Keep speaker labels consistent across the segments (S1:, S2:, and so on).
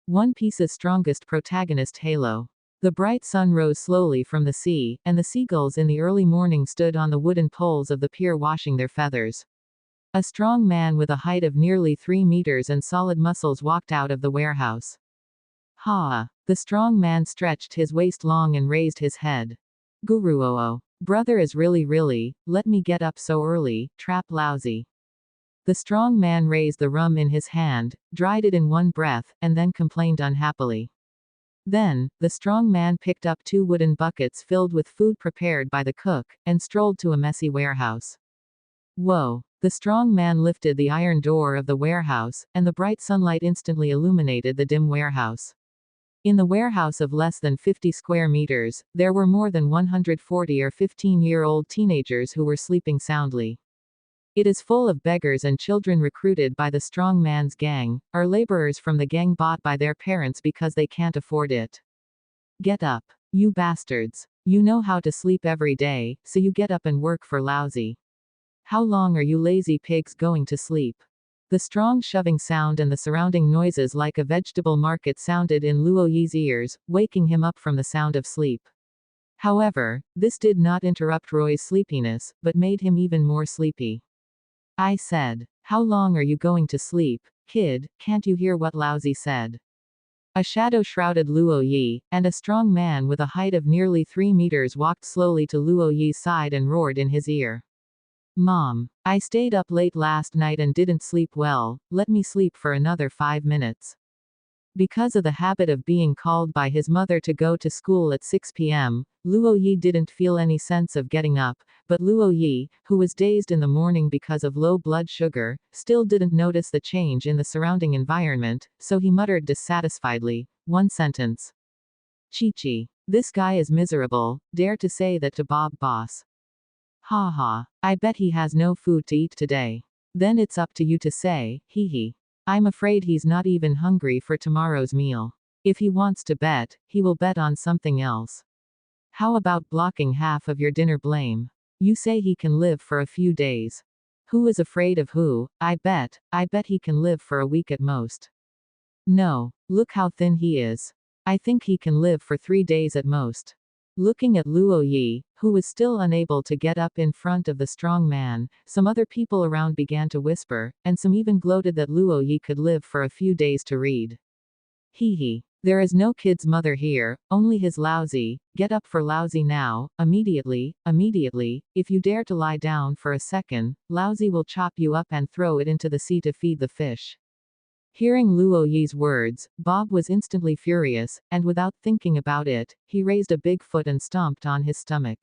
S1: One Piece's strongest protagonist halo. The bright sun rose slowly from the sea, and the seagulls in the early morning stood on the wooden poles of the pier washing their feathers. A strong man with a height of nearly 3 meters and solid muscles walked out of the warehouse. Ha! The strong man stretched his waist long and raised his head. Guruoo. Brother is really, let me get up so early, trap lousy. The strong man raised the rum in his hand, dried it in one breath, and then complained unhappily. Then, the strong man picked up 2 wooden buckets filled with food prepared by the cook, and strolled to a messy warehouse. Whoa! The strong man lifted the iron door of the warehouse, and the bright sunlight instantly illuminated the dim warehouse. In the warehouse of less than 50 square meters, there were more than 140 or 15-year-old teenagers who were sleeping soundly. It is full of beggars and children recruited by the strong man's gang, or laborers from the gang bought by their parents because they can't afford it. Get up, you bastards. You know how to sleep every day, so you get up and work for lousy. How long are you lazy pigs going to sleep? The strong shoving sound and the surrounding noises like a vegetable market sounded in Luo Yi's ears, waking him up from the sound of sleep. However, this did not interrupt Roy's sleepiness, but made him even more sleepy. I said, how long are you going to sleep, kid, can't you hear what lousy said? A shadow shrouded Luo Yi, and a strong man with a height of nearly 3 meters walked slowly to Luo Yi's side and roared in his ear. Mom, I stayed up late last night and didn't sleep well, let me sleep for another 5 minutes. Because of the habit of being called by his mother to go to school at 6 p.m., Luo Yi didn't feel any sense of getting up, but Luo Yi, who was dazed in the morning because of low blood sugar, still didn't notice the change in the surrounding environment, so he muttered dissatisfiedly, one sentence. Chi-chi. This guy is miserable, dare to say that to Bob boss. Ha ha. I bet he has no food to eat today. Then it's up to you to say, hee hee. I'm afraid he's not even hungry for tomorrow's meal. If he wants to bet, he will bet on something else. How about blocking half of your dinner blame? You say he can live for a few days. Who is afraid of who? I bet he can live for a week at most. No, look how thin he is. I think he can live for 3 days at most. Looking at Luo Yi, who was still unable to get up in front of the strong man, some other people around began to whisper, and some even gloated that Luo Yi could live for a few days to read. Hee hee. There is no kid's mother here, only his lousy. Get up for lousy now, immediately, if you dare to lie down for a second, lousy will chop you up and throw it into the sea to feed the fish. Hearing Luo Yi's words, Bob was instantly furious, and without thinking about it, he raised a big foot and stomped on his stomach.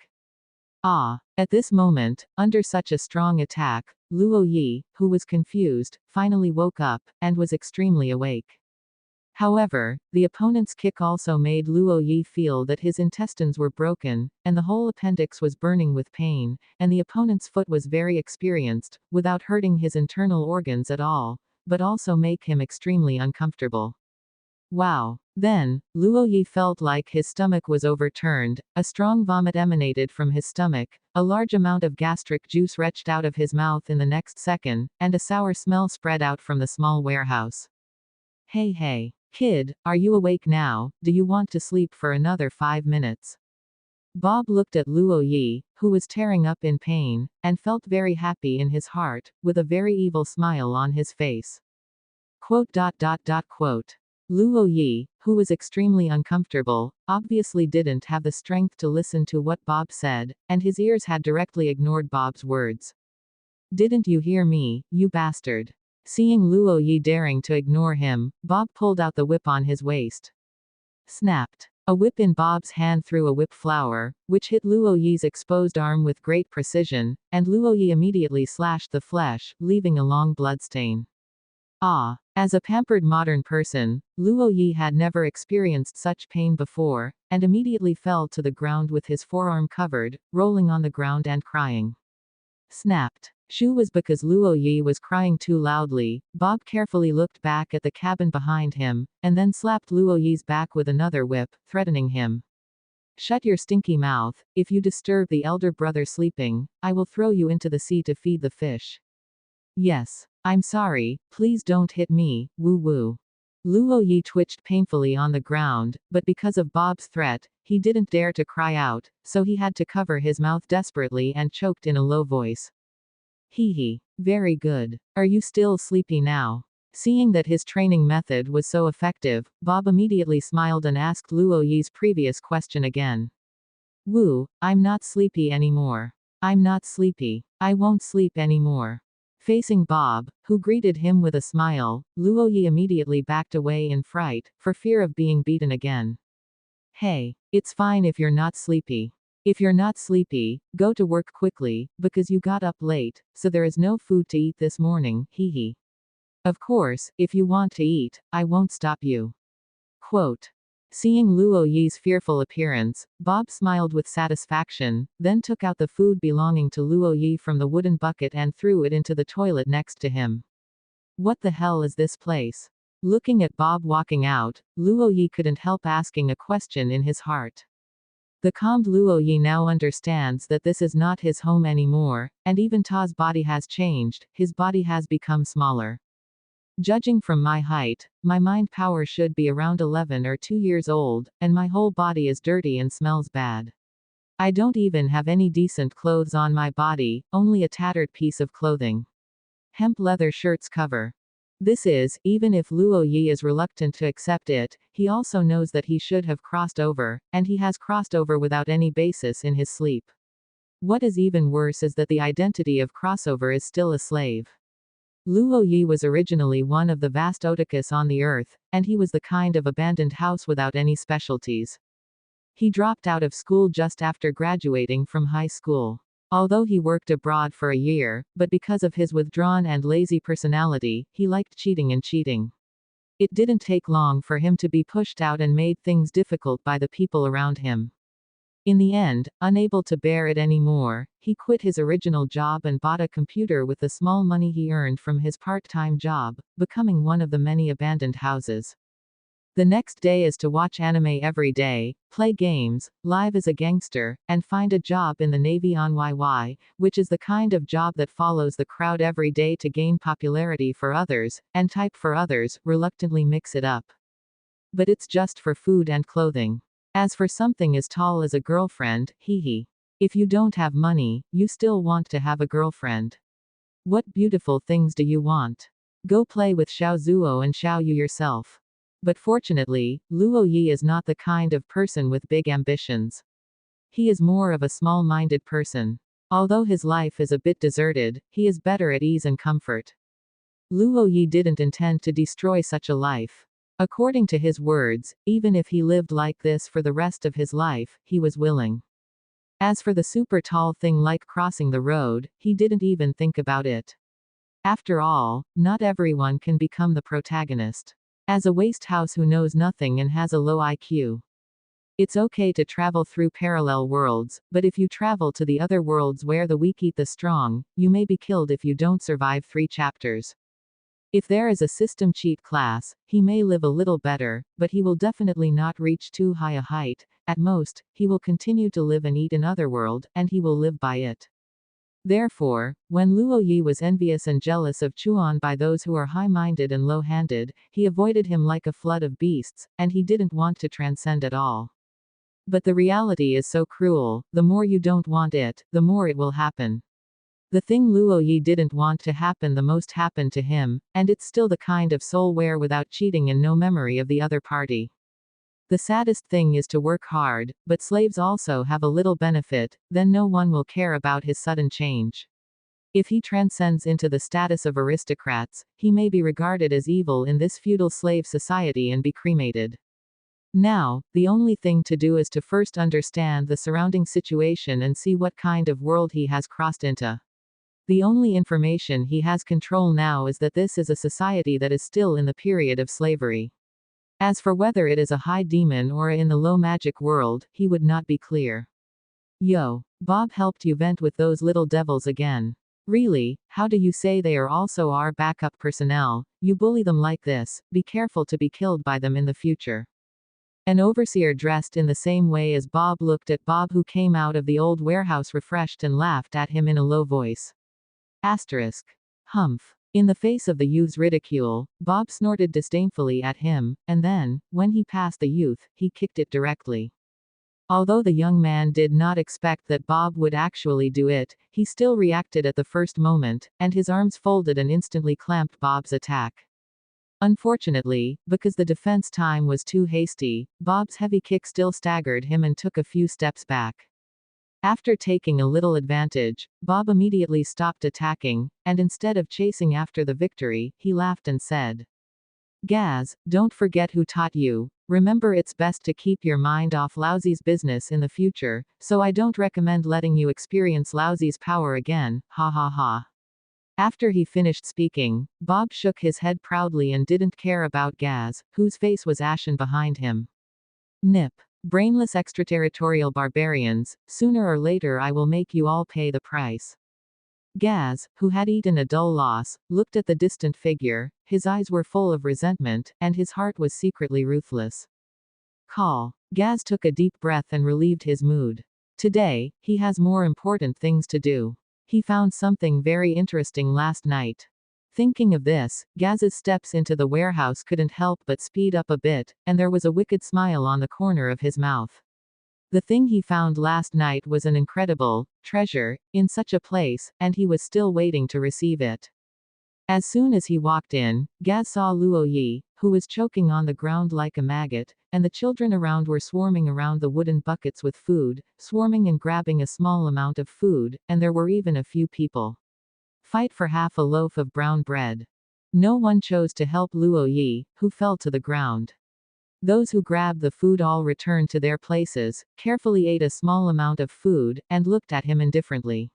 S1: Ah! At this moment, under such a strong attack, Luo Yi, who was confused, finally woke up, and was extremely awake. However, the opponent's kick also made Luo Yi feel that his intestines were broken, and the whole appendix was burning with pain, and the opponent's foot was very experienced, without hurting his internal organs at all, but also make him extremely uncomfortable. Wow. Then, Luo Yi felt like his stomach was overturned, a strong vomit emanated from his stomach, a large amount of gastric juice retched out of his mouth in the next second, and a sour smell spread out from the small warehouse. Hey, kid, are you awake now? Do you want to sleep for another 5 minutes? Bob looked at Luo Yi, who was tearing up in pain, and felt very happy in his heart, with a very evil smile on his face. Quote. Luo Yi, who was extremely uncomfortable, obviously didn't have the strength to listen to what Bob said, and his ears had directly ignored Bob's words. Didn't you hear me, you bastard? Seeing Luo Yi daring to ignore him, Bob pulled out the whip on his waist. Snapped. A whip in Bob's hand threw a whip flower, which hit Luo Yi's exposed arm with great precision, and Luo Yi immediately slashed the flesh, leaving a long bloodstain. Ah! As a pampered modern person, Luo Yi had never experienced such pain before, and immediately fell to the ground with his forearm covered, rolling on the ground and crying. Snapped. Shu was because Luo Yi was crying too loudly. Bob carefully looked back at the cabin behind him, and then slapped Luo Yi's back with another whip, threatening him. Shut your stinky mouth. If you disturb the elder brother sleeping, I will throw you into the sea to feed the fish. Yes. I'm sorry, please don't hit me, woo woo. Luo Yi twitched painfully on the ground, but because of Bob's threat, he didn't dare to cry out, so he had to cover his mouth desperately and choked in a low voice. Hee hee. Very good. Are you still sleepy now? Seeing that his training method was so effective, Bob immediately smiled and asked Luo Yi's previous question again. Woo, I'm not sleepy anymore. I'm not sleepy. I won't sleep anymore. Facing Bob, who greeted him with a smile, Luo Yi immediately backed away in fright, for fear of being beaten again. Hey, it's fine if you're not sleepy. If you're not sleepy, go to work quickly, because you got up late, so there is no food to eat this morning, hee hee. Of course, if you want to eat, I won't stop you. Quote. Seeing Luo Yi's fearful appearance, Bob smiled with satisfaction, then took out the food belonging to Luo Yi from the wooden bucket and threw it into the toilet next to him. What the hell is this place? Looking at Bob walking out, Luo Yi couldn't help asking a question in his heart. The calmed Luo Yi now understands that this is not his home anymore, and even Ta's body has changed, his body has become smaller. Judging from my height, my mind power should be around 11 or 2 years old, and my whole body is dirty and smells bad. I don't even have any decent clothes on my body, only a tattered piece of clothing. Hemp leather shirts cover. This is, even if Luo Yi is reluctant to accept it, he also knows that he should have crossed over, and he has crossed over without any basis in his sleep. What is even worse is that the identity of crossover is still a slave. Luo Yi was originally one of the vast otakus on the earth, and he was the kind of abandoned house without any specialties. He dropped out of school just after graduating from high school. Although he worked abroad for a year, but because of his withdrawn and lazy personality, he liked cheating and cheating. It didn't take long for him to be pushed out and made things difficult by the people around him. In the end, unable to bear it anymore, he quit his original job and bought a computer with the small money he earned from his part-time job, becoming one of the many abandoned houses. The next day is to watch anime every day, play games, live as a gangster, and find a job in the Navy on YY, which is the kind of job that follows the crowd every day to gain popularity for others, and type for others, reluctantly mix it up. But it's just for food and clothing. As for something as tall as a girlfriend, hee hee. If you don't have money, you still want to have a girlfriend. What beautiful things do you want? Go play with Xiao Zuo and Xiao Yu yourself. But fortunately, Luo Yi is not the kind of person with big ambitions. He is more of a small-minded person. Although his life is a bit deserted, he is better at ease and comfort. Luo Yi didn't intend to destroy such a life. According to his words, even if he lived like this for the rest of his life, he was willing. As for the super tall thing like crossing the road, he didn't even think about it. After all, not everyone can become the protagonist. As a waste house who knows nothing and has a low IQ. It's okay to travel through parallel worlds, but if you travel to the other worlds where the weak eat the strong, you may be killed if you don't survive 3 chapters. If there is a system cheat class, he may live a little better, but he will definitely not reach too high a height. At most, he will continue to live and eat in Otherworld, and he will live by it. Therefore, when Luo Yi was envious and jealous of Chuan by those who are high-minded and low-handed, he avoided him like a flood of beasts, and he didn't want to transcend at all. But the reality is so cruel, the more you don't want it, the more it will happen. The thing Luo Yi didn't want to happen the most happened to him, and it's still the kind of soul wear without cheating and no memory of the other party. The saddest thing is to work hard, but slaves also have a little benefit, then no one will care about his sudden change. If he transcends into the status of aristocrats, he may be regarded as evil in this feudal slave society and be cremated. Now, the only thing to do is to first understand the surrounding situation and see what kind of world he has crossed into. The only information he has control now is that this is a society that is still in the period of slavery. As for whether it is a high demon or in the low magic world, he would not be clear. Yo, Bob helped you vent with those little devils again. Really, how do you say they are also our backup personnel? You bully them like this, be careful to be killed by them in the future. An overseer dressed in the same way as Bob looked at Bob, who came out of the old warehouse refreshed, and laughed at him in a low voice. Asterisk. Humph. In the face of the youth's ridicule, Bob snorted disdainfully at him, and then, when he passed the youth, he kicked it directly. Although the young man did not expect that Bob would actually do it, he still reacted at the first moment, and his arms folded and instantly clamped Bob's attack. Unfortunately, because the defense time was too hasty, Bob's heavy kick still staggered him and took a few steps back. After taking a little advantage, Bob immediately stopped attacking, and instead of chasing after the victory, he laughed and said, "Gaz, don't forget who taught you. Remember, it's best to keep your mind off Lousy's business in the future, so I don't recommend letting you experience Lousy's power again, ha ha ha." After he finished speaking, Bob shook his head proudly and didn't care about Gaz, whose face was ashen behind him. Nip. Brainless extraterritorial barbarians, sooner or later I will make you all pay the price. Gaz, who had eaten a dull loss, looked at the distant figure, his eyes were full of resentment, and his heart was secretly ruthless. Call. Gaz took a deep breath and relieved his mood. Today, he has more important things to do. He found something very interesting last night. Thinking of this, Gaz's steps into the warehouse couldn't help but speed up a bit, and there was a wicked smile on the corner of his mouth. The thing he found last night was an incredible treasure in such a place, and he was still waiting to receive it. As soon as he walked in, Gaz saw Luo Yi, who was choking on the ground like a maggot, and the children around were swarming around the wooden buckets with food, swarming and grabbing a small amount of food, and there were even a few people fight for half a loaf of brown bread. No one chose to help Luo Yi, who fell to the ground. Those who grabbed the food all returned to their places, carefully ate a small amount of food, and looked at him indifferently.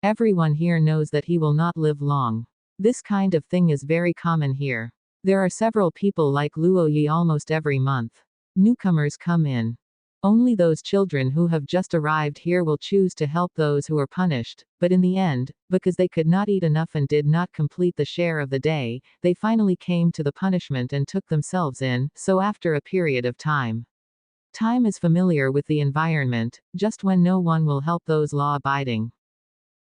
S1: Everyone here knows that he will not live long. This kind of thing is very common here. There are several people like Luo Yi almost every month. Newcomers come in. Only those children who have just arrived here will choose to help those who are punished, but in the end, because they could not eat enough and did not complete the share of the day, they finally came to the punishment and took themselves in, so after a period of time. Time is familiar with the environment, just when no one will help those law-abiding.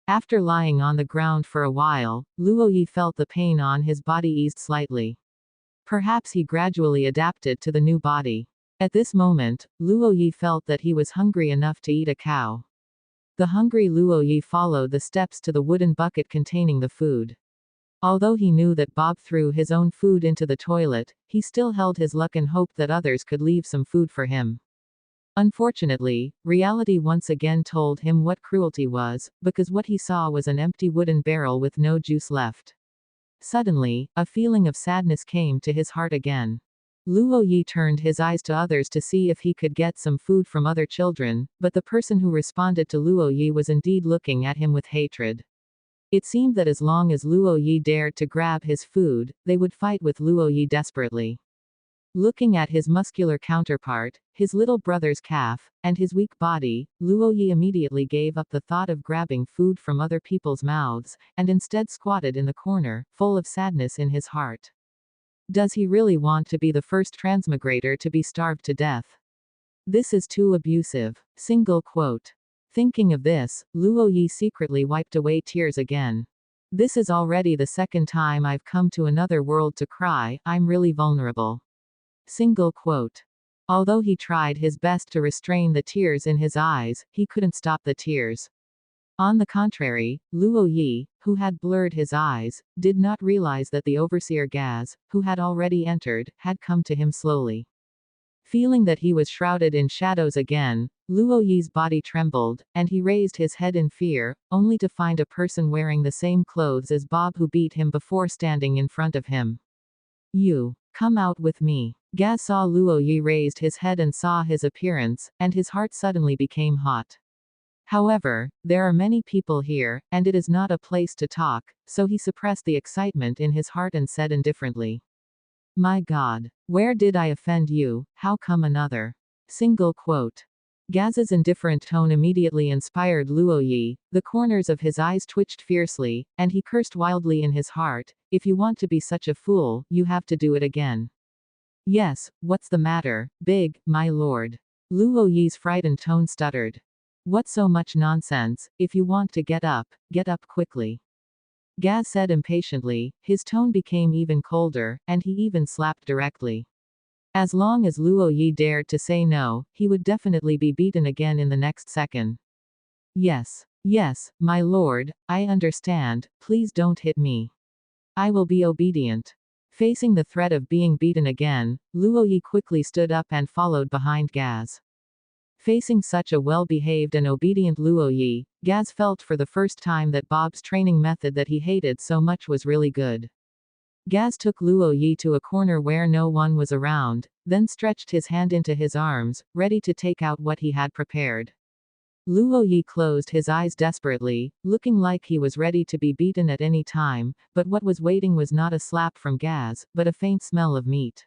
S1: After lying on the ground for a while, Luo Yi felt the pain on his body eased slightly. Perhaps he gradually adapted to the new body. At this moment, Luo Yi felt that he was hungry enough to eat a cow. The hungry Luo Yi followed the steps to the wooden bucket containing the food. Although he knew that Bob threw his own food into the toilet, he still held his luck and hoped that others could leave some food for him. Unfortunately, reality once again told him what cruelty was, because what he saw was an empty wooden barrel with no juice left. Suddenly, a feeling of sadness came to his heart again. Luo Yi turned his eyes to others to see if he could get some food from other children, but the person who responded to Luo Yi was indeed looking at him with hatred. It seemed that as long as Luo Yi dared to grab his food, they would fight with Luo Yi desperately. Looking at his muscular counterpart, his little brother's calf, and his weak body, Luo Yi immediately gave up the thought of grabbing food from other people's mouths, and instead squatted in the corner, full of sadness in his heart. Does he really want to be the first transmigrator to be starved to death? This is too abusive. Single quote. Thinking of this, Luo Yi secretly wiped away tears again. This is already the second time I've come to another world to cry, I'm really vulnerable. Single quote. Although he tried his best to restrain the tears in his eyes, he couldn't stop the tears. On the contrary, Luo Yi, who had blurred his eyes, did not realize that the overseer Gaz, who had already entered, had come to him slowly. Feeling that he was shrouded in shadows again, Luo Yi's body trembled, and he raised his head in fear, only to find a person wearing the same clothes as Bob who beat him before standing in front of him. You. Come out with me. Gaz saw Luo Yi raised his head and saw his appearance, and his heart suddenly became hot. However, there are many people here, and it is not a place to talk, so he suppressed the excitement in his heart and said indifferently. My God. Where did I offend you? How come another? Single quote. Gaz's indifferent tone immediately inspired Luo Yi, the corners of his eyes twitched fiercely, and he cursed wildly in his heart, if you want to be such a fool, you have to do it again. Yes, what's the matter, big, my lord? Luo Yi's frightened tone stuttered. What so much nonsense, if you want to get up quickly. Gaz said impatiently. His tone became even colder, and he even slapped directly. As long as Luo Yi dared to say no, he would definitely be beaten again in the next second. Yes. Yes, my lord, I understand, please don't hit me. I will be obedient. Facing the threat of being beaten again, Luo Yi quickly stood up and followed behind Gaz. Facing such a well-behaved and obedient Luo Yi, Gaz felt for the first time that Bob's training method that he hated so much was really good. Gaz took Luo Yi to a corner where no one was around, then stretched his hand into his arms, ready to take out what he had prepared. Luo Yi closed his eyes desperately, looking like he was ready to be beaten at any time, but what was waiting was not a slap from Gaz, but a faint smell of meat.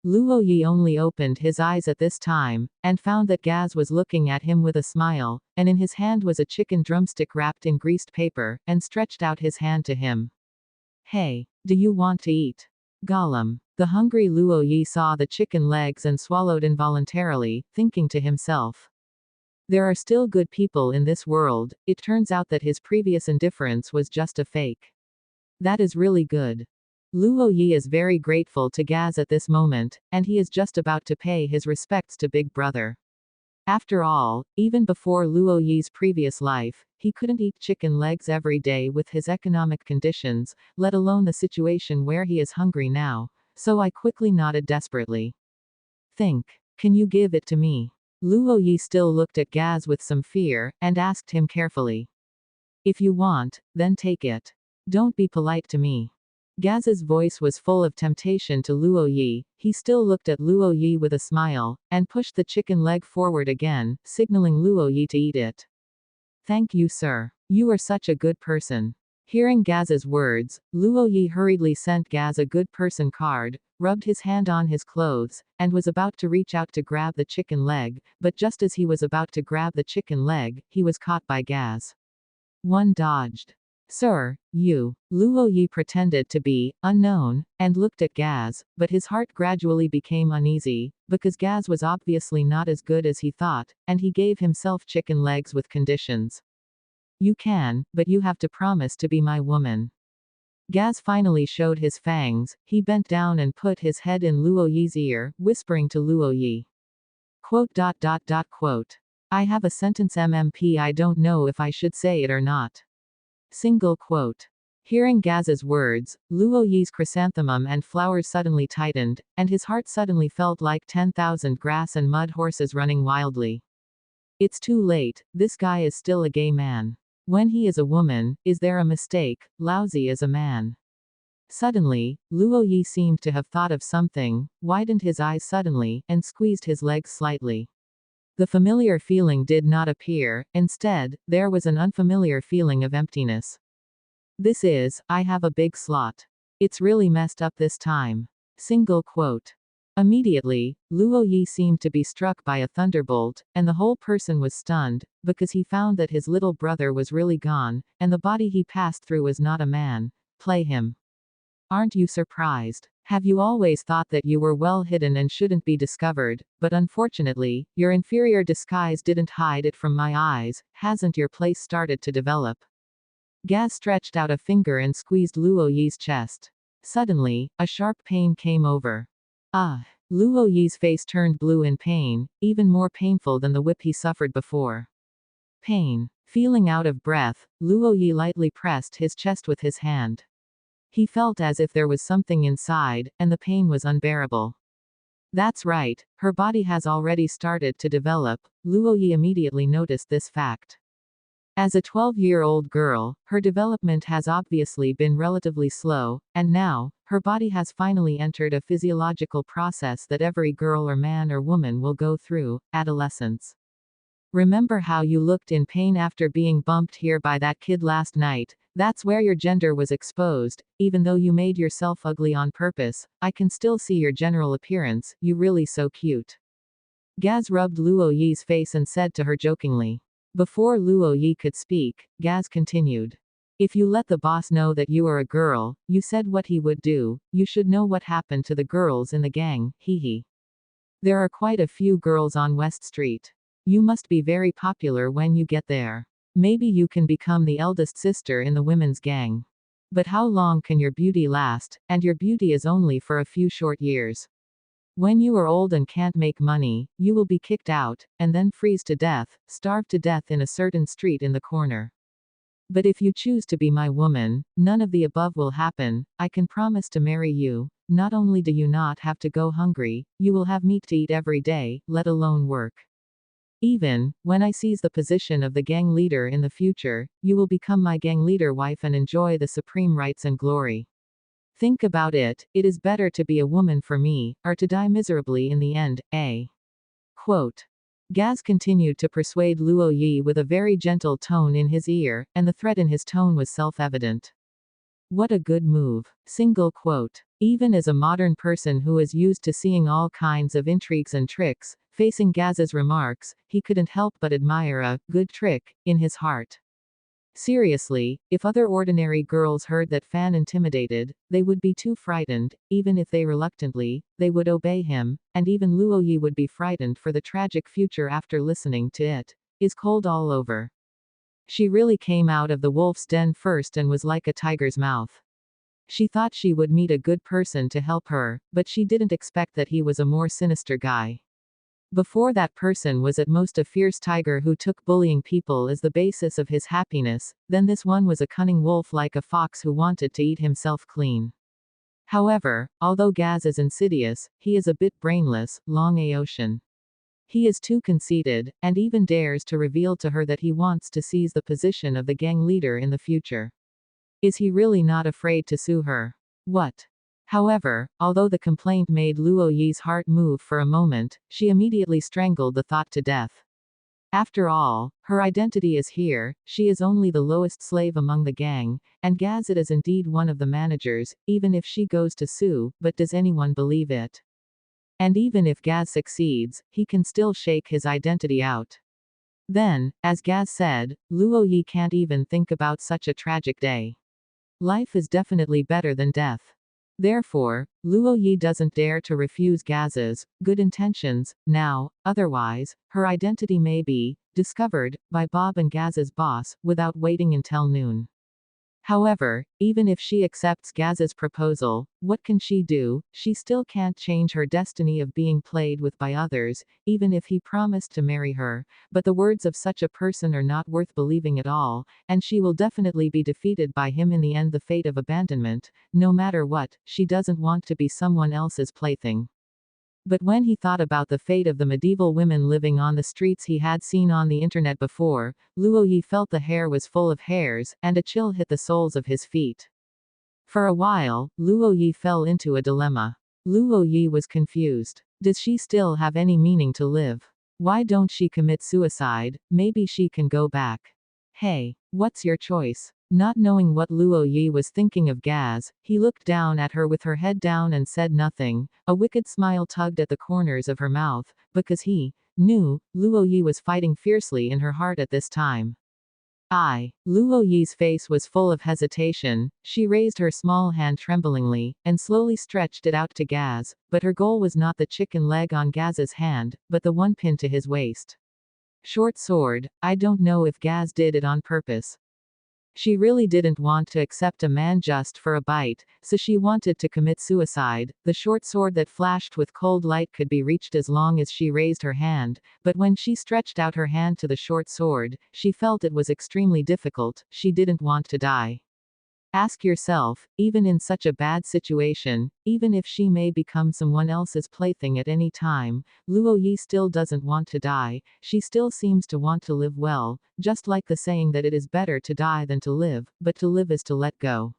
S1: Luo Yi only opened his eyes at this time, and found that Gaz was looking at him with a smile, and in his hand was a chicken drumstick wrapped in greased paper, and stretched out his hand to him. Hey, do you want to eat? Gollum. The hungry Luo Yi saw the chicken legs and swallowed involuntarily, thinking to himself. There are still good people in this world. It turns out that his previous indifference was just a fake. That is really good. Luo Yi is very grateful to Gaz at this moment, and he is just about to pay his respects to Big Brother. After all, even before Luo Yi's previous life, he couldn't eat chicken legs every day with his economic conditions, let alone the situation where he is hungry now, so I quickly nodded desperately. Think. Can you give it to me? Luo Yi still looked at Gaz with some fear, and asked him carefully. If you want, then take it. Don't be polite to me. Gaz's voice was full of temptation to Luo Yi. He still looked at Luo Yi with a smile, and pushed the chicken leg forward again, signaling Luo Yi to eat it. Thank you, sir. You are such a good person. Hearing Gaz's words, Luo Yi hurriedly sent Gaz a good person card, rubbed his hand on his clothes, and was about to reach out to grab the chicken leg, but just as he was about to grab the chicken leg, he was caught by Gaz. One dodged. Sir, you. Luo Yi pretended to be unknown, and looked at Gaz, but his heart gradually became uneasy, because Gaz was obviously not as good as he thought, and he gave himself chicken legs with conditions. You can, but you have to promise to be my woman. Gaz finally showed his fangs. He bent down and put his head in Luo Yi's ear, whispering to Luo Yi. Quote. I have a sentence MMP, I don't know if I should say it or not. Single quote. Hearing Gaz's words, Luo Yi's chrysanthemum and flowers suddenly tightened, and his heart suddenly felt like 10,000 grass and mud horses running wildly. It's too late, this guy is still a gay man. When he is a woman, is there a mistake? Lousy as a man. Suddenly, Luo Yi seemed to have thought of something, widened his eyes suddenly, and squeezed his legs slightly. The familiar feeling did not appear, instead, there was an unfamiliar feeling of emptiness. This is, I have a big slot. It's really messed up this time. Single quote. Immediately, Luo Yi seemed to be struck by a thunderbolt, and the whole person was stunned, because he found that his little brother was really gone, and the body he passed through was not a man. Play him. Aren't you surprised? Have you always thought that you were well hidden and shouldn't be discovered, but unfortunately, your inferior disguise didn't hide it from my eyes, hasn't your place started to develop? Gaz stretched out a finger and squeezed Luo Yi's chest. Suddenly, a sharp pain came over. Ah! Luo Yi's face turned blue in pain, even more painful than the whip he suffered before. Pain. Feeling out of breath, Luo Yi lightly pressed his chest with his hand. He felt as if there was something inside, and the pain was unbearable. That's right, her body has already started to develop. Luo Yi immediately noticed this fact. As a 12-year-old girl, her development has obviously been relatively slow, and now, her body has finally entered a physiological process that every girl or man or woman will go through, adolescence. Remember how you looked in pain after being bumped here by that kid last night? That's where your gender was exposed. Even though you made yourself ugly on purpose, I can still see your general appearance, you really so cute. Gaz rubbed Luo Yi's face and said to her jokingly. Before Luo Yi could speak, Gaz continued. If you let the boss know that you are a girl, you said what he would do, you should know what happened to the girls in the gang, hee. There are quite a few girls on West Street. You must be very popular when you get there. Maybe you can become the eldest sister in the women's gang. But how long can your beauty last, and your beauty is only for a few short years. When you are old and can't make money, you will be kicked out, and then freeze to death, starve to death in a certain street in the corner. But if you choose to be my woman, none of the above will happen. I can promise to marry you. Not only do you not have to go hungry, you will have meat to eat every day, let alone work. Even when I seize the position of the gang leader in the future, you will become my gang leader wife and enjoy the supreme rights and glory. Think about it, it is better to be a woman for me, or to die miserably in the end, Quote. Gaz continued to persuade Luo Yi with a very gentle tone in his ear, and the threat in his tone was self-evident. What a good move. Single quote. Even as a modern person who is used to seeing all kinds of intrigues and tricks, facing Gaz's remarks, he couldn't help but admire a good trick in his heart. Seriously, if other ordinary girls heard that Fan intimidated, they would be too frightened, even if they reluctantly, they would obey him, and even Luo Yi would be frightened for the tragic future after listening to it. Is cold all over. She really came out of the wolf's den first and was like a tiger's mouth. She thought she would meet a good person to help her, but she didn't expect that he was a more sinister guy. Before that person was at most a fierce tiger who took bullying people as the basis of his happiness, then this one was a cunning wolf like a fox who wanted to eat himself clean. However, although Gaz is insidious, he is a bit brainless, long ocean. He is too conceited, and even dares to reveal to her that he wants to seize the position of the gang leader in the future. Is he really not afraid to sue her? What? However, although the complaint made Luo Yi's heart move for a moment, she immediately strangled the thought to death. After all, her identity is here, she is only the lowest slave among the gang, and Gazet is indeed one of the managers, even if she goes to sue, but does anyone believe it? And even if Gaz succeeds, he can still shake his identity out. Then, as Gaz said, Luo Yi can't even think about such a tragic day. Life is definitely better than death. Therefore, Luo Yi doesn't dare to refuse Gaz's good intentions now, otherwise, her identity may be discovered by Bob and Gaz's boss without waiting until noon. However, even if she accepts Gaz's proposal, what can she do? She still can't change her destiny of being played with by others, even if he promised to marry her, but the words of such a person are not worth believing at all, and she will definitely be defeated by him in the end, the fate of abandonment. No matter what, she doesn't want to be someone else's plaything. But when he thought about the fate of the medieval women living on the streets he had seen on the internet before, Luo Yi felt the hair was full of hairs, and a chill hit the soles of his feet. For a while, Luo Yi fell into a dilemma. Luo Yi was confused. Does she still have any meaning to live? Why don't she commit suicide? Maybe she can go back. Hey, what's your choice? Not knowing what Luo Yi was thinking of Gaz, he looked down at her with her head down and said nothing. A wicked smile tugged at the corners of her mouth, because he knew Luo Yi was fighting fiercely in her heart at this time. Luo Yi's face was full of hesitation. She raised her small hand tremblingly, and slowly stretched it out to Gaz, but her goal was not the chicken leg on Gaz's hand, but the one pinned to his waist. Short sword. I don't know if Gaz did it on purpose. She really didn't want to accept a man just for a bite, so she wanted to commit suicide. The short sword that flashed with cold light could be reached as long as she raised her hand, but when she stretched out her hand to the short sword, she felt it was extremely difficult. She didn't want to die. Ask yourself, even in such a bad situation, even if she may become someone else's plaything at any time, Luo Yi still doesn't want to die. She still seems to want to live well, just like the saying that it is better to die than to live, but to live is to let go.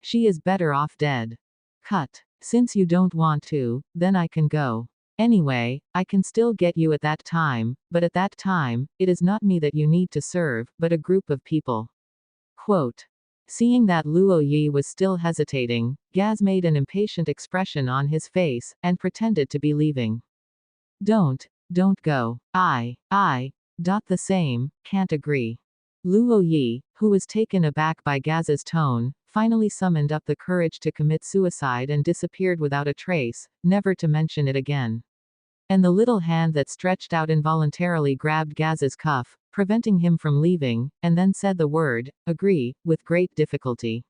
S1: She is better off dead. Cut. Since you don't want to, then I can go. Anyway, I can still get you at that time, but at that time, it is not me that you need to serve, but a group of people. Quote. Seeing that Luo Yi was still hesitating, Gaz made an impatient expression on his face, and pretended to be leaving. Don't go. The same, can't agree. Luo Yi, who was taken aback by Gaz's tone, finally summoned up the courage to commit suicide and disappeared without a trace, never to mention it again. And the little hand that stretched out involuntarily grabbed Gaz's cuff, preventing him from leaving, and then said the word, agree, with great difficulty.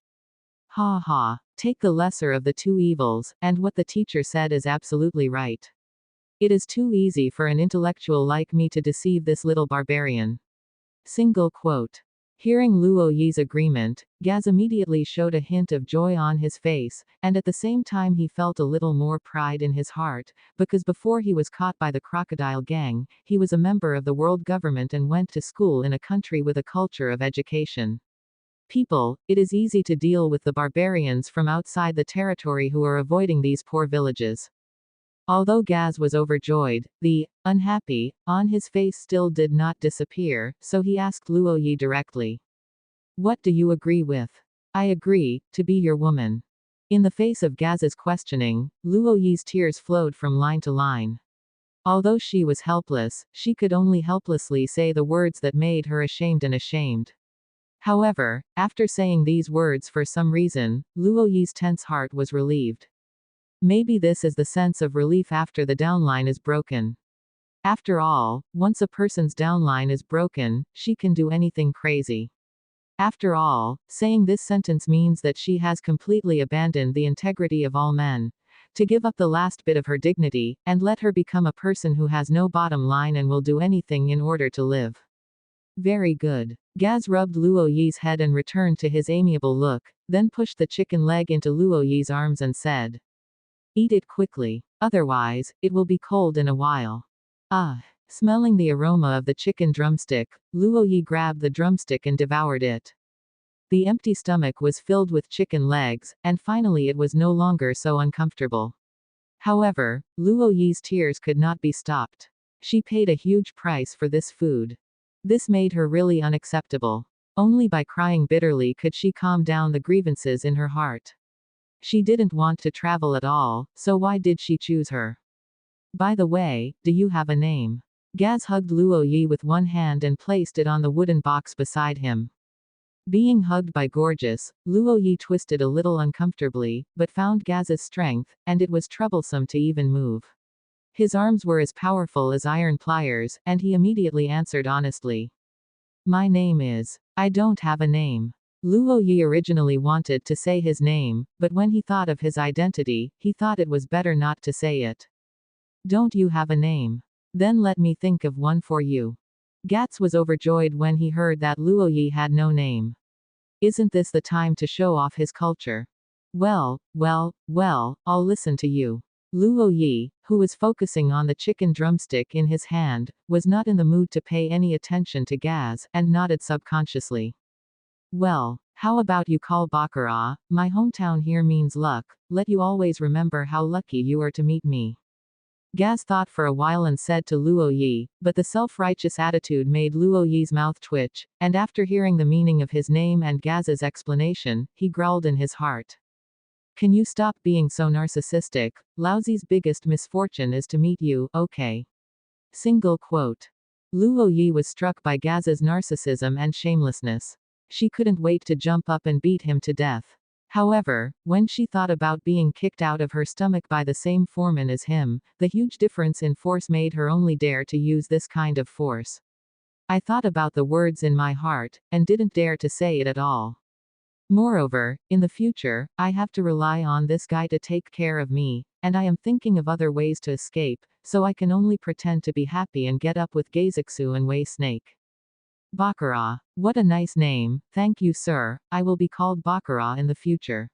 S1: Ha ha. Take the lesser of the two evils, and what the teacher said is absolutely right. It is too easy for an intellectual like me to deceive this little barbarian. Single quote. Hearing Luo Yi's agreement, Gaz immediately showed a hint of joy on his face, and at the same time he felt a little more pride in his heart, because before he was caught by the crocodile gang, he was a member of the world government and went to school in a country with a culture of education. People, it is easy to deal with the barbarians from outside the territory who are avoiding these poor villages. Although Gaz was overjoyed, the unhappy on his face still did not disappear, so he asked Luo Yi directly. What do you agree with? I agree, to be your woman. In the face of Gaz's questioning, Luo Yi's tears flowed from line to line. Although she was helpless, she could only helplessly say the words that made her ashamed. However, after saying these words for some reason, Luo Yi's tense heart was relieved. Maybe this is the sense of relief after the downline is broken. After all, once a person's downline is broken, she can do anything crazy. After all, saying this sentence means that she has completely abandoned the integrity of all men, to give up the last bit of her dignity, and let her become a person who has no bottom line and will do anything in order to live. Very good. Gaz rubbed Luo Yi's head and returned to his amiable look, then pushed the chicken leg into Luo Yi's arms and said, "Eat it quickly. Otherwise, it will be cold in a while." Ah! Smelling the aroma of the chicken drumstick, Luo Yi grabbed the drumstick and devoured it. The empty stomach was filled with chicken legs, and finally it was no longer so uncomfortable. However, Luo Yi's tears could not be stopped. She paid a huge price for this food. This made her really unacceptable. Only by crying bitterly could she calm down the grievances in her heart. She didn't want to travel at all, so why did she choose her? By the way, do you have a name? Gaz hugged Luo Yi with one hand and placed it on the wooden box beside him. Being hugged by Gorgeous, Luo Yi twisted a little uncomfortably, but found Gaz's strength, and it was troublesome to even move. His arms were as powerful as iron pliers, and he immediately answered honestly. My name is. I don't have a name. Luo Yi originally wanted to say his name, but when he thought of his identity, he thought it was better not to say it. Don't you have a name? Then let me think of one for you. Gats was overjoyed when he heard that Luo Yi had no name. Isn't this the time to show off his culture? Well, I'll listen to you. Luo Yi, who was focusing on the chicken drumstick in his hand, was not in the mood to pay any attention to Gaz, and nodded subconsciously. Well, how about you call Baccarat? My hometown here means luck. Let you always remember how lucky you are to meet me. Gaz thought for a while and said to Luo Yi, but the self-righteous attitude made Luo Yi's mouth twitch, and after hearing the meaning of his name and Gaz's explanation, he growled in his heart. Can you stop being so narcissistic? Laozi's biggest misfortune is to meet you, okay? Single quote. Luo Yi was struck by Gaz's narcissism and shamelessness. She couldn't wait to jump up and beat him to death. However, when she thought about being kicked out of her stomach by the same foreman as him, the huge difference in force made her only dare to use this kind of force. I thought about the words in my heart, and didn't dare to say it at all. Moreover, in the future, I have to rely on this guy to take care of me, and I am thinking of other ways to escape, so I can only pretend to be happy and get up with Gazexu and Wei Snake. Baccarat. What a nice name, thank you sir, I will be called Baccarat in the future.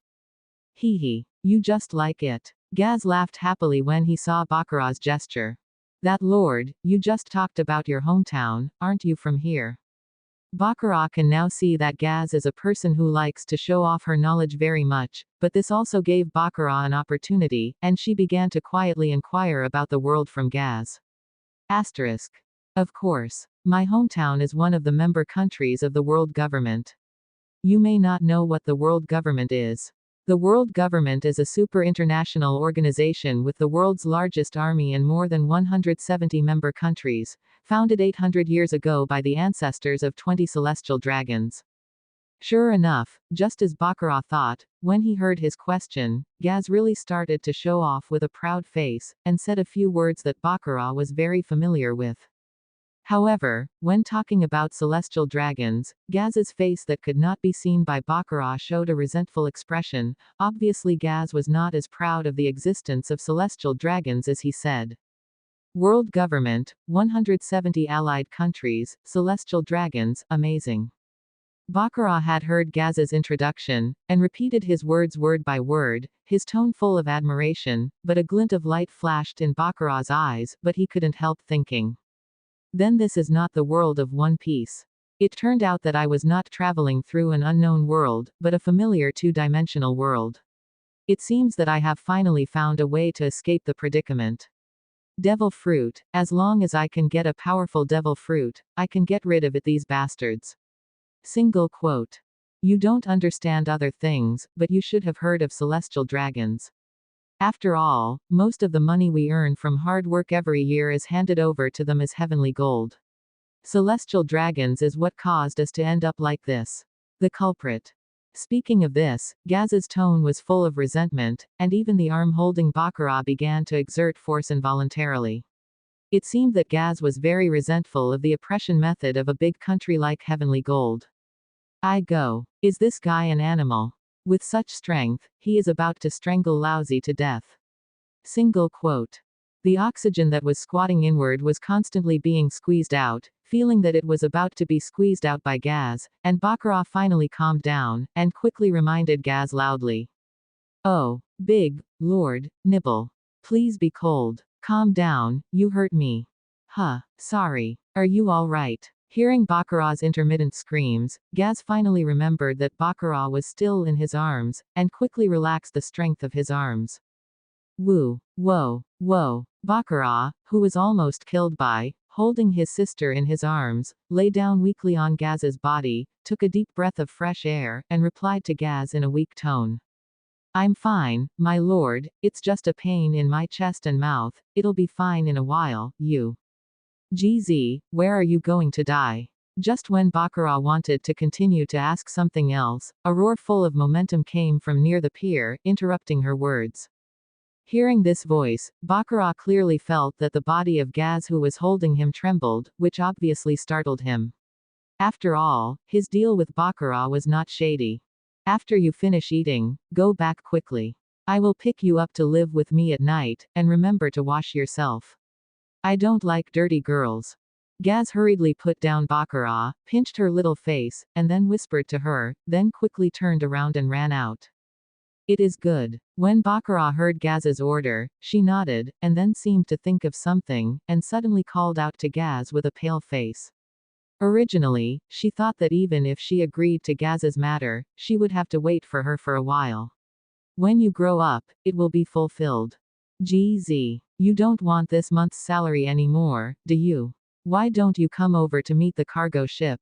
S1: Hee hee. You just like it. Gaz laughed happily when he saw Baccarat's gesture. That lord, you just talked about your hometown, aren't you from here? Baccarat can now see that Gaz is a person who likes to show off her knowledge very much, but this also gave Baccarat an opportunity, and she began to quietly inquire about the world from Gaz. Asterisk. Of course. My hometown is one of the member countries of the world government. You may not know what the world government is. The world government is a super international organization with the world's largest army and more than 170 member countries, founded 800 years ago by the ancestors of 20 celestial dragons. Sure enough, just as Baccarat thought, when he heard his question, Gaz really started to show off with a proud face, and said a few words that Baccarat was very familiar with. However, when talking about celestial dragons, Gaz's face that could not be seen by Baccarat showed a resentful expression. Obviously Gaz was not as proud of the existence of celestial dragons as he said. World government, 170 allied countries, celestial dragons, amazing. Baccarat had heard Gaz's introduction, and repeated his words word by word, his tone full of admiration, but a glint of light flashed in Baccarat's eyes, but he couldn't help thinking. Then this is not the world of One Piece. It turned out that I was not traveling through an unknown world, but a familiar two-dimensional world. It seems that I have finally found a way to escape the predicament. Devil fruit, as long as I can get a powerful devil fruit, I can get rid of these bastards. Single quote. You don't understand other things, but you should have heard of celestial dragons. After all, most of the money we earn from hard work every year is handed over to them as heavenly gold. Celestial dragons is what caused us to end up like this. The culprit. Speaking of this, Gaz's tone was full of resentment, and even the arm holding Baccarat began to exert force involuntarily. It seemed that Gaz was very resentful of the oppression method of a big country like Heavenly Gold. I go. Is this guy an animal? With such strength, he is about to strangle Lousy to death. Single quote. The oxygen that was squatting inward was constantly being squeezed out, feeling that it was about to be squeezed out by Gaz, and Baccarat finally calmed down, and quickly reminded Gaz loudly. Oh, big Lord, Nibble. Please be cold. Calm down, you hurt me. Huh, sorry. Are you all right? Hearing Baccarat's intermittent screams, Gaz finally remembered that Baccarat was still in his arms, and quickly relaxed the strength of his arms. Woo, whoa, whoa. Baccarat, who was almost killed by, holding his sister in his arms, lay down weakly on Gaz's body, took a deep breath of fresh air, and replied to Gaz in a weak tone. I'm fine, my lord, it's just a pain in my chest and mouth, it'll be fine in a while, you. GZ, where are you going to die? Just when Baccarat wanted to continue to ask something else, a roar full of momentum came from near the pier, interrupting her words. Hearing this voice, Baccarat clearly felt that the body of Gaz who was holding him trembled, which obviously startled him. After all, his deal with Baccarat was not shady. After you finish eating, go back quickly. I will pick you up to live with me at night, and remember to wash yourself. I don't like dirty girls. Gaz hurriedly put down Baccarat, pinched her little face, and then whispered to her, then quickly turned around and ran out. It is good. When Baccarat heard Gaz's order, she nodded, and then seemed to think of something, and suddenly called out to Gaz with a pale face. Originally, she thought that even if she agreed to Gaz's matter, she would have to wait for her for a while. When you grow up, it will be fulfilled. GZ. You don't want this month's salary anymore, do you? Why don't you come over to meet the cargo ship?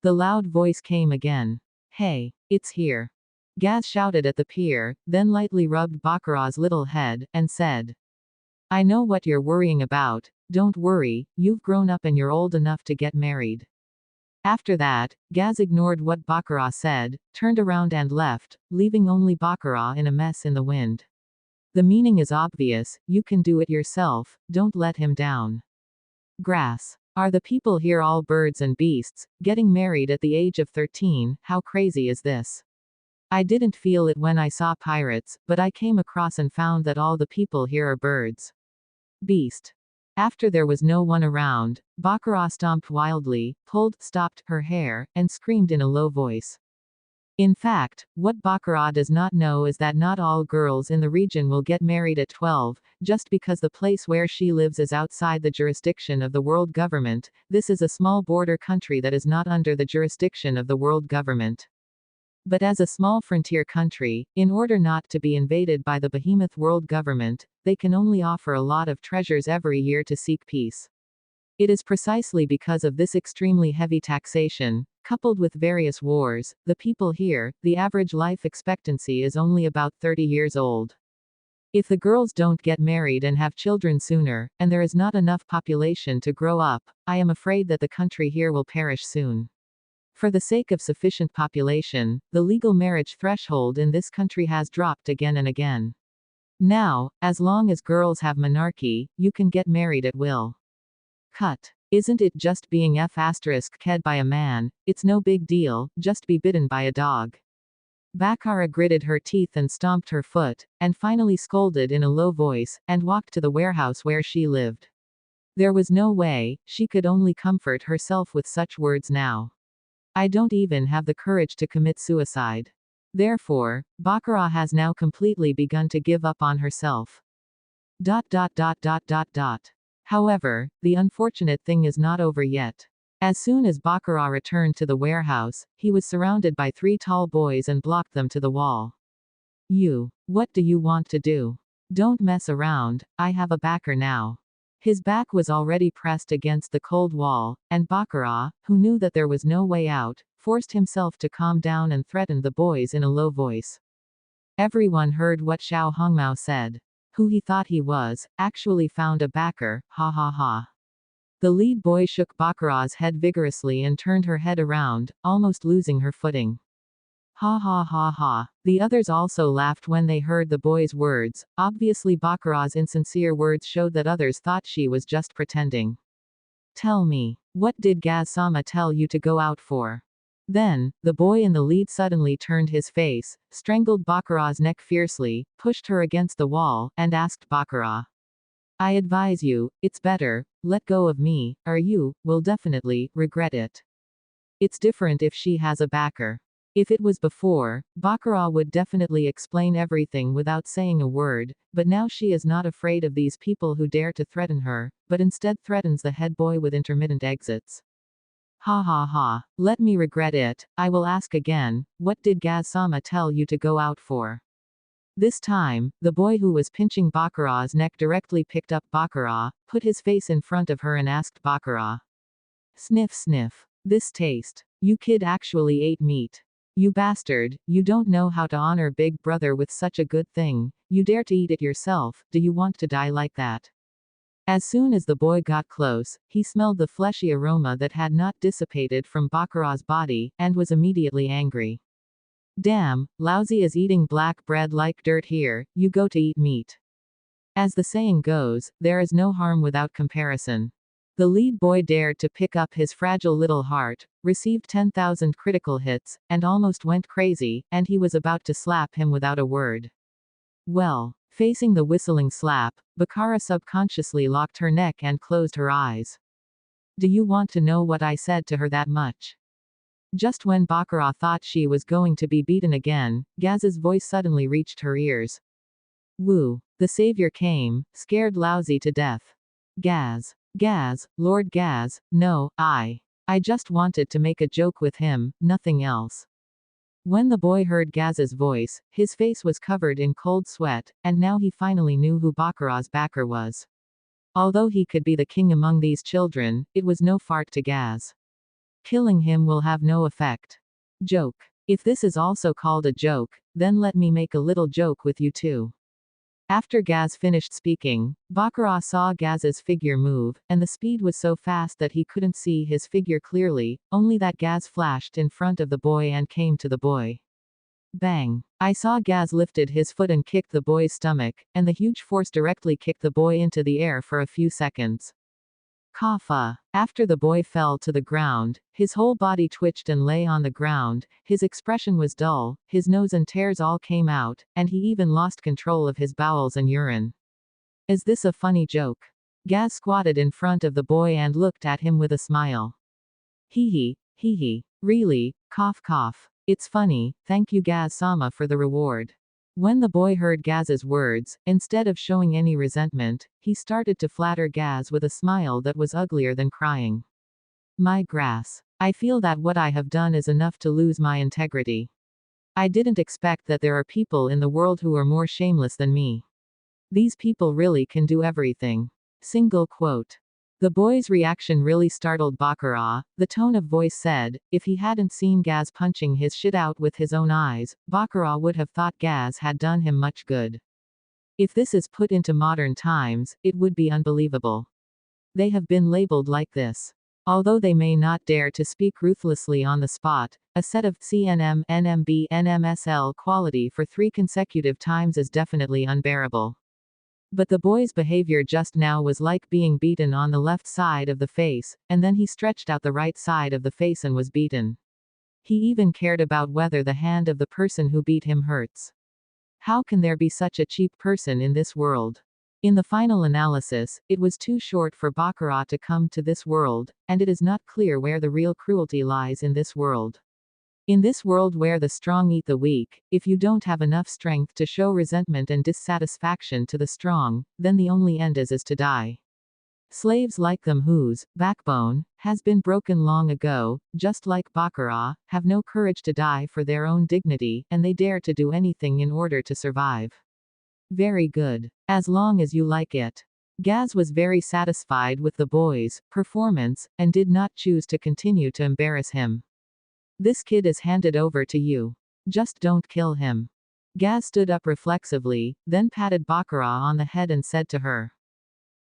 S1: The loud voice came again. Hey, it's here. Gaz shouted at the pier, then lightly rubbed Baccarat's little head, and said. I know what you're worrying about, don't worry, you've grown up and you're old enough to get married. After that, Gaz ignored what Baccarat said, turned around and left, leaving only Baccarat in a mess in the wind. The meaning is obvious, you can do it yourself, don't let him down. Grass. Are the people here all birds and beasts, getting married at the age of 13, how crazy is this? I didn't feel it when I saw pirates, but I came across and found that all the people here are birds. Beast. After there was no one around, Baccarat stomped wildly, stopped her hair, and screamed in a low voice. In fact, what Baccarat does not know is that not all girls in the region will get married at 12, just because the place where she lives is outside the jurisdiction of the world government. This is a small border country that is not under the jurisdiction of the world government. But as a small frontier country, in order not to be invaded by the behemoth world government, they can only offer a lot of treasures every year to seek peace. It is precisely because of this extremely heavy taxation, coupled with various wars, the people here, the average life expectancy is only about 30 years old. If the girls don't get married and have children sooner, and there is not enough population to grow up, I am afraid that the country here will perish soon. For the sake of sufficient population, the legal marriage threshold in this country has dropped again and again. Now, as long as girls have monarchy, you can get married at will. Cut. Isn't it just being ked by a man, it's no big deal, just be bitten by a dog. Bakara gritted her teeth and stomped her foot, and finally scolded in a low voice, and walked to the warehouse where she lived. There was no way, she could only comfort herself with such words now. I don't even have the courage to commit suicide. Therefore, Bakara has now completely begun to give up on herself. However, the unfortunate thing is not over yet. As soon as Bakara returned to the warehouse, he was surrounded by 3 tall boys and blocked them to the wall. What do you want to do? Don't mess around, I have a backer now. His back was already pressed against the cold wall, and Bakara, who knew that there was no way out, forced himself to calm down and threatened the boys in a low voice. Everyone heard what Xiao Hongmao said. Who he thought he was, actually found a backer, ha ha ha. The lead boy shook Bakara's head vigorously and turned her head around, almost losing her footing. Ha ha ha ha. The others also laughed when they heard the boy's words. Obviously Bakara's insincere words showed that others thought she was just pretending. Tell me, what did Gaz-sama tell you to go out for? Then, the boy in the lead suddenly turned his face, strangled Bakara's neck fiercely, pushed her against the wall, and asked Bakara. I advise you, it's better, let go of me, or you will definitely regret it. It's different if she has a backer. If it was before, Bakara would definitely explain everything without saying a word, but now she is not afraid of these people who dare to threaten her, but instead threatens the head boy with intermittent exits. Ha ha ha, let me regret it, I will ask again, what did Gaz-sama tell you to go out for? This time, the boy who was pinching Bakara's neck directly picked up Bakara, put his face in front of her and asked Bakara. Sniff sniff. This taste. You kid actually ate meat. You bastard, you don't know how to honor big brother with such a good thing, you dare to eat it yourself, do you want to die like that? As soon as the boy got close, he smelled the fleshy aroma that had not dissipated from Bakara's body, and was immediately angry. Damn, lousy is eating black bread like dirt here, you go to eat meat. As the saying goes, there is no harm without comparison. The lead boy dared to pick up his fragile little heart, received 10,000 critical hits, and almost went crazy, and he was about to slap him without a word. Well, facing the whistling slap, Bakara subconsciously locked her neck and closed her eyes. Do you want to know what I said to her that much? Just when Bakara thought she was going to be beaten again, Gaz's voice suddenly reached her ears. Woo! The savior came, scared Lousy to death. Gaz, Lord Gaz, no, I just wanted to make a joke with him, nothing else. When the boy heard Gaz's voice, his face was covered in cold sweat, and now he finally knew who Bakara's backer was. Although he could be the king among these children, it was no fart to Gaz. Killing him will have no effect. Joke. If this is also called a joke, then let me make a little joke with you too. After Gaz finished speaking, Bakara saw Gaz's figure move, and the speed was so fast that he couldn't see his figure clearly, only that Gaz flashed in front of the boy and came to the boy. Bang! I saw Gaz lifted his foot and kicked the boy's stomach, and the huge force directly kicked the boy into the air for a few seconds. Kapha. After the boy fell to the ground, his whole body twitched and lay on the ground, his expression was dull, his nose and tears all came out, and he even lost control of his bowels and urine. Is this a funny joke? Gaz squatted in front of the boy and looked at him with a smile. Hee hee. Really, cough cough. It's funny, thank you Gaz-sama for the reward. When the boy heard Gaz's words, instead of showing any resentment, he started to flatter Gaz with a smile that was uglier than crying. My grass. I feel that what I have done is enough to lose my integrity. I didn't expect that there are people in the world who are more shameless than me. These people really can do everything. Single quote. The boy's reaction really startled Bakara. The tone of voice said, if he hadn't seen Gaz punching his shit out with his own eyes, Bakara would have thought Gaz had done him much good. If this is put into modern times, it would be unbelievable. They have been labeled like this. Although they may not dare to speak ruthlessly on the spot, a set of CNM, NMB, NMSL quality for 3 consecutive times is definitely unbearable. But the boy's behavior just now was like being beaten on the left side of the face, and then he stretched out the right side of the face and was beaten. He even cared about whether the hand of the person who beat him hurts. How can there be such a cheap person in this world? In the final analysis, it was too short for Baccarat to come to this world, and it is not clear where the real cruelty lies in this world. In this world where the strong eat the weak, if you don't have enough strength to show resentment and dissatisfaction to the strong, then the only end is to die. Slaves like them whose backbone has been broken long ago, just like Baccarat, have no courage to die for their own dignity, and they dare to do anything in order to survive. Very good. As long as you like it. Gaz was very satisfied with the boy's performance, and did not choose to continue to embarrass him. This kid is handed over to you. Just don't kill him. Gaz stood up reflexively, then patted Baccarat on the head and said to her.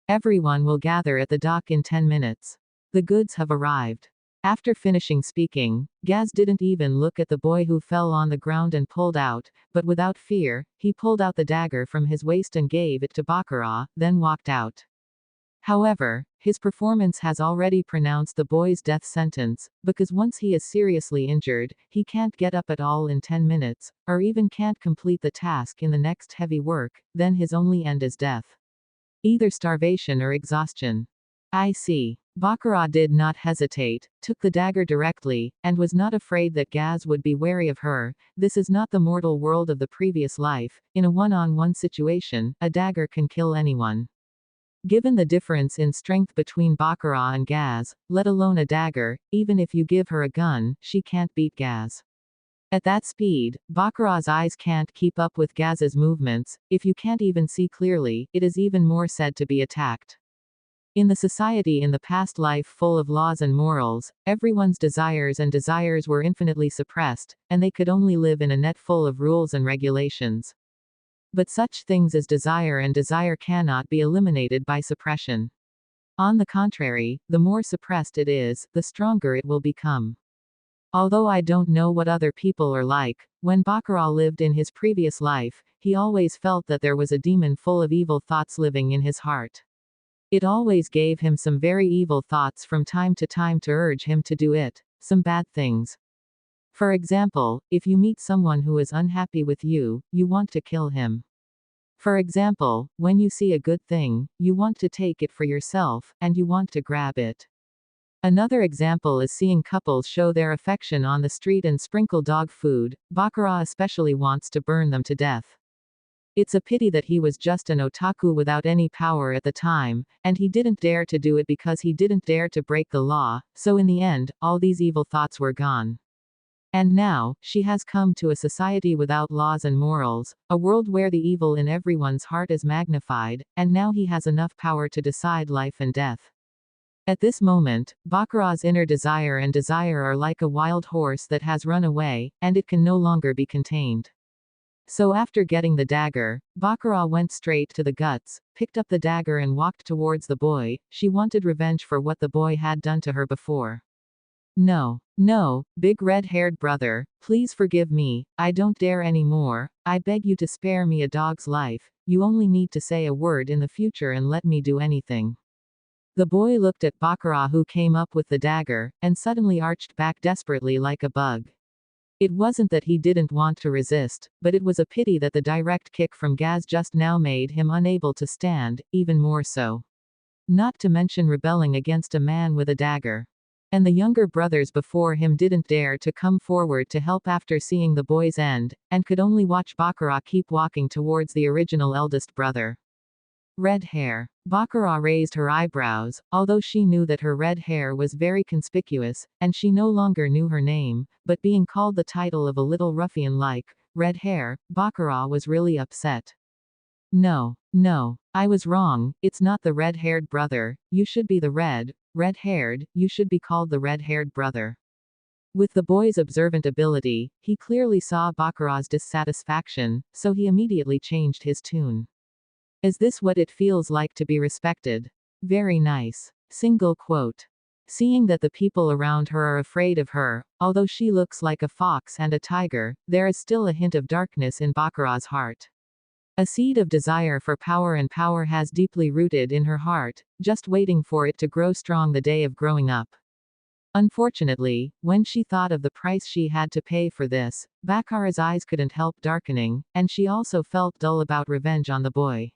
S1: Everyone will gather at the dock in 10 minutes. The goods have arrived. After finishing speaking, Gaz didn't even look at the boy who fell on the ground and pulled out, but without fear, he pulled out the dagger from his waist and gave it to Baccarat, then walked out. However, his performance has already pronounced the boy's death sentence, because once he is seriously injured, he can't get up at all in 10 minutes, or even can't complete the task in the next heavy work, then his only end is death. Either starvation or exhaustion. I see. Baccarat did not hesitate, took the dagger directly, and was not afraid that Gaz would be wary of her. This is not the mortal world of the previous life. In a one-on-one situation, a dagger can kill anyone. Given the difference in strength between Baccarat and Gaz, let alone a dagger, even if you give her a gun, she can't beat Gaz. At that speed, Baccarat's eyes can't keep up with Gaz's movements. If you can't even see clearly, it is even more said to be attacked. In the society in the past life full of laws and morals, everyone's desires were infinitely suppressed, and they could only live in a net full of rules and regulations. But such things as desire and desire cannot be eliminated by suppression. On the contrary, the more suppressed it is, the stronger it will become. Although I don't know what other people are like, when Baccarat lived in his previous life, he always felt that there was a demon full of evil thoughts living in his heart. It always gave him some very evil thoughts from time to time to urge him to do it, some bad things. For example, if you meet someone who is unhappy with you, you want to kill him. For example, when you see a good thing, you want to take it for yourself, and you want to grab it. Another example is seeing couples show their affection on the street and sprinkle dog food. Baccarat especially wants to burn them to death. It's a pity that he was just an otaku without any power at the time, and he didn't dare to do it because he didn't dare to break the law, so in the end, all these evil thoughts were gone. And now, she has come to a society without laws and morals, a world where the evil in everyone's heart is magnified, and now he has enough power to decide life and death. At this moment, Baccarat's inner desire and desire are like a wild horse that has run away, and it can no longer be contained. So after getting the dagger, Baccarat went straight to the guts, picked up the dagger and walked towards the boy. She wanted revenge for what the boy had done to her before. No, big red-haired brother, please forgive me, I don't dare anymore, I beg you to spare me a dog's life, you only need to say a word in the future and let me do anything. The boy looked at Baccarat who came up with the dagger, and suddenly arched back desperately like a bug. It wasn't that he didn't want to resist, but it was a pity that the direct kick from Gaz just now made him unable to stand, even more so. Not to mention rebelling against a man with a dagger. And the younger brothers before him didn't dare to come forward to help after seeing the boy's end, and could only watch Baccarat keep walking towards the original eldest brother. Red hair. Baccarat raised her eyebrows, although she knew that her red hair was very conspicuous, and she no longer knew her name, but being called the title of a little ruffian like red hair, Baccarat was really upset. No, I was wrong, it's not the red-haired brother, you should be the red-haired, you should be called the red-haired brother. With the boy's observant ability, he clearly saw Baccarat's dissatisfaction, so he immediately changed his tune. Is this what it feels like to be respected? Very nice. Single quote. Seeing that the people around her are afraid of her, although she looks like a fox and a tiger, there is still a hint of darkness in Baccarat's heart. A seed of desire for power, and power has deeply rooted in her heart, just waiting for it to grow strong the day of growing up. Unfortunately, when she thought of the price she had to pay for this, Baccarat's eyes couldn't help darkening, and she also felt dull about revenge on the boy.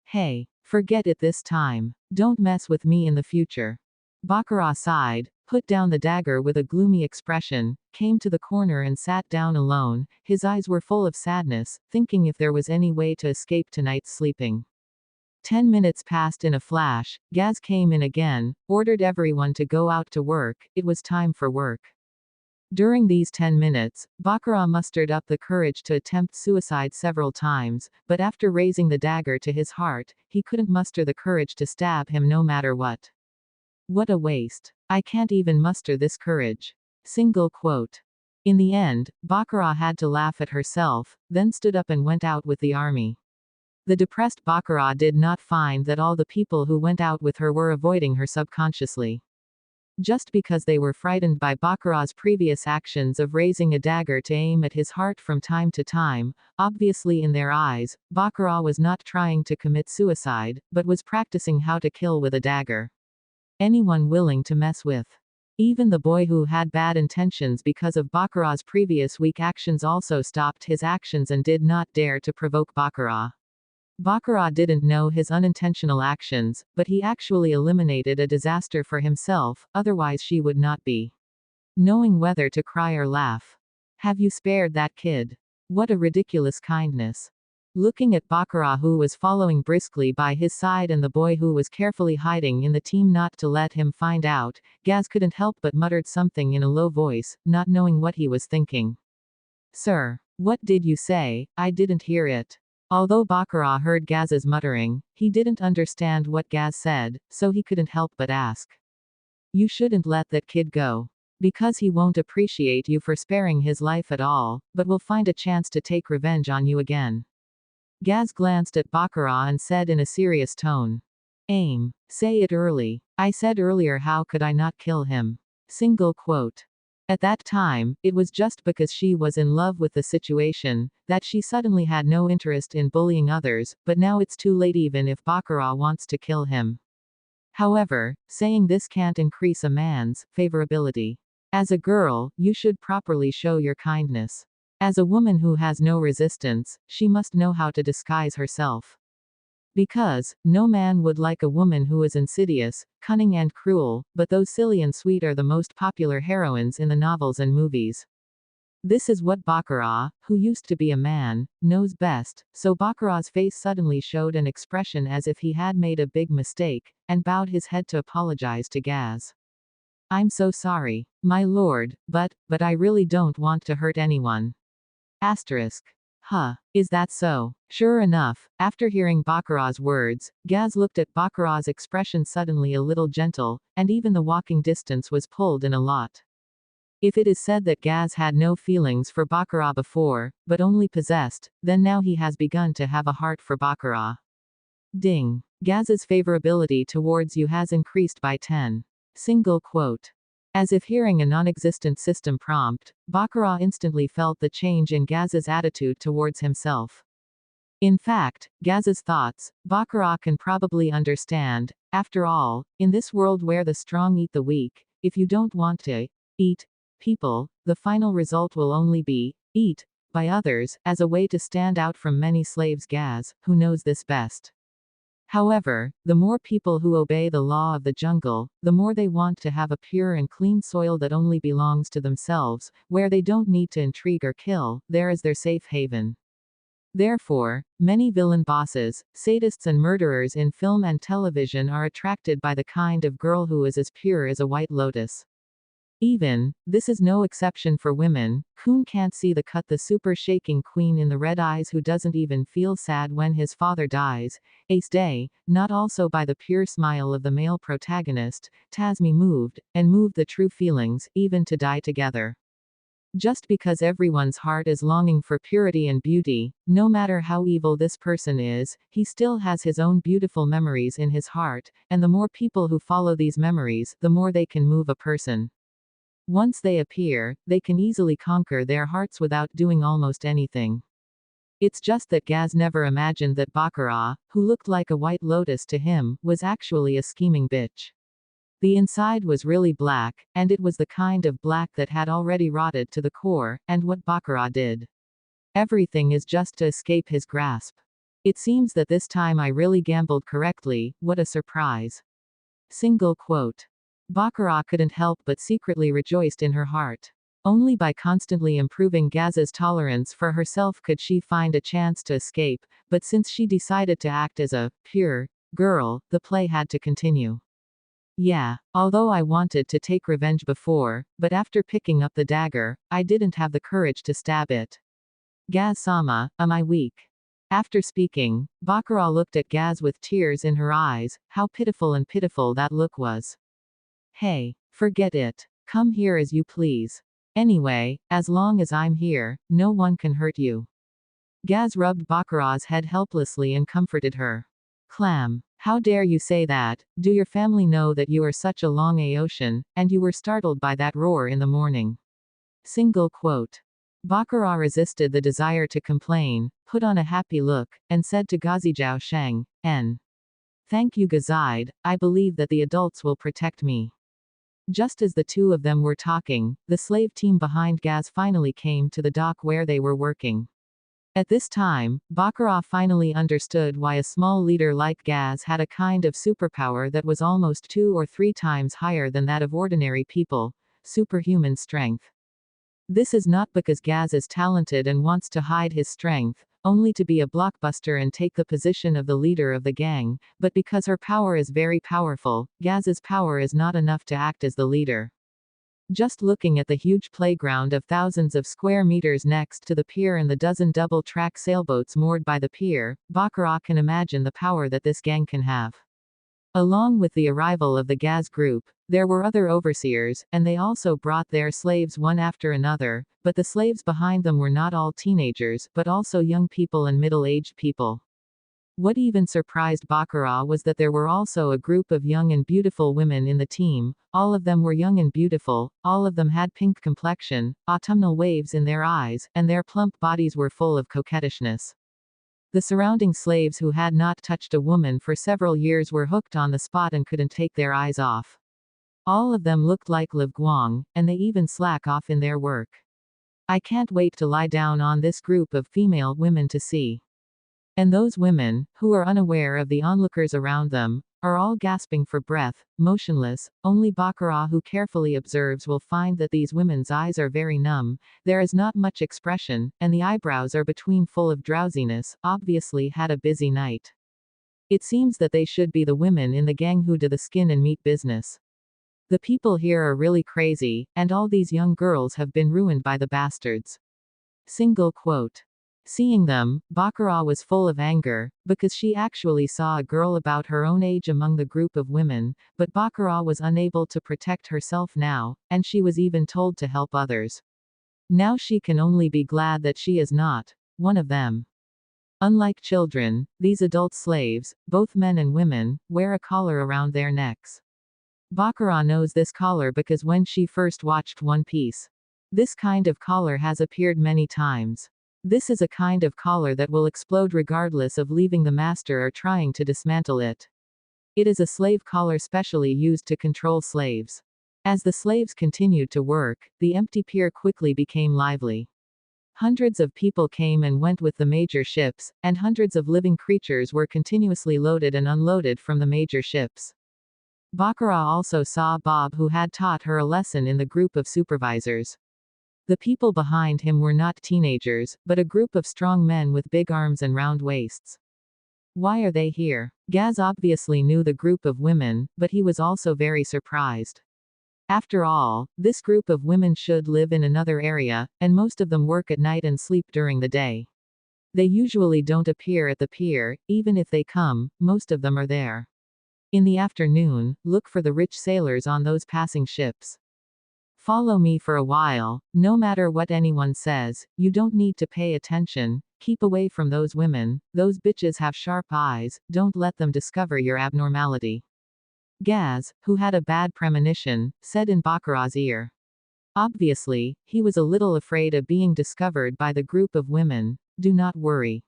S1: Hey, forget it this time. Don't mess with me in the future. Baccarat sighed, put down the dagger with a gloomy expression, came to the corner and sat down alone. His eyes were full of sadness, thinking if there was any way to escape tonight's sleeping. 10 minutes passed in a flash. Gaz came in again, ordered everyone to go out to work. It was time for work. During these 10 minutes, Baccarat mustered up the courage to attempt suicide several times, but after raising the dagger to his heart, he couldn't muster the courage to stab him no matter what. What a waste. I can't even muster this courage. Single quote. In the end, Baccarat had to laugh at herself, then stood up and went out with the army. The depressed Baccarat did not find that all the people who went out with her were avoiding her subconsciously. Just because they were frightened by Baccarat's previous actions of raising a dagger to aim at his heart from time to time, obviously in their eyes, Baccarat was not trying to commit suicide, but was practicing how to kill with a dagger. Anyone willing to mess with. Even the boy who had bad intentions because of Baccarat's previous weak actions also stopped his actions and did not dare to provoke Baccarat. Baccarat didn't know his unintentional actions, but he actually eliminated a disaster for himself, otherwise she would not be knowing whether to cry or laugh. Have you spared that kid? What a ridiculous kindness. Looking at Baccarat, who was following briskly by his side, and the boy who was carefully hiding in the team not to let him find out, Gaz couldn't help but muttered something in a low voice, not knowing what he was thinking. Sir, what did you say? I didn't hear it. Although Baccarat heard Gaz's muttering, he didn't understand what Gaz said, so he couldn't help but ask. You shouldn't let that kid go. Because he won't appreciate you for sparing his life at all, but will find a chance to take revenge on you again. Gaz glanced at Baccarat and said in a serious tone. Aim. Say it early. I said earlier, how could I not kill him? Single quote. At that time, it was just because she was in love with the situation, that she suddenly had no interest in bullying others, but now it's too late even if Baccarat wants to kill him. However, saying this can't increase a man's favorability. As a girl, you should properly show your kindness. As a woman who has no resistance, she must know how to disguise herself. Because, no man would like a woman who is insidious, cunning and cruel, but those silly and sweet are the most popular heroines in the novels and movies. This is what Baccarat, who used to be a man, knows best, so Baccarat's face suddenly showed an expression as if he had made a big mistake, and bowed his head to apologize to Gaz. I'm so sorry, my lord, but I really don't want to hurt anyone. Asterisk. Huh, is that so? Sure enough, after hearing Baccarat's words, Gaz looked at Baccarat's expression suddenly a little gentle, and even the walking distance was pulled in a lot. If it is said that Gaz had no feelings for Baccarat before, but only possessed, then now he has begun to have a heart for Baccarat. Ding. Gaz's favorability towards you has increased by 10. Single quote. As if hearing a non-existent system prompt, Baccarat instantly felt the change in Gaz's attitude towards himself. In fact, Gaz's thoughts, Baccarat can probably understand. After all, in this world where the strong eat the weak, if you don't want to eat people, the final result will only be eat by others, as a way to stand out from many slaves. Gaz, who knows this best. However, the more people who obey the law of the jungle, the more they want to have a pure and clean soil that only belongs to themselves, where they don't need to intrigue or kill. There is their safe haven. Therefore, many villain bosses, sadists and murderers in film and television are attracted by the kind of girl who is as pure as a white lotus. Even, this is no exception for women. Kun can't see the super shaking queen in the red eyes who doesn't even feel sad when his father dies. Ace Day, not also by the pure smile of the male protagonist. Tasmi moved the true feelings, even to die together. Just because everyone's heart is longing for purity and beauty, no matter how evil this person is, he still has his own beautiful memories in his heart, and the more people who follow these memories, the more they can move a person. Once they appear, they can easily conquer their hearts without doing almost anything. It's just that Gaz never imagined that Baccarat, who looked like a white lotus to him, was actually a scheming bitch. The inside was really black, and it was the kind of black that had already rotted to the core, and what Baccarat did. Everything is just to escape his grasp. It seems that this time I really gambled correctly, what a surprise. Single quote. Baccarat couldn't help but secretly rejoiced in her heart. Only by constantly improving Gaz's tolerance for herself could she find a chance to escape, but since she decided to act as a pure girl, the play had to continue. Yeah, although I wanted to take revenge before, but after picking up the dagger, I didn't have the courage to stab it. Gaz-sama, am I weak? After speaking, Baccarat looked at Gaz with tears in her eyes. How pitiful and pitiful that look was. Hey, forget it. Come here as you please. Anyway, as long as I'm here, no one can hurt you. Gaz rubbed Baccarat's head helplessly and comforted her. Clam. How dare you say that? Do your family know that you are such a long ocean, and you were startled by that roar in the morning? Single quote. Baccarat resisted the desire to complain, put on a happy look, and said to Gazijiao Sheng, N. Thank you Gazide, I believe that the adults will protect me. Just as the two of them were talking, the slave team behind Gaz finally came to the dock where they were working. At this time, Baccarat finally understood why a small leader like Gaz had a kind of superpower that was almost 2 or 3 times higher than that of ordinary people, superhuman strength. This is not because Gaz is talented and wants to hide his strength, only to be a blockbuster and take the position of the leader of the gang, but because her power is very powerful. Gaz's power is not enough to act as the leader. Just looking at the huge playground of thousands of square meters next to the pier and the dozen double-track sailboats moored by the pier, Baccarat can imagine the power that this gang can have. Along with the arrival of the Gaz group, there were other overseers, and they also brought their slaves one after another, but the slaves behind them were not all teenagers, but also young people and middle-aged people. What even surprised Baccarat was that there were also a group of young and beautiful women in the team. All of them were young and beautiful, all of them had pink complexion, autumnal waves in their eyes, and their plump bodies were full of coquettishness. The surrounding slaves who had not touched a woman for several years were hooked on the spot and couldn't take their eyes off. All of them looked like Liv Guang, and they even slack off in their work. I can't wait to lie down on this group of female women to see. And those women, who are unaware of the onlookers around them, are all gasping for breath, motionless. Only Baccarat, who carefully observes, will find that these women's eyes are very numb, there is not much expression, and the eyebrows are between full of drowsiness, obviously had a busy night. It seems that they should be the women in the gang who do the skin and meat business. The people here are really crazy, and all these young girls have been ruined by the bastards. Single quote. Seeing them, Baccarat was full of anger, because she actually saw a girl about her own age among the group of women, but Baccarat was unable to protect herself now, and she was even told to help others. Now she can only be glad that she is not one of them. Unlike children, these adult slaves, both men and women, wear a collar around their necks. Baccarat knows this collar because when she first watched One Piece, this kind of collar has appeared many times. This is a kind of collar that will explode regardless of leaving the master or trying to dismantle it. It is a slave collar specially used to control slaves. As the slaves continued to work, the empty pier quickly became lively. Hundreds of people came and went with the major ships, and hundreds of living creatures were continuously loaded and unloaded from the major ships. Baccarat also saw Bob, who had taught her a lesson in the group of supervisors. The people behind him were not teenagers, but a group of strong men with big arms and round waists. Why are they here? Gaz obviously knew the group of women, but he was also very surprised. After all, this group of women should live in another area, and most of them work at night and sleep during the day. They usually don't appear at the pier, even if they come, most of them are there. In the afternoon, look for the rich sailors on those passing ships. Follow me for a while, no matter what anyone says, you don't need to pay attention, keep away from those women, those bitches have sharp eyes, don't let them discover your abnormality. Gaz, who had a bad premonition, said in Baccarat's ear. Obviously, he was a little afraid of being discovered by the group of women, Do not worry.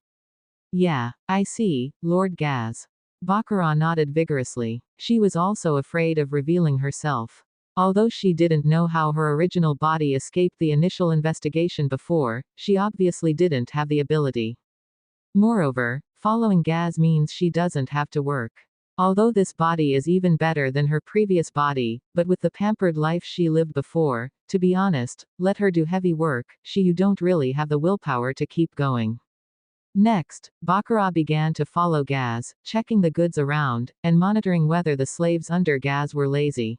S1: Yeah, I see, Lord Gaz. Baccarat nodded vigorously. She was also afraid of revealing herself. Although she didn't know how her original body escaped the initial investigation before, she obviously didn't have the ability. Moreover, following Gaz means she doesn't have to work. Although this body is even better than her previous body, but with the pampered life she lived before, to be honest, let her do heavy work, you don't really have the willpower to keep going. Next, Baccarat began to follow Gaz, checking the goods around, and monitoring whether the slaves under Gaz were lazy.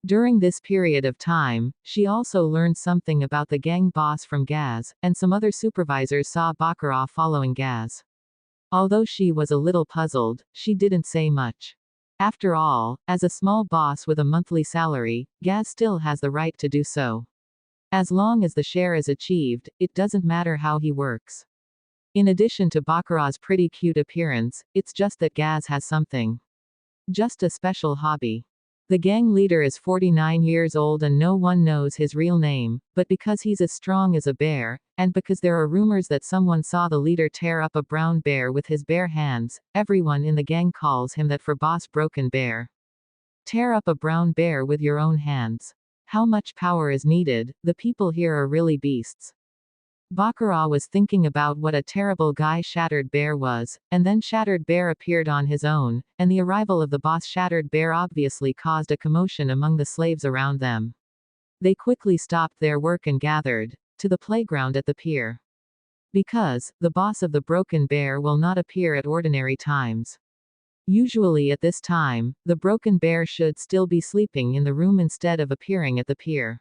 S1: During this period of time, she also learned something about the gang boss from Gaz, and some other supervisors saw Baccarat following Gaz. Although she was a little puzzled, she didn't say much. After all, as a small boss with a monthly salary, Gaz still has the right to do so. As long as the share is achieved, it doesn't matter how he works. In addition to Baccarat's pretty cute appearance, it's just that Gaz has something. Just a special hobby. The gang leader is 49 years old and no one knows his real name, but because he's as strong as a bear, and because there are rumors that someone saw the leader tear up a brown bear with his bare hands, everyone in the gang calls him that for Boss Broken Bear. Tear up a brown bear with your own hands. How much power is needed? The people here are really beasts. Baccarat was thinking about what a terrible guy Shattered Bear was, and then Shattered Bear appeared on his own, and the arrival of the boss Shattered Bear obviously caused a commotion among the slaves around them. They quickly stopped their work and gathered to the playground at the pier. Because the boss of the Broken Bear will not appear at ordinary times. Usually at this time, the Broken Bear should still be sleeping in the room instead of appearing at the pier.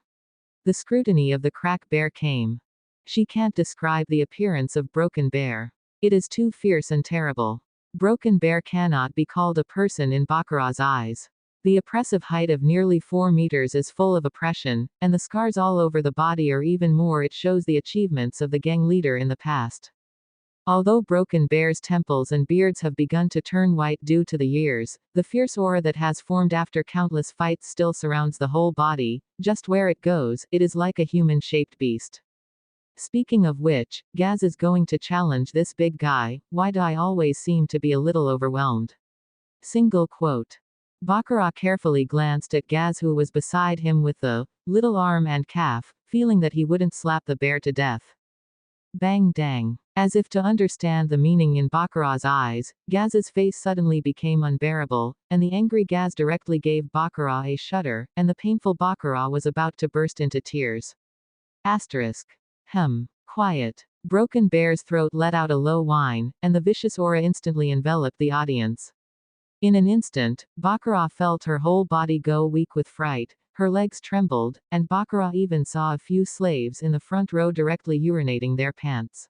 S1: The scrutiny of the Crack Bear came. She can't describe the appearance of Broken Bear. It is too fierce and terrible. Broken Bear cannot be called a person in Baccarat's eyes. The oppressive height of nearly 4 meters is full of oppression, and the scars all over the body are even more. It shows the achievements of the gang leader in the past. Although Broken Bear's temples and beards have begun to turn white due to the years, the fierce aura that has formed after countless fights still surrounds the whole body. Just where it goes, it is like a human-shaped beast. Speaking of which, Gaz is going to challenge this big guy. Why do I always seem to be a little overwhelmed? Single quote. Baccarat carefully glanced at Gaz, who was beside him with the little arm and calf, feeling that he wouldn't slap the bear to death. Bang dang. As if to understand the meaning in Baccarat's eyes, Gaz's face suddenly became unbearable, and the angry Gaz directly gave Baccarat a shudder, and the painful Baccarat was about to burst into tears. Asterisk. Quiet. Broken Bear's throat let out a low whine, and the vicious aura instantly enveloped the audience. In an instant, Baccarat felt her whole body go weak with fright, her legs trembled, and Baccarat even saw a few slaves in the front row directly urinating their pants.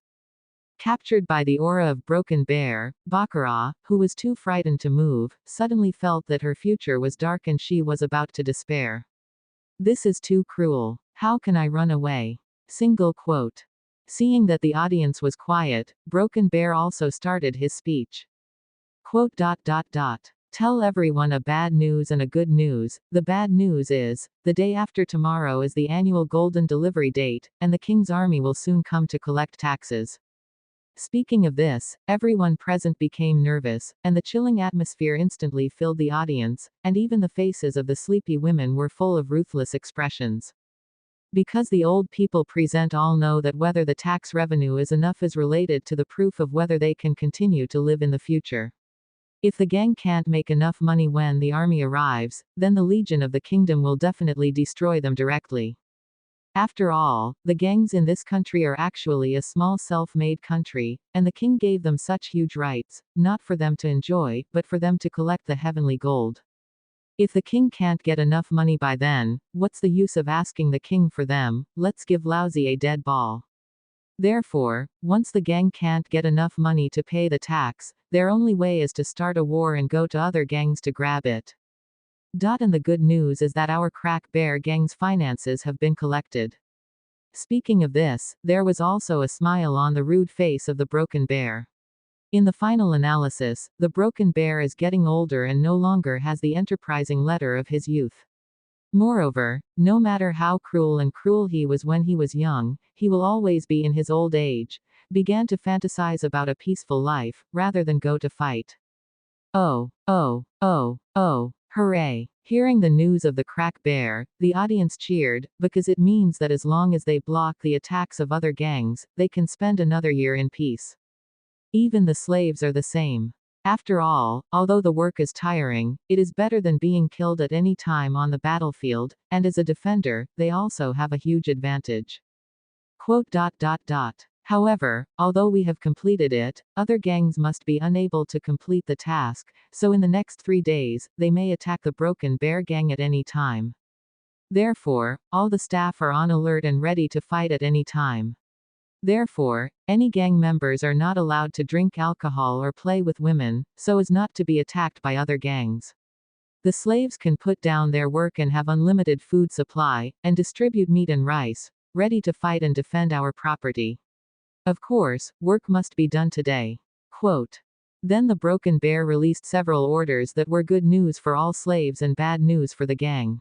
S1: Captured by the aura of Broken Bear, Baccarat, who was too frightened to move, suddenly felt that her future was dark and she was about to despair. This is too cruel. How can I run away? Single quote. Seeing that the audience was quiet, Broken Bear also started his speech. Quote. Tell everyone a bad news and a good news. The bad news is, the day after tomorrow is the annual golden delivery date, and the king's army will soon come to collect taxes. Speaking of this, everyone present became nervous, and the chilling atmosphere instantly filled the audience, and even the faces of the sleepy women were full of ruthless expressions. Because the old people present all know that whether the tax revenue is enough is related to the proof of whether they can continue to live in the future. If the gang can't make enough money when the army arrives, then the Legion of the Kingdom will definitely destroy them directly. After all, the gangs in this country are actually a small self-made country, and the king gave them such huge rights, not for them to enjoy, but for them to collect the heavenly gold. If the king can't get enough money by then, what's the use of asking the king for them? Let's give Lousy a dead ball. Therefore, once the gang can't get enough money to pay the tax, their only way is to start a war and go to other gangs to grab it. And the good news is that our Crack Bear gang's finances have been collected. Speaking of this, there was also a smile on the rude face of the Broken Bear. In the final analysis, the Broken Bear is getting older and no longer has the enterprising letter of his youth. Moreover, no matter how cruel he was when he was young, he will always be in his old age, began to fantasize about a peaceful life, rather than go to fight. Oh, oh, oh, oh, hooray. Hearing the news of the crack bear, the audience cheered, because it means that as long as they block the attacks of other gangs, they can spend another year in peace. Even the slaves are the same. After all, although the work is tiring, it is better than being killed at any time on the battlefield, and as a defender, they also have a huge advantage. Quote. However, although we have completed it, other gangs must be unable to complete the task, so in the next 3 days, they may attack the Broken Bear gang at any time. Therefore, all the staff are on alert and ready to fight at any time. Therefore, any gang members are not allowed to drink alcohol or play with women, so as not to be attacked by other gangs. The slaves can put down their work and have unlimited food supply, and distribute meat and rice, ready to fight and defend our property. Of course, work must be done today. Quote. Then the Broken Bear released several orders that were good news for all slaves and bad news for the gang.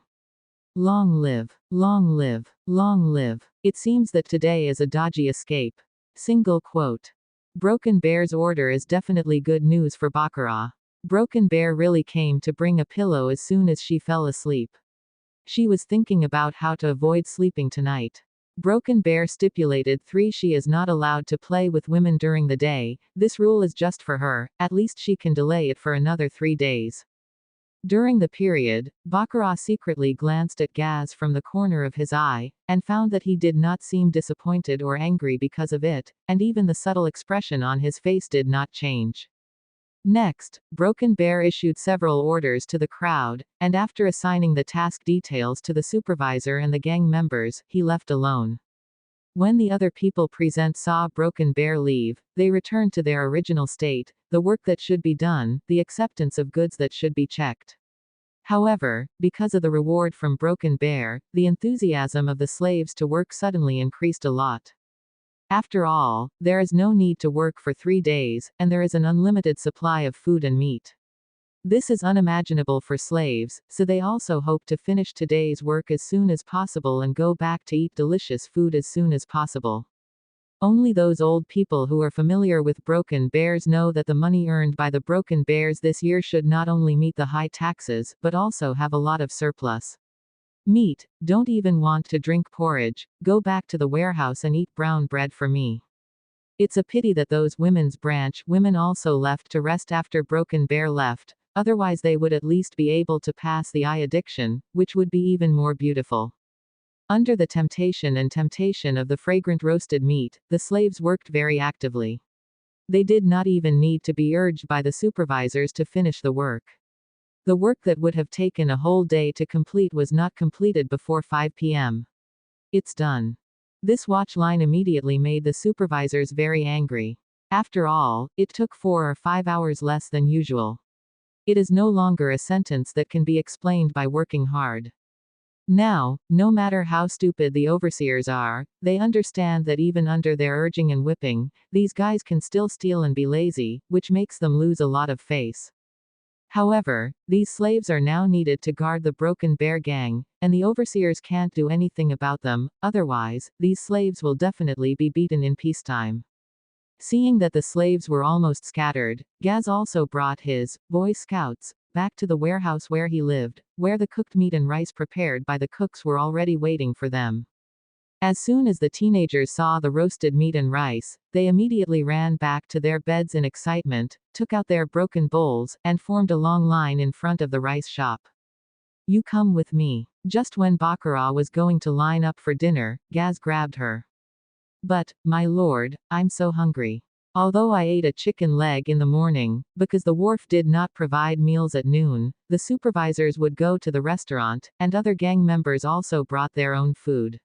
S1: Long live, long live, long live. It seems that today is a dodgy escape. Single quote. Broken Bear's order is definitely good news for Bakura. Broken Bear really came to bring a pillow as soon as she fell asleep. She was thinking about how to avoid sleeping tonight. Broken Bear stipulated 3 she is not allowed to play with women during the day, this rule is just for her, at least she can delay it for another 3 days. During the period, Bakura secretly glanced at Gaz from the corner of his eye, and found that he did not seem disappointed or angry because of it, and even the subtle expression on his face did not change. Next, Broken Bear issued several orders to the crowd, and after assigning the task details to the supervisor and the gang members, he left alone. When the other people present saw Broken Bear leave, they returned to their original state, the work that should be done, the acceptance of goods that should be checked. However, because of the reward from Broken Bear, the enthusiasm of the slaves to work suddenly increased a lot. After all, there is no need to work for 3 days, and there is an unlimited supply of food and meat. This is unimaginable for slaves, so they also hope to finish today's work as soon as possible and go back to eat delicious food as soon as possible. Only those old people who are familiar with Broken Bears know that the money earned by the Broken Bears this year should not only meet the high taxes, but also have a lot of surplus. Meat, don't even want to drink porridge, go back to the warehouse and eat brown bread for me. It's a pity that those women's branch women also left to rest after Broken Bear left, otherwise they would at least be able to pass the eye addiction, which would be even more beautiful. Under the temptation of the fragrant roasted meat, the slaves worked very actively. They did not even need to be urged by the supervisors to finish the work. The work that would have taken a whole day to complete was not completed before 5 p.m. It's done. This watch line immediately made the supervisors very angry. After all, it took 4 or 5 hours less than usual. It is no longer a sentence that can be explained by working hard. Now, no matter how stupid the overseers are, they understand that even under their urging and whipping, these guys can still steal and be lazy, which makes them lose a lot of face. However, these slaves are now needed to guard the Broken Bear gang, and the overseers can't do anything about them, otherwise, these slaves will definitely be beaten in peacetime. Seeing that the slaves were almost scattered, Gaz also brought his Boy Scouts back to the warehouse where he lived, where the cooked meat and rice prepared by the cooks were already waiting for them. As soon as the teenagers saw the roasted meat and rice, they immediately ran back to their beds in excitement, took out their broken bowls, and formed a long line in front of the rice shop. You come with me. Just when Bakura was going to line up for dinner, Gaz grabbed her. But, my lord, I'm so hungry. Although I ate a chicken leg in the morning, because the wharf did not provide meals at noon, the supervisors would go to the restaurant, and other gang members also brought their own food.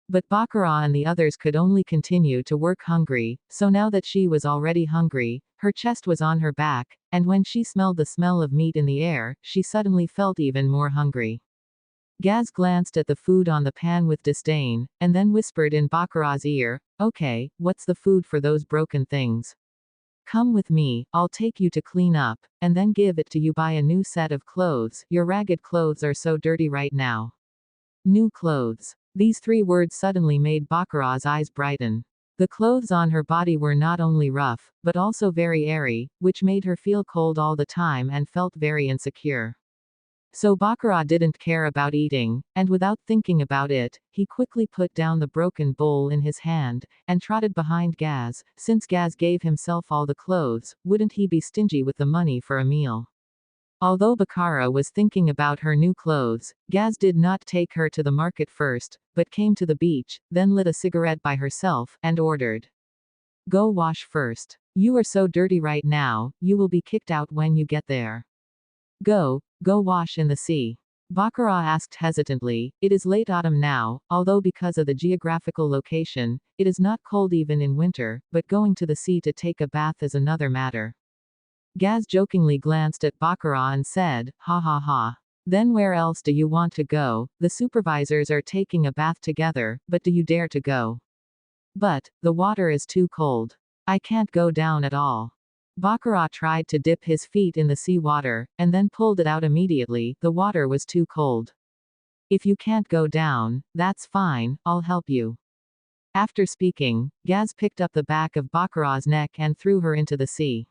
S1: But Bakura and the others could only continue to work hungry, so now that she was already hungry, her chest was on her back, and when she smelled the smell of meat in the air, she suddenly felt even more hungry. Gaz glanced at the food on the pan with disdain, and then whispered in Bakura's ear, "Okay, what's the food for those broken things? Come with me, I'll take you to clean up, and then give it to you buy a new set of clothes, your ragged clothes are so dirty right now." New clothes. These 3 words suddenly made Bakura's eyes brighten. The clothes on her body were not only rough, but also very airy, which made her feel cold all the time and felt very insecure. So Bakura didn't care about eating, and without thinking about it, he quickly put down the broken bowl in his hand, and trotted behind Gaz. Since Gaz gave himself all the clothes, wouldn't he be stingy with the money for a meal? Although Bakura was thinking about her new clothes, Gaz did not take her to the market first, but came to the beach, then lit a cigarette by herself, and ordered, "Go wash first. You are so dirty right now, you will be kicked out when you get there. Go wash in the sea." Bakura asked hesitantly. It is late autumn now, although because of the geographical location, it is not cold even in winter, but going to the sea to take a bath is another matter. Gaz jokingly glanced at Bakura and said, "Ha ha ha. Then where else do you want to go? The supervisors are taking a bath together, but do you dare to go?" "But, the water is too cold. I can't go down at all." Bakura tried to dip his feet in the sea water, and then pulled it out immediately. The water was too cold. "If you can't go down, that's fine, I'll help you." After speaking, Gaz picked up the back of Bakura's neck and threw her into the sea.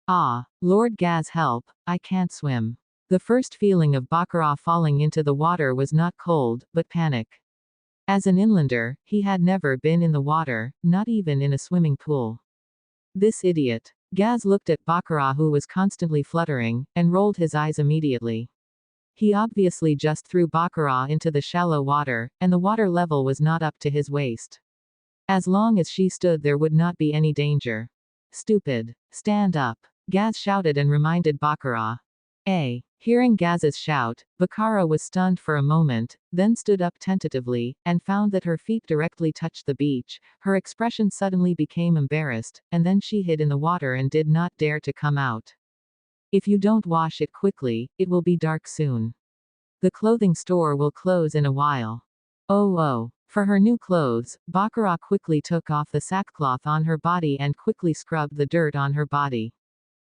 S1: "Ah, Lord Gaz, help, I can't swim." The first feeling of Bakura falling into the water was not cold, but panic. As an inlander, he had never been in the water, not even in a swimming pool. This idiot. Gaz looked at Bakura, who was constantly fluttering, and rolled his eyes immediately. He obviously just threw Bakura into the shallow water, and the water level was not up to his waist. As long as she stood there would not be any danger. "Stupid. Stand up," Gaz shouted and reminded Bakura. Hearing Gaz's shout, Bakura was stunned for a moment, then stood up tentatively, and found that her feet directly touched the beach. Her expression suddenly became embarrassed, and then she hid in the water and did not dare to come out. "If you don't wash it quickly, it will be dark soon. The clothing store will close in a while." Oh. For her new clothes, Bakura quickly took off the sackcloth on her body and quickly scrubbed the dirt on her body.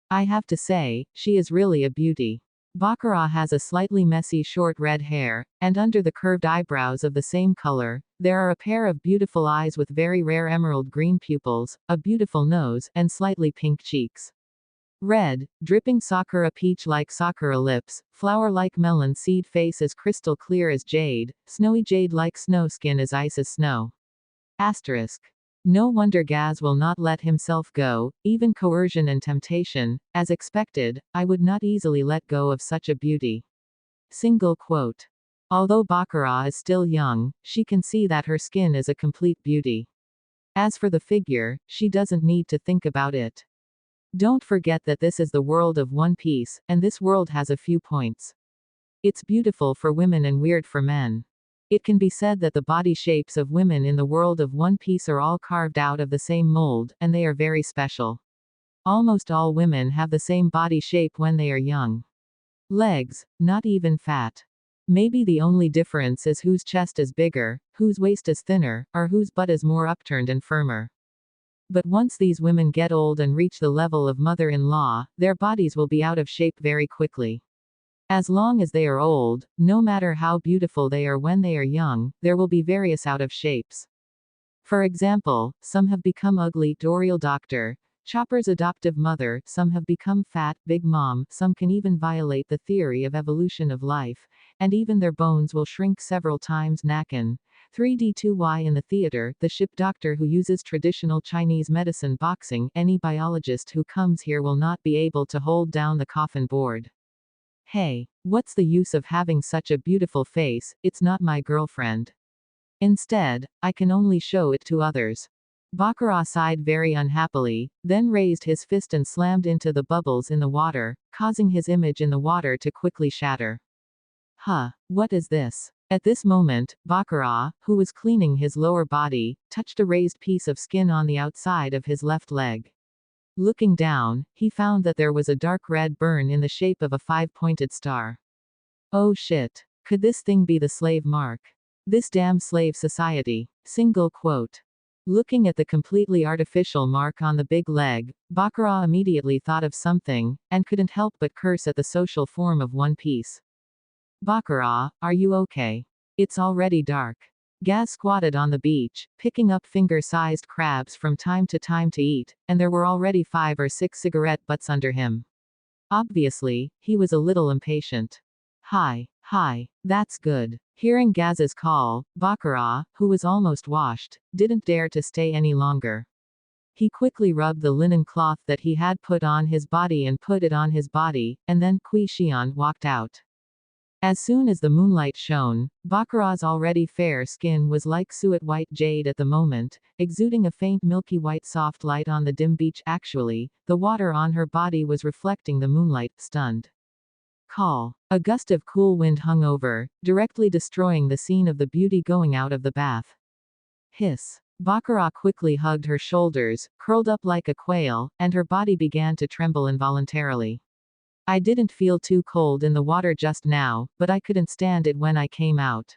S1: "I have to say, she is really a beauty." Bakura has a slightly messy short red hair, and under the curved eyebrows of the same color, there are a pair of beautiful eyes with very rare emerald green pupils, a beautiful nose, and slightly pink cheeks. Red, dripping sakura peach-like sakura lips, flower-like melon seed face as crystal clear as jade, snowy jade-like snow skin as ice as snow. Asterisk. No wonder Gaz will not let himself go, even coercion and temptation. As expected, I would not easily let go of such a beauty. Single quote. Although Bakura is still young, she can see that her skin is a complete beauty. As for the figure, she doesn't need to think about it. Don't forget that this is the world of One Piece, and this world has a few points. It's beautiful for women and weird for men. It can be said that the body shapes of women in the world of One Piece are all carved out of the same mold, and they are very special. Almost all women have the same body shape when they are young. Legs, not even fat. Maybe the only difference is whose chest is bigger, whose waist is thinner, or whose butt is more upturned and firmer. But once these women get old and reach the level of mother-in-law, their bodies will be out of shape very quickly. As long as they are old, no matter how beautiful they are when they are young, there will be various out of shapes. For example, some have become ugly, Dorial Doctor, Chopper's adoptive mother, some have become fat, Big Mom, some can even violate the theory of evolution of life, and even their bones will shrink several times. Nakan. 3D2Y in the theater, the ship doctor who uses traditional Chinese medicine boxing, any biologist who comes here will not be able to hold down the coffin board. Hey, what's the use of having such a beautiful face? It's not my girlfriend. Instead, I can only show it to others. Bakura sighed very unhappily, then raised his fist and slammed into the bubbles in the water, causing his image in the water to quickly shatter. What is this? At this moment, Bakura, who was cleaning his lower body, touched a raised piece of skin on the outside of his left leg. Looking down, he found that there was a dark red burn in the shape of a 5-pointed star. Oh shit. Could this thing be the slave mark? This damn slave society. Single quote. Looking at the completely artificial mark on the big leg, Bakura immediately thought of something, and couldn't help but curse at the social form of One Piece. Bakura, are you okay? It's already dark. Gaz squatted on the beach, picking up finger-sized crabs from time to time to eat, and there were already 5 or 6 cigarette butts under him. Obviously, he was a little impatient. Hi, hi, that's good. Hearing Gaz's call, Baccarat, who was almost washed, didn't dare to stay any longer. He quickly rubbed the linen cloth that he had put on his body and put it on his body, and then Kui Xian walked out. As soon as the moonlight shone, Baccarat's already fair skin was like suet white jade at the moment, exuding a faint milky white soft light on the dim beach. Actually, the water on her body was reflecting the moonlight. Stunned. Call. A gust of cool wind hung over, directly destroying the scene of the beauty going out of the bath. Hiss. Baccarat quickly hugged her shoulders, curled up like a quail, and her body began to tremble involuntarily. I didn't feel too cold in the water just now, but I couldn't stand it when I came out.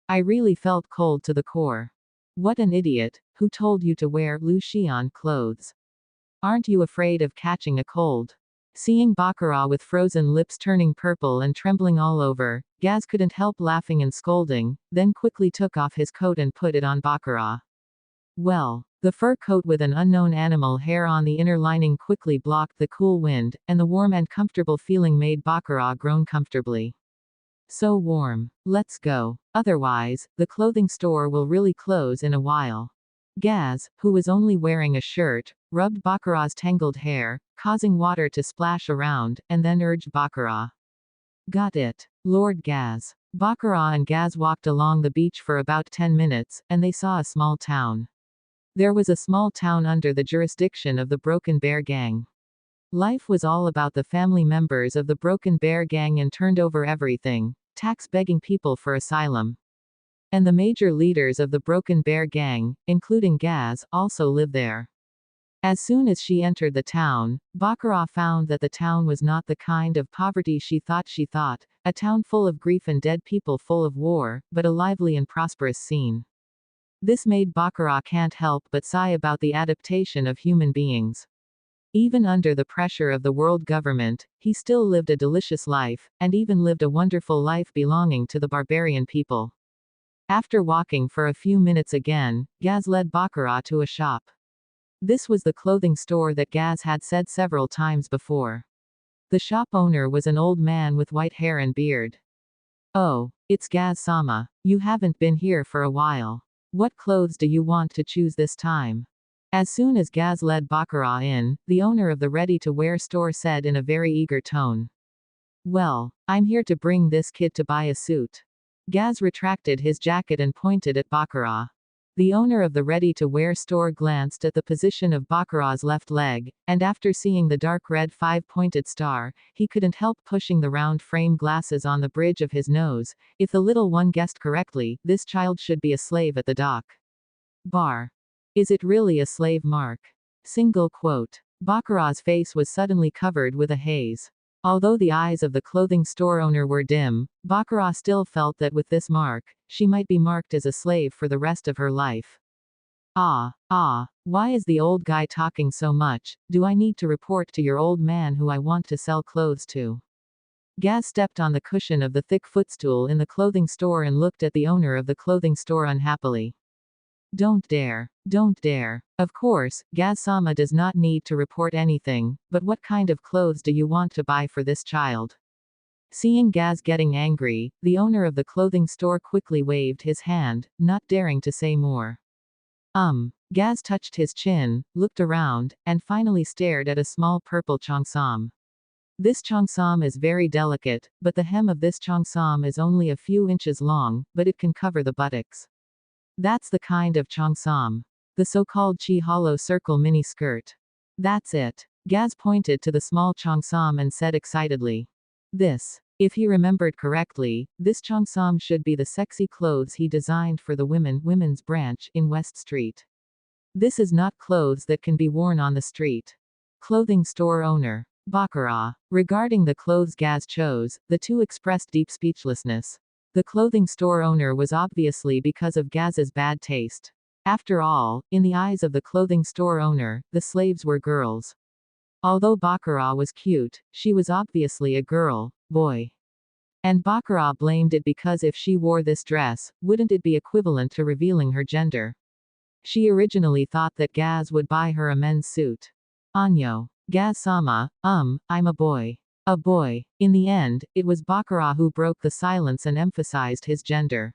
S1: I really felt cold to the core. What an idiot, who told you to wear Lu Xian clothes? Aren't you afraid of catching a cold? Seeing Baccarat with frozen lips turning purple and trembling all over, Gaz couldn't help laughing and scolding, then quickly took off his coat and put it on Baccarat. Well, the fur coat with an unknown animal hair on the inner lining quickly blocked the cool wind, and the warm and comfortable feeling made Baccarat groan comfortably. So warm. Let's go. Otherwise, the clothing store will really close in a while. Gaz, who was only wearing a shirt, rubbed Baccarat's tangled hair, causing water to splash around, and then urged Baccarat. Got it. Lord Gaz. Baccarat and Gaz walked along the beach for about 10 minutes, and they saw a small town. There was a small town under the jurisdiction of the Broken Bear Gang. Life was all about the family members of the Broken Bear Gang and turned over everything, tax-begging people for asylum. And the major leaders of the Broken Bear Gang, including Gaz, also live there. As soon as she entered the town, Baccarat found that the town was not the kind of poverty she thought, a town full of grief and dead people full of war, but a lively and prosperous scene. This made Baccarat can't help but sigh about the adaptation of human beings. Even under the pressure of the world government, he still lived a delicious life, and even lived a wonderful life belonging to the barbarian people. After walking for a few minutes again, Gaz led Baccarat to a shop. This was the clothing store that Gaz had said several times before. The shop owner was an old man with white hair and beard. Oh, it's Gaz-sama. You haven't been here for a while. What clothes do you want to choose this time? As soon as Gaz led Baccarat in, the owner of the ready-to-wear store said in a very eager tone. Well, I'm here to bring this kid to buy a suit. Gaz retracted his jacket and pointed at Baccarat. The owner of the ready-to-wear store glanced at the position of Baccarat's left leg, and after seeing the dark red 5-pointed star, he couldn't help pushing the round frame glasses on the bridge of his nose. If the little one guessed correctly, this child should be a slave at the dock. Bar. Is it really a slave mark? Single quote. Baccarat's face was suddenly covered with a haze. Although the eyes of the clothing store owner were dim, Baccarat still felt that with this mark, she might be marked as a slave for the rest of her life. Why is the old guy talking so much? Do I need to report to your old man who I want to sell clothes to? Gaz stepped on the cushion of the thick footstool in the clothing store and looked at the owner of the clothing store unhappily. Don't dare. Don't dare. Of course, Gaz-sama does not need to report anything, but what kind of clothes do you want to buy for this child? Seeing Gaz getting angry, the owner of the clothing store quickly waved his hand, not daring to say more. Gaz touched his chin, looked around, and finally stared at a small purple cheongsam. This cheongsam is very delicate, but the hem of this cheongsam is only a few inches long, but it can cover the buttocks. That's the kind of cheongsam. The so-called chi hollow circle mini skirt. That's it. Gaz pointed to the small cheongsam and said excitedly. This. If he remembered correctly, this cheongsam should be the sexy clothes he designed for the women's branch in West Street. This is not clothes that can be worn on the street. Clothing store owner. Baccarat. Regarding the clothes Gaz chose, the two expressed deep speechlessness. The clothing store owner was obviously because of Gaz's bad taste. After all, in the eyes of the clothing store owner, the slaves were girls. Although Baccarat was cute, she was obviously a girl, boy. And Baccarat blamed it because if she wore this dress, wouldn't it be equivalent to revealing her gender? She originally thought that Gaz would buy her a men's suit. Anyo. Gaz-sama, I'm a boy. A boy. In the end, it was Baccarat who broke the silence and emphasized his gender.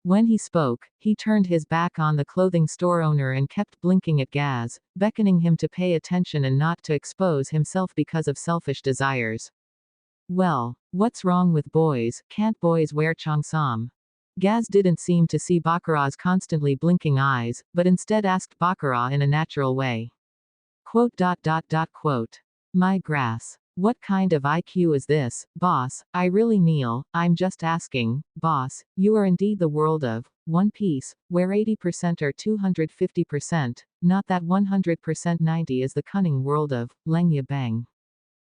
S1: When he spoke, he turned his back on the clothing store owner and kept blinking at Gaz, beckoning him to pay attention and not to expose himself because of selfish desires. Well, what's wrong with boys? Can't boys wear cheongsam? Gaz didn't seem to see Baccarat's constantly blinking eyes, but instead asked Baccarat in a natural way. Quote. My grass. What kind of IQ is this, boss? I really kneel, I'm just asking, boss, you are indeed the world of One Piece, where 80% are 250%, not that 100% 90 is the cunning world of Lengya Bang.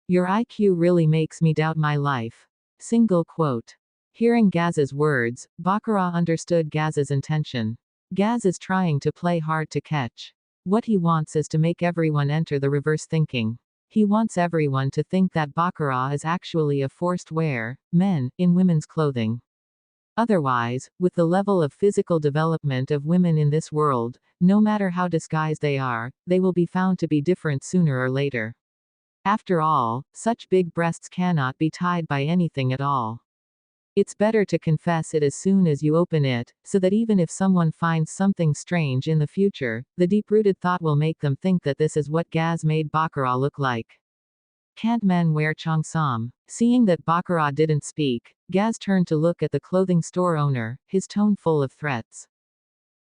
S1: Your IQ really makes me doubt my life. Single quote. Hearing Gaz's words, Baccarat understood Gaz's intention. Gaz is trying to play hard to catch. What he wants is to make everyone enter the reverse thinking. He wants everyone to think that Baccarat is actually a forced wear, men, in women's clothing. Otherwise, with the level of physical development of women in this world, no matter how disguised they are, they will be found to be different sooner or later. After all, such big breasts cannot be tied by anything at all. It's better to confess it as soon as you open it, so that even if someone finds something strange in the future, the deep-rooted thought will make them think that this is what Gaz made Baccarat look like. Can't men wear cheongsam? Seeing that Baccarat didn't speak, Gaz turned to look at the clothing store owner, his tone full of threats.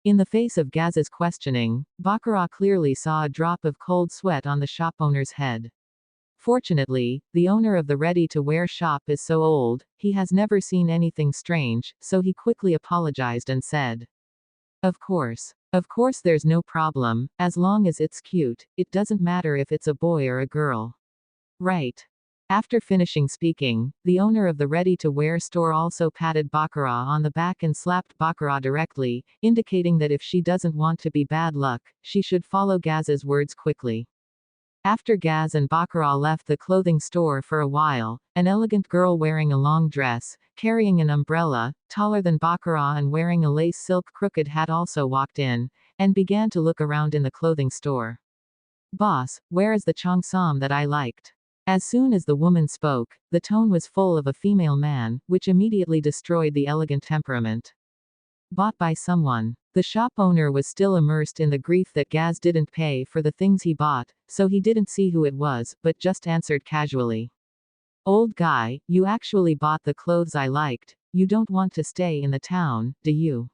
S1: In the face of Gaz's questioning, Baccarat clearly saw a drop of cold sweat on the shop owner's head. Fortunately, the owner of the ready-to-wear shop is so old, he has never seen anything strange, so he quickly apologized and said, Of course there's no problem, as long as it's cute, it doesn't matter if it's a boy or a girl. Right. After finishing speaking, the owner of the ready-to-wear store also patted Baccarat on the back and slapped Baccarat directly, indicating that if she doesn't want to be bad luck, she should follow Gaz's words quickly. After Gaz and Baccarat left the clothing store for a while, an elegant girl wearing a long dress, carrying an umbrella, taller than Baccarat and wearing a lace silk crooked hat also walked in, and began to look around in the clothing store. Boss, where is the cheongsam that I liked? As soon as the woman spoke, the tone was full of a female man, which immediately destroyed the elegant temperament. Bought by someone. The shop owner was still immersed in the grief that Gaz didn't pay for the things he bought, so he didn't see who it was, but just answered casually. Old guy, you actually bought the clothes I liked, you don't want to stay in the town, do you?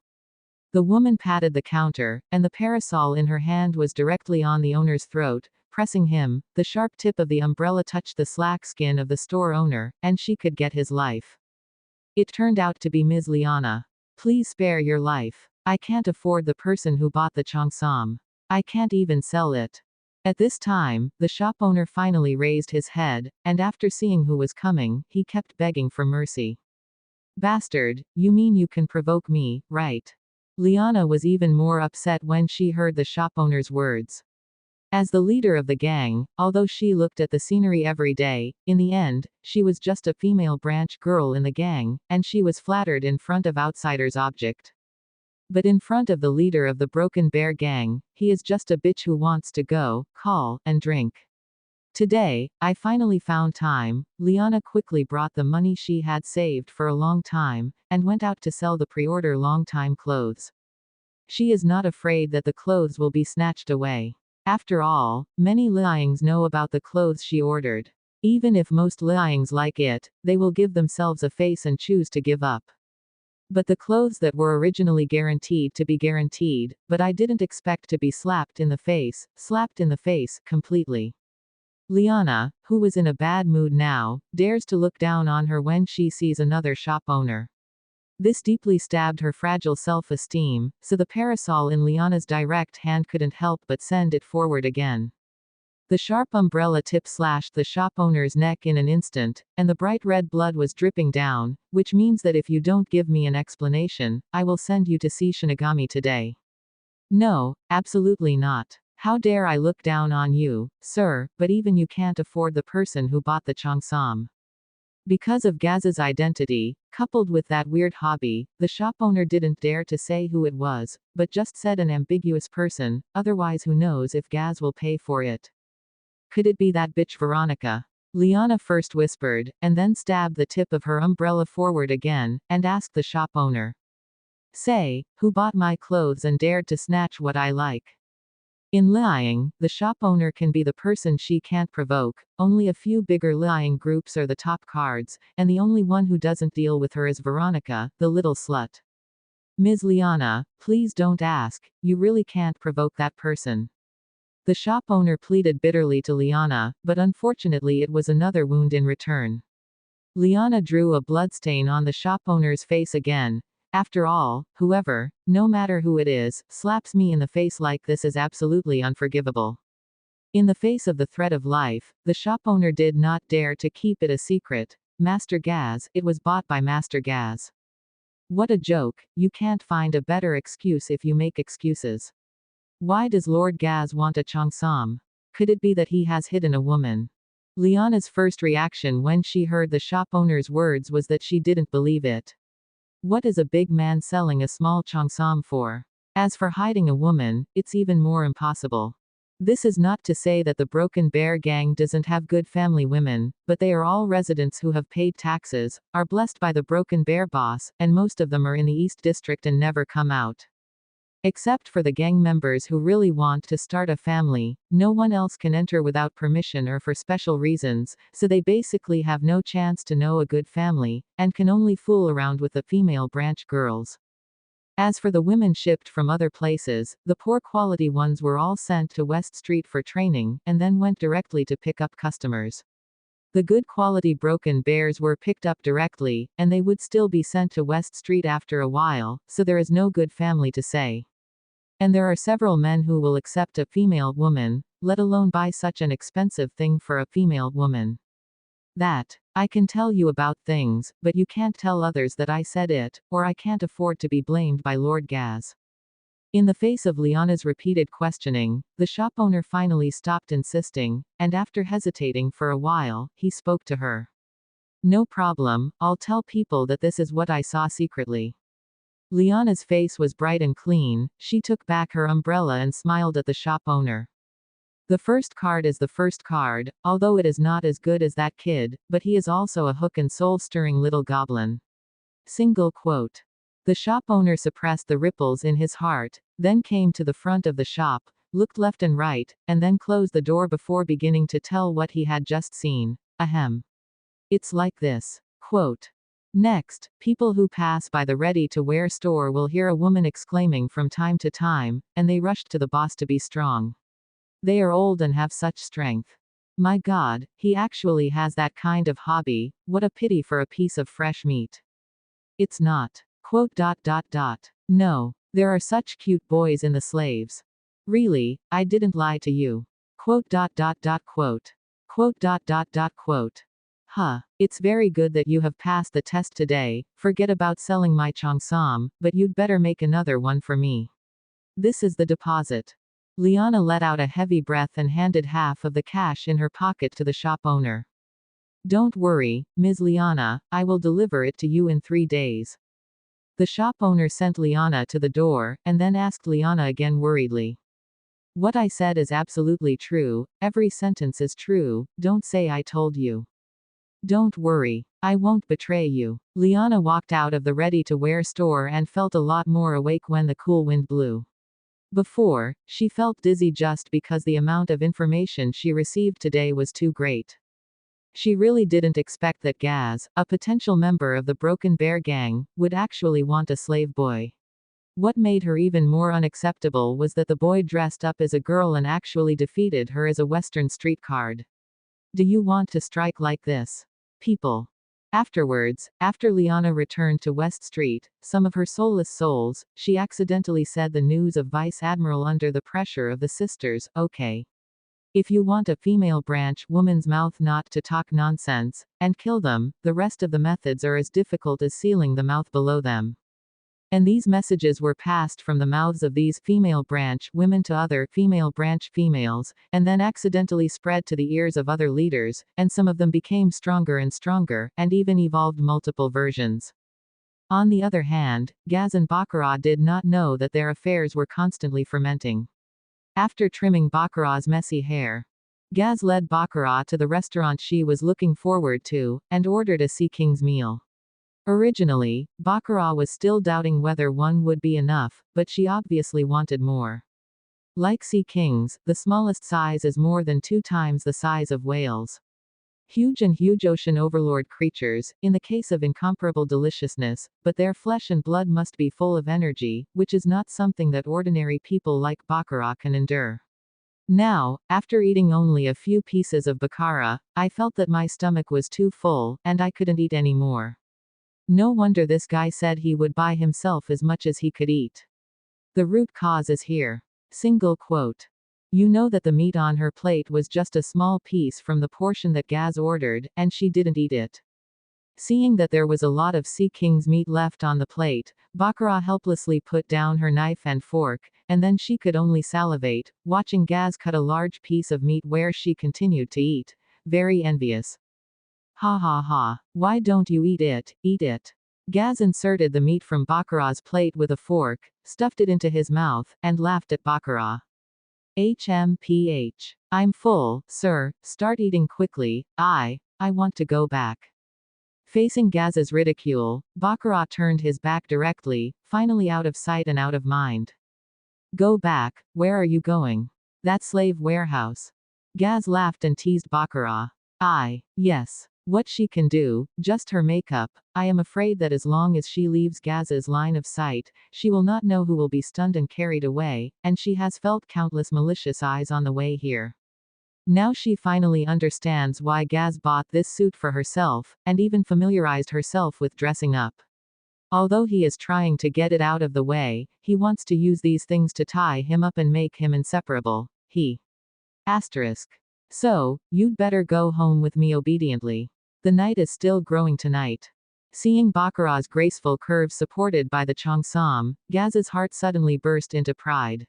S1: The woman patted the counter, and the parasol in her hand was directly on the owner's throat, pressing him. The sharp tip of the umbrella touched the slack skin of the store owner, and she could get his life. It turned out to be Ms. Liana. Please spare your life. I can't afford the person who bought the cheongsam. I can't even sell it. At this time, the shop owner finally raised his head, and after seeing who was coming, he kept begging for mercy. Bastard, you mean you can provoke me, right? Liana was even more upset when she heard the shop owner's words. As the leader of the gang, although she looked at the scenery every day, in the end, she was just a female branch girl in the gang, and she was flattered in front of outsiders' object. But in front of the leader of the Broken Bear gang, he is just a bitch who wants to go, call, and drink. Today, I finally found time. Liana quickly brought the money she had saved for a long time, and went out to sell the pre-order long-time clothes. She is not afraid that the clothes will be snatched away. After all, many Liangs know about the clothes she ordered. Even if most Liangs like it, they will give themselves a face and choose to give up. But the clothes that were originally guaranteed to be guaranteed, but I didn't expect to be slapped in the face, completely. Liana, who was in a bad mood now, dares to look down on her when she sees another shop owner. This deeply stabbed her fragile self-esteem, so the parasol in Liana's direct hand couldn't help but send it forward again. The sharp umbrella tip slashed the shop owner's neck in an instant, and the bright red blood was dripping down, which means that if you don't give me an explanation, I will send you to see Shinigami today. No, absolutely not. How dare I look down on you, sir, but even you can't afford the person who bought the cheongsam. Because of Gaz's identity, coupled with that weird hobby, the shop owner didn't dare to say who it was, but just said an ambiguous person, otherwise who knows if Gaz will pay for it. Could it be that bitch Veronica? Liana first whispered, and then stabbed the tip of her umbrella forward again, and asked the shop owner. Say, who bought my clothes and dared to snatch what I like? In lying, the shop owner can be the person she can't provoke, only a few bigger lying groups are the top cards, and the only one who doesn't deal with her is Veronica, the little slut. Ms. Liana, please don't ask, you really can't provoke that person. The shop owner pleaded bitterly to Liana, but unfortunately it was another wound in return. Liana drew a bloodstain on the shop owner's face again. After all, whoever, no matter who it is, slaps me in the face like this is absolutely unforgivable. In the face of the threat of life, the shop owner did not dare to keep it a secret. Master Gaz, it was bought by Master Gaz. What a joke, you can't find a better excuse if you make excuses. Why does Lord Gaz want a Cheongsam? Could it be that he has hidden a woman? Liana's first reaction when she heard the shop owner's words was that she didn't believe it. What is a big man selling a small Cheongsam for? As for hiding a woman, it's even more impossible. This is not to say that the Broken Bear gang doesn't have good family women, but they are all residents who have paid taxes, are blessed by the Broken Bear boss, and most of them are in the East District and never come out. Except for the gang members who really want to start a family, no one else can enter without permission or for special reasons, so they basically have no chance to know a good family, and can only fool around with the female branch girls. As for the women shipped from other places, the poor quality ones were all sent to West Street for training, and then went directly to pick up customers. The good quality Broken Bears were picked up directly, and they would still be sent to West Street after a while, so there is no good family to say. And there are several men who will accept a female woman, let alone buy such an expensive thing for a female woman. That. I can tell you about things, but you can't tell others that I said it, or I can't afford to be blamed by Lord Gaz. In the face of Liana's repeated questioning, the shop owner finally stopped insisting, and after hesitating for a while, he spoke to her. No problem, I'll tell people that this is what I saw secretly. Liana's face was bright and clean, she took back her umbrella and smiled at the shop owner. The first card is the first card, although it is not as good as that kid, but he is also a hook and soul-stirring little goblin. Single quote. The shop owner suppressed the ripples in his heart, then came to the front of the shop, looked left and right, and then closed the door before beginning to tell what he had just seen. Ahem. It's like this. Quote. Next, people who pass by the ready-to-wear store will hear a woman exclaiming from time to time, and they rushed to the boss to be strong. They are old and have such strength. My God, he actually has that kind of hobby, what a pity for a piece of fresh meat. It's not. Quote. No, there are such cute boys in the slaves. Really, I didn't lie to you. Quote. Quote. Quote. Huh. It's very good that you have passed the test today, forget about selling my Cheongsam, but you'd better make another one for me. This is the deposit. Liana let out a heavy breath and handed half of the cash in her pocket to the shop owner. Don't worry, Ms. Liana, I will deliver it to you in 3 days. The shop owner sent Liana to the door, and then asked Liana again worriedly. What I said is absolutely true, every sentence is true, don't say I told you. Don't worry. I won't betray you. Liana walked out of the ready-to-wear store and felt a lot more awake when the cool wind blew. Before, she felt dizzy just because the amount of information she received today was too great. She really didn't expect that Gaz, a potential member of the Broken Bear gang, would actually want a slave boy. What made her even more unacceptable was that the boy dressed up as a girl and actually defeated her as a Western street card. Do you want to strike like this? People. Afterwards, after Liana returned to West Street, some of her soulless souls, she accidentally said the news of Vice Admiral under the pressure of the sisters, okay. If you want a female branch woman's mouth not to talk nonsense, and kill them, the rest of the methods are as difficult as sealing the mouth below them. And these messages were passed from the mouths of these female branch women to other female branch females, and then accidentally spread to the ears of other leaders, and some of them became stronger and stronger, and even evolved multiple versions. On the other hand, Gaz and Baccarat did not know that their affairs were constantly fermenting. After trimming Baccarat's messy hair, Gaz led Baccarat to the restaurant she was looking forward to, and ordered a Sea King's meal. Originally, Baccarat was still doubting whether one would be enough, but she obviously wanted more. Like sea kings, the smallest size is more than 2 times the size of whales. Huge ocean overlord creatures, in the case of incomparable deliciousness, but their flesh and blood must be full of energy, which is not something that ordinary people like Baccarat can endure. Now, after eating only a few pieces of baccarat, I felt that my stomach was too full, and I couldn't eat any more. No wonder this guy said he would buy himself as much as he could eat. The root cause is here. Single quote. You know that the meat on her plate was just a small piece from the portion that Gaz ordered, and she didn't eat it. Seeing that there was a lot of Sea King's meat left on the plate, Baccarat helplessly put down her knife and fork, and then she could only salivate, watching Gaz cut a large piece of meat where she continued to eat, very envious. Ha ha ha. Why don't you eat it? Eat it. Gaz inserted the meat from Baccarat's plate with a fork, stuffed it into his mouth, and laughed at Baccarat. HMPH. I'm full, sir, start eating quickly, I want to go back. Facing Gaz's ridicule, Baccarat turned his back directly, finally out of sight and out of mind. Go back, where are you going? That slave warehouse. Gaz laughed and teased Baccarat. Yes. What she can do, just her makeup. I am afraid that as long as she leaves Gaz's line of sight, she will not know who will be stunned and carried away, and she has felt countless malicious eyes on the way here. Now she finally understands why Gaz bought this suit for herself, and even familiarized herself with dressing up. Although he is trying to get it out of the way, he wants to use these things to tie him up and make him inseparable. So, you'd better go home with me obediently. The night is still growing tonight. Seeing Baccarat's graceful curves supported by the cheongsam, Gaz's heart suddenly burst into pride.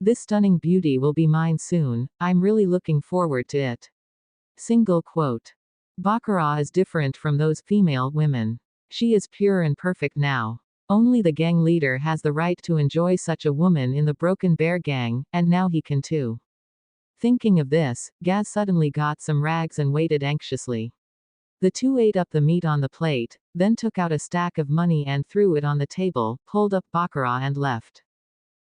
S1: This stunning beauty will be mine soon, I'm really looking forward to it. Single quote. Baccarat is different from those female women. She is pure and perfect now. Only the gang leader has the right to enjoy such a woman in the Broken Bear gang, and now he can too. Thinking of this, Gaz suddenly got some rags and waited anxiously. The two ate up the meat on the plate, then took out a stack of money and threw it on the table, pulled up Baccarat and left.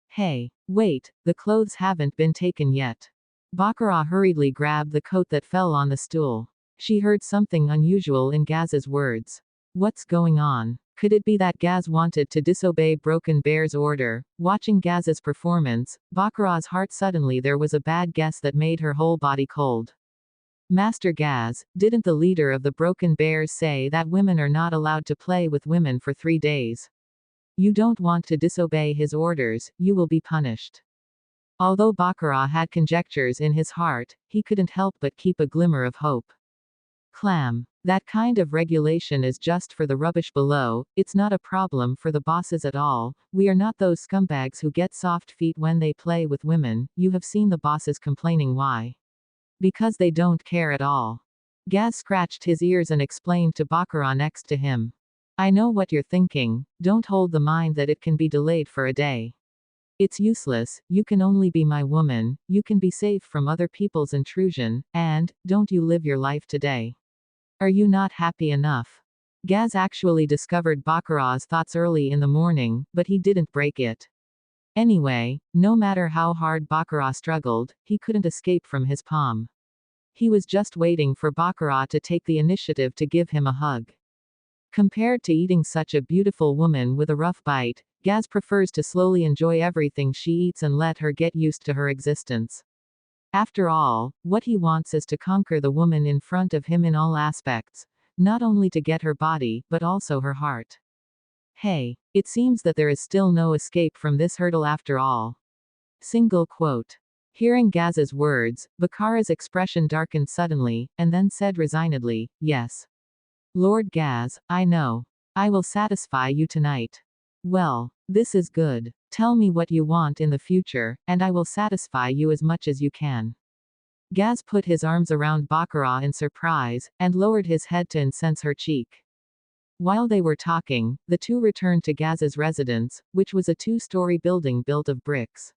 S1: Hey, wait, the clothes haven't been taken yet. Baccarat hurriedly grabbed the coat that fell on the stool. She heard something unusual in Gaz's words. What's going on? Could it be that Gaz wanted to disobey Broken Bear's order? Watching Gaz's performance, Baccarat's heart suddenly there was a bad guess that made her whole body cold. Master Gaz, didn't the leader of the Broken Bears say that women are not allowed to play with women for 3 days? You don't want to disobey his orders, you will be punished. Although Baccarat had conjectures in his heart, he couldn't help but keep a glimmer of hope. Clam. That kind of regulation is just for the rubbish below, it's not a problem for the bosses at all. We are not those scumbags who get soft feet when they play with women. You have seen the bosses complaining why? Because they don't care at all. Gaz scratched his ears and explained to Baccarat next to him. I know what you're thinking, don't hold the mind that it can be delayed for a day. It's useless, you can only be my woman, you can be safe from other people's intrusion, and, don't you live your life today. Are you not happy enough? Gaz actually discovered Baccarat's thoughts early in the morning, but he didn't break it. Anyway, no matter how hard Baccarat struggled, he couldn't escape from his palm. He was just waiting for Baccarat to take the initiative to give him a hug. Compared to eating such a beautiful woman with a rough bite, Gaz prefers to slowly enjoy everything she eats and let her get used to her existence. After all, what he wants is to conquer the woman in front of him in all aspects, not only to get her body, but also her heart. Hey, it seems that there is still no escape from this hurdle after all. Single quote. Hearing Gaz's words, Baccarat's expression darkened suddenly, and then said resignedly, Yes. Lord Gaz, I know. I will satisfy you tonight. Well, this is good. Tell me what you want in the future, and I will satisfy you as much as you can. Gaz put his arms around Baccarat in surprise, and lowered his head to incense her cheek. While they were talking, the two returned to Gaz's residence, which was a two-story building built of bricks.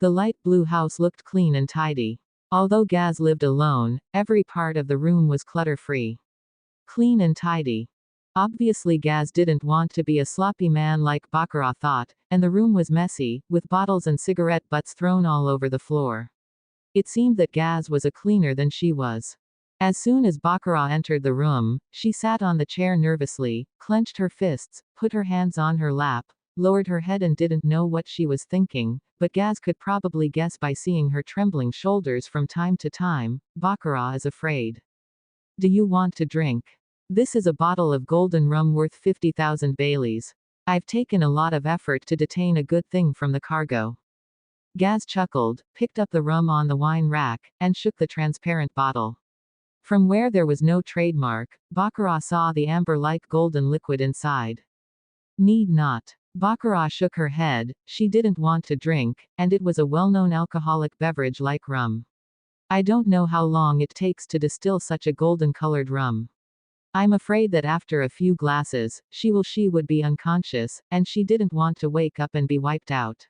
S1: The light blue house looked clean and tidy. Although Gaz lived alone, every part of the room was clutter-free. Clean and tidy. Obviously Gaz didn't want to be a sloppy man like Baccarat thought, and the room was messy, with bottles and cigarette butts thrown all over the floor. It seemed that Gaz was a cleaner than she was. As soon as Baccarat entered the room, she sat on the chair nervously, clenched her fists, put her hands on her lap, lowered her head and didn't know what she was thinking, but Gaz could probably guess by seeing her trembling shoulders from time to time. Baccarat is afraid. Do you want to drink? This is a bottle of golden rum worth 50,000 Baileys. I've taken a lot of effort to detain a good thing from the cargo. Gaz chuckled, picked up the rum on the wine rack, and shook the transparent bottle. From where there was no trademark, Baccarat saw the amber-like golden liquid inside. Need not. Baccarat shook her head. She didn't want to drink, and it was a well-known alcoholic beverage like rum. I don't know how long it takes to distill such a golden-colored rum. I'm afraid that after a few glasses, she would be unconscious, and she didn't want to wake up and be wiped out.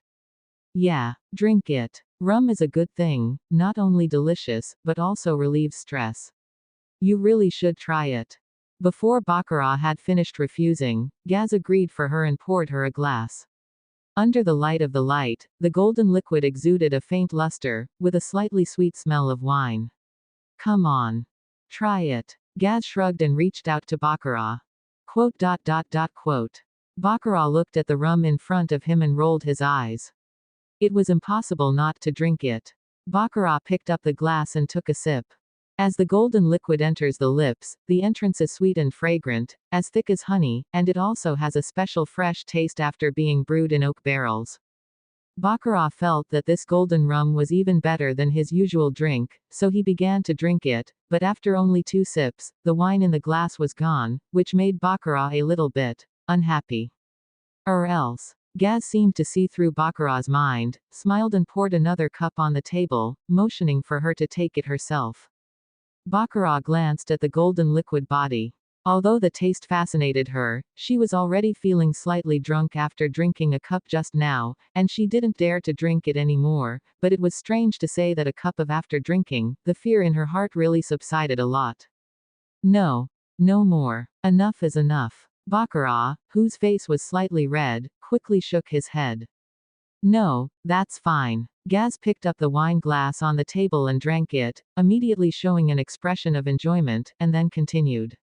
S1: Yeah, drink it. Rum is a good thing, not only delicious, but also relieves stress. You really should try it. Before Baccarat had finished refusing, Gaz agreed for her and poured her a glass. Under the light of the light, the golden liquid exuded a faint luster, with a slightly sweet smell of wine. Come on. Try it. Gaz shrugged and reached out to Baccarat. Quote. Baccarat looked at the rum in front of him and rolled his eyes. It was impossible not to drink it. Baccarat picked up the glass and took a sip. As the golden liquid enters the lips, the entrance is sweet and fragrant, as thick as honey, and it also has a special fresh taste after being brewed in oak barrels. Baccarat felt that this golden rum was even better than his usual drink, so he began to drink it, but after only 2 sips, the wine in the glass was gone, which made Baccarat a little bit unhappy. Or else. Gaz seemed to see through Baccarat's mind, smiled and poured another cup on the table, motioning for her to take it herself. Baccarat glanced at the golden liquid body. Although the taste fascinated her, she was already feeling slightly drunk after drinking a cup just now, and she didn't dare to drink it anymore, but it was strange to say that a cup of after drinking, the fear in her heart really subsided a lot. No. No more. Enough is enough. Baccarat, whose face was slightly red, quickly shook his head. No, that's fine. Gaz picked up the wine glass on the table and drank it, immediately showing an expression of enjoyment, and then continued.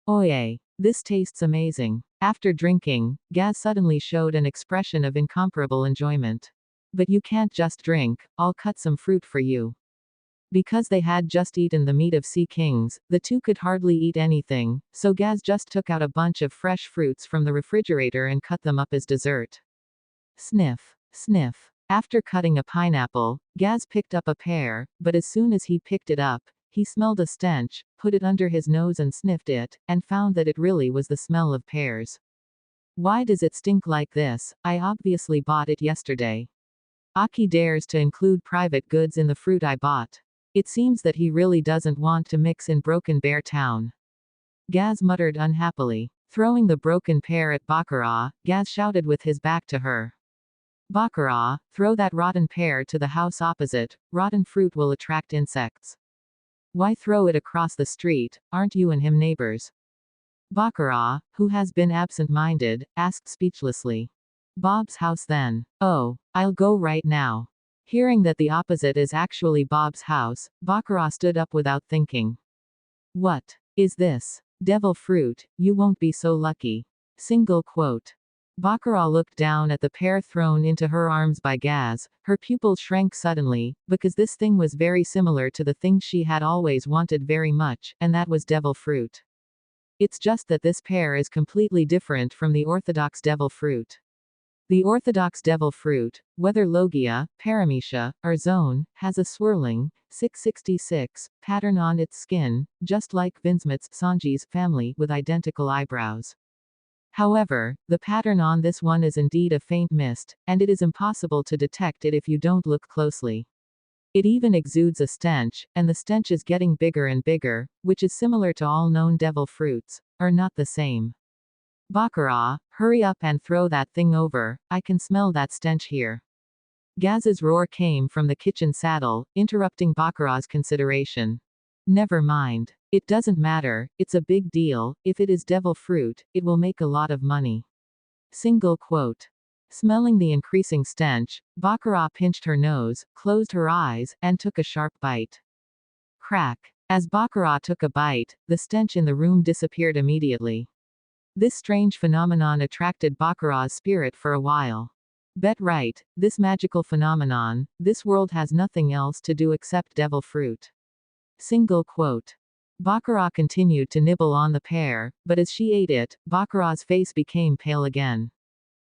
S1: Oye, this tastes amazing. After drinking, Gaz suddenly showed an expression of incomparable enjoyment. But you can't just drink, I'll cut some fruit for you. Because they had just eaten the meat of sea kings, the two could hardly eat anything, so Gaz just took out a bunch of fresh fruits from the refrigerator and cut them up as dessert. Sniff. Sniff. After cutting a pineapple, Gaz picked up a pear, but as soon as he picked it up, he smelled a stench, put it under his nose and sniffed it, and found that it really was the smell of pears. Why does it stink like this? I obviously bought it yesterday. Aki dares to include private goods in the fruit I bought. It seems that he really doesn't want to mix in Broken Bear Town. Gaz muttered unhappily. Throwing the broken pear at Baccarat, Gaz shouted with his back to her. Baccarat, throw that rotten pear to the house opposite. Rotten fruit will attract insects. Why throw it across the street? Aren't you and him neighbors? Baccarat, who has been absent-minded, asked speechlessly. Bob's house then. Oh, I'll go right now. Hearing that the opposite is actually Bob's house, Baccarat stood up without thinking. What is this? Devil fruit, you won't be so lucky. Single quote. Baccarat looked down at the pear thrown into her arms by Gaz. Her pupils shrank suddenly, because this thing was very similar to the thing she had always wanted very much, and that was devil fruit. It's just that this pear is completely different from the orthodox devil fruit. The orthodox devil fruit, whether Logia, Paramecia, or Zone, has a swirling, 666, pattern on its skin, just like Vinsmith's Sanji's family with identical eyebrows. However, the pattern on this one is indeed a faint mist, and it is impossible to detect it if you don't look closely. It even exudes a stench, and the stench is getting bigger and bigger, which is similar to all known devil fruits, are not the same. Baccarat, hurry up and throw that thing over, I can smell that stench here. Gaz's roar came from the kitchen saddle, interrupting Baccarat's consideration. Never mind. It doesn't matter, it's a big deal, if it is devil fruit, it will make a lot of money. Single quote. Smelling the increasing stench, Baccarat pinched her nose, closed her eyes, and took a sharp bite. Crack. As Baccarat took a bite, the stench in the room disappeared immediately. This strange phenomenon attracted Baccarat's spirit for a while. Bet right, this magical phenomenon, this world has nothing else to do except devil fruit. Single quote. Baccarat continued to nibble on the pear, but as she ate it, Baccarat's face became pale again.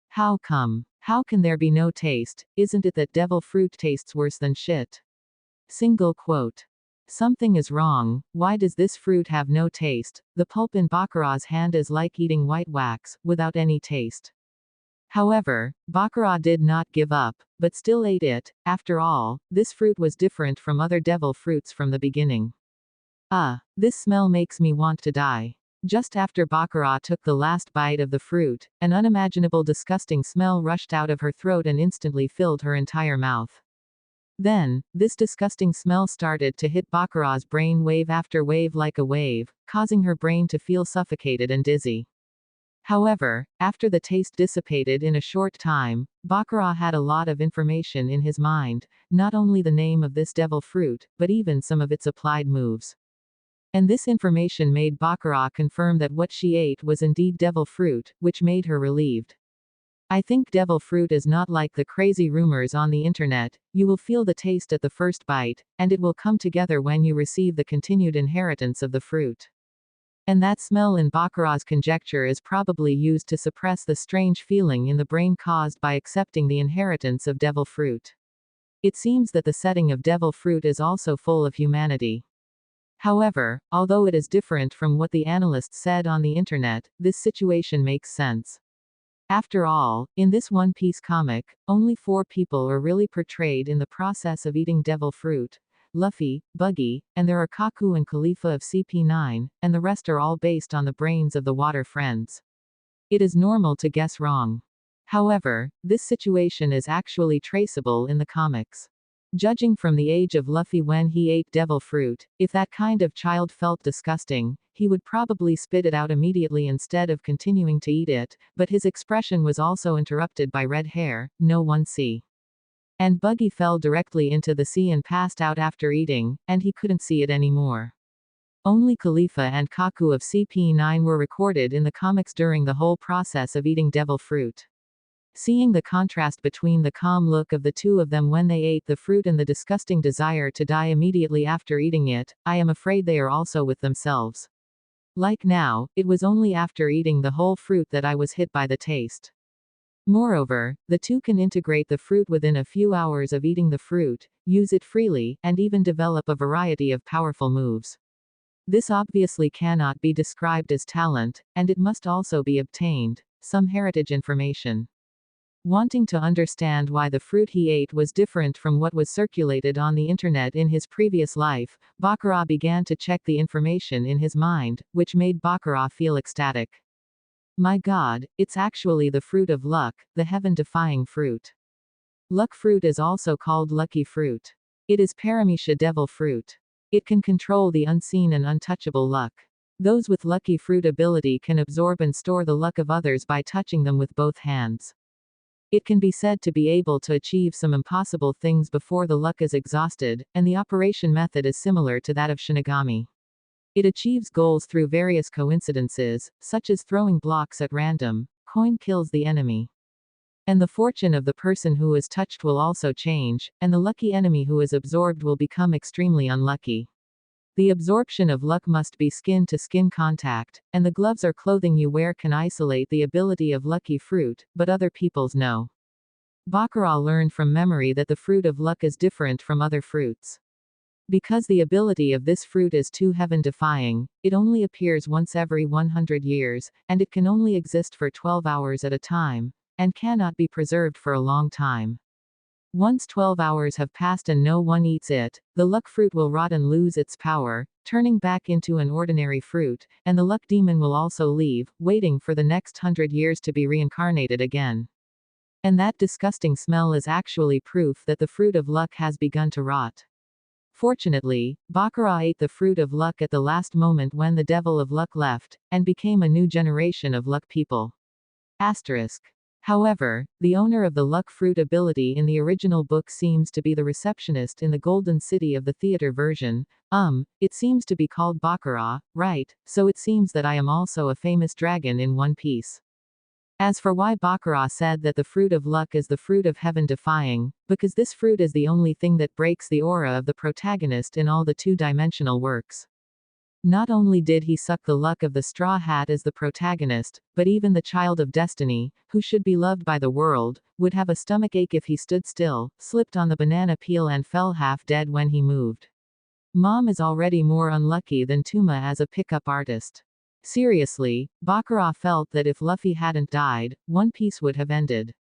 S1: How come? How can there be no taste? Isn't it that devil fruit tastes worse than shit? Single quote. Something is wrong, why does this fruit have no taste? The pulp in Baccarat's hand is like eating white wax, without any taste. However, Baccarat did not give up, but still ate it. After all, this fruit was different from other devil fruits from the beginning. This smell makes me want to die. Just after Baccarat took the last bite of the fruit, an unimaginable disgusting smell rushed out of her throat and instantly filled her entire mouth. Then, this disgusting smell started to hit Baccarat's brain wave after wave like a wave, causing her brain to feel suffocated and dizzy. However, after the taste dissipated in a short time, Baccarat had a lot of information in his mind, not only the name of this devil fruit, but even some of its applied moves. And this information made Baccarat confirm that what she ate was indeed devil fruit, which made her relieved. I think devil fruit is not like the crazy rumors on the internet. You will feel the taste at the first bite, and it will come together when you receive the continued inheritance of the fruit. And that smell in Baccarat's conjecture is probably used to suppress the strange feeling in the brain caused by accepting the inheritance of devil fruit. It seems that the setting of devil fruit is also full of humanity. However, although it is different from what the analysts said on the internet, this situation makes sense. After all, in this One Piece comic, only 4 people are really portrayed in the process of eating devil fruit: Luffy, Buggy, and there are Kaku and Khalifa of CP9, and the rest are all based on the brains of the Water Friends. It is normal to guess wrong. However, this situation is actually traceable in the comics. Judging from the age of Luffy when he ate devil fruit, if that kind of child felt disgusting, he would probably spit it out immediately instead of continuing to eat it, but his expression was also interrupted by red hair, no one see. And Buggy fell directly into the sea and passed out after eating, and he couldn't see it anymore. Only Khalifa and Kaku of CP9 were recorded in the comics during the whole process of eating devil fruit. Seeing the contrast between the calm look of the two of them when they ate the fruit and the disgusting desire to die immediately after eating it, I am afraid they are also with themselves. Like now, it was only after eating the whole fruit that I was hit by the taste. Moreover, the two can integrate the fruit within a few hours of eating the fruit, use it freely, and even develop a variety of powerful moves. This obviously cannot be described as talent, and it must also be obtained, some heritage information. Wanting to understand why the fruit he ate was different from what was circulated on the internet in his previous life, Baccarat began to check the information in his mind, which made Baccarat feel ecstatic. My God, it's actually the fruit of luck, the heaven-defying fruit. Luck fruit is also called lucky fruit. It is Paramecia devil fruit. It can control the unseen and untouchable luck. Those with lucky fruit ability can absorb and store the luck of others by touching them with both hands. It can be said to be able to achieve some impossible things before the luck is exhausted, and the operation method is similar to that of Shinigami. It achieves goals through various coincidences, such as throwing blocks at random. Coin kills the enemy. And the fortune of the person who is touched will also change, and the lucky enemy who is absorbed will become extremely unlucky. The absorption of luck must be skin-to-skin contact, and the gloves or clothing you wear can isolate the ability of lucky fruit, but other people's no. Baccarat learned from memory that the fruit of luck is different from other fruits. Because the ability of this fruit is too heaven-defying, it only appears once every 100 years, and it can only exist for 12 hours at a time, and cannot be preserved for a long time. Once 12 hours have passed and no one eats it, the luck fruit will rot and lose its power, turning back into an ordinary fruit, and the luck demon will also leave, waiting for the next 100 years to be reincarnated again. And that disgusting smell is actually proof that the fruit of luck has begun to rot. Fortunately, Baccarat ate the fruit of luck at the last moment when the devil of luck left, and became a new generation of luck people. Asterisk. However, the owner of the luck fruit ability in the original book seems to be the receptionist in the Golden City of the theater version. It seems to be called Baccarat, right? So it seems that I am also a famous dragon in One Piece. As for why Baccarat said that the fruit of luck is the fruit of heaven defying, because this fruit is the only thing that breaks the aura of the protagonist in all the two-dimensional works. Not only did he suck the luck of the Straw Hat as the protagonist, but even the Child of Destiny, who should be loved by the world, would have a stomachache if he stood still, slipped on the banana peel and fell half dead when he moved. Mom is already more unlucky than Tuma as a pickup artist. Seriously, Baccarat felt that if Luffy hadn't died, One Piece would have ended.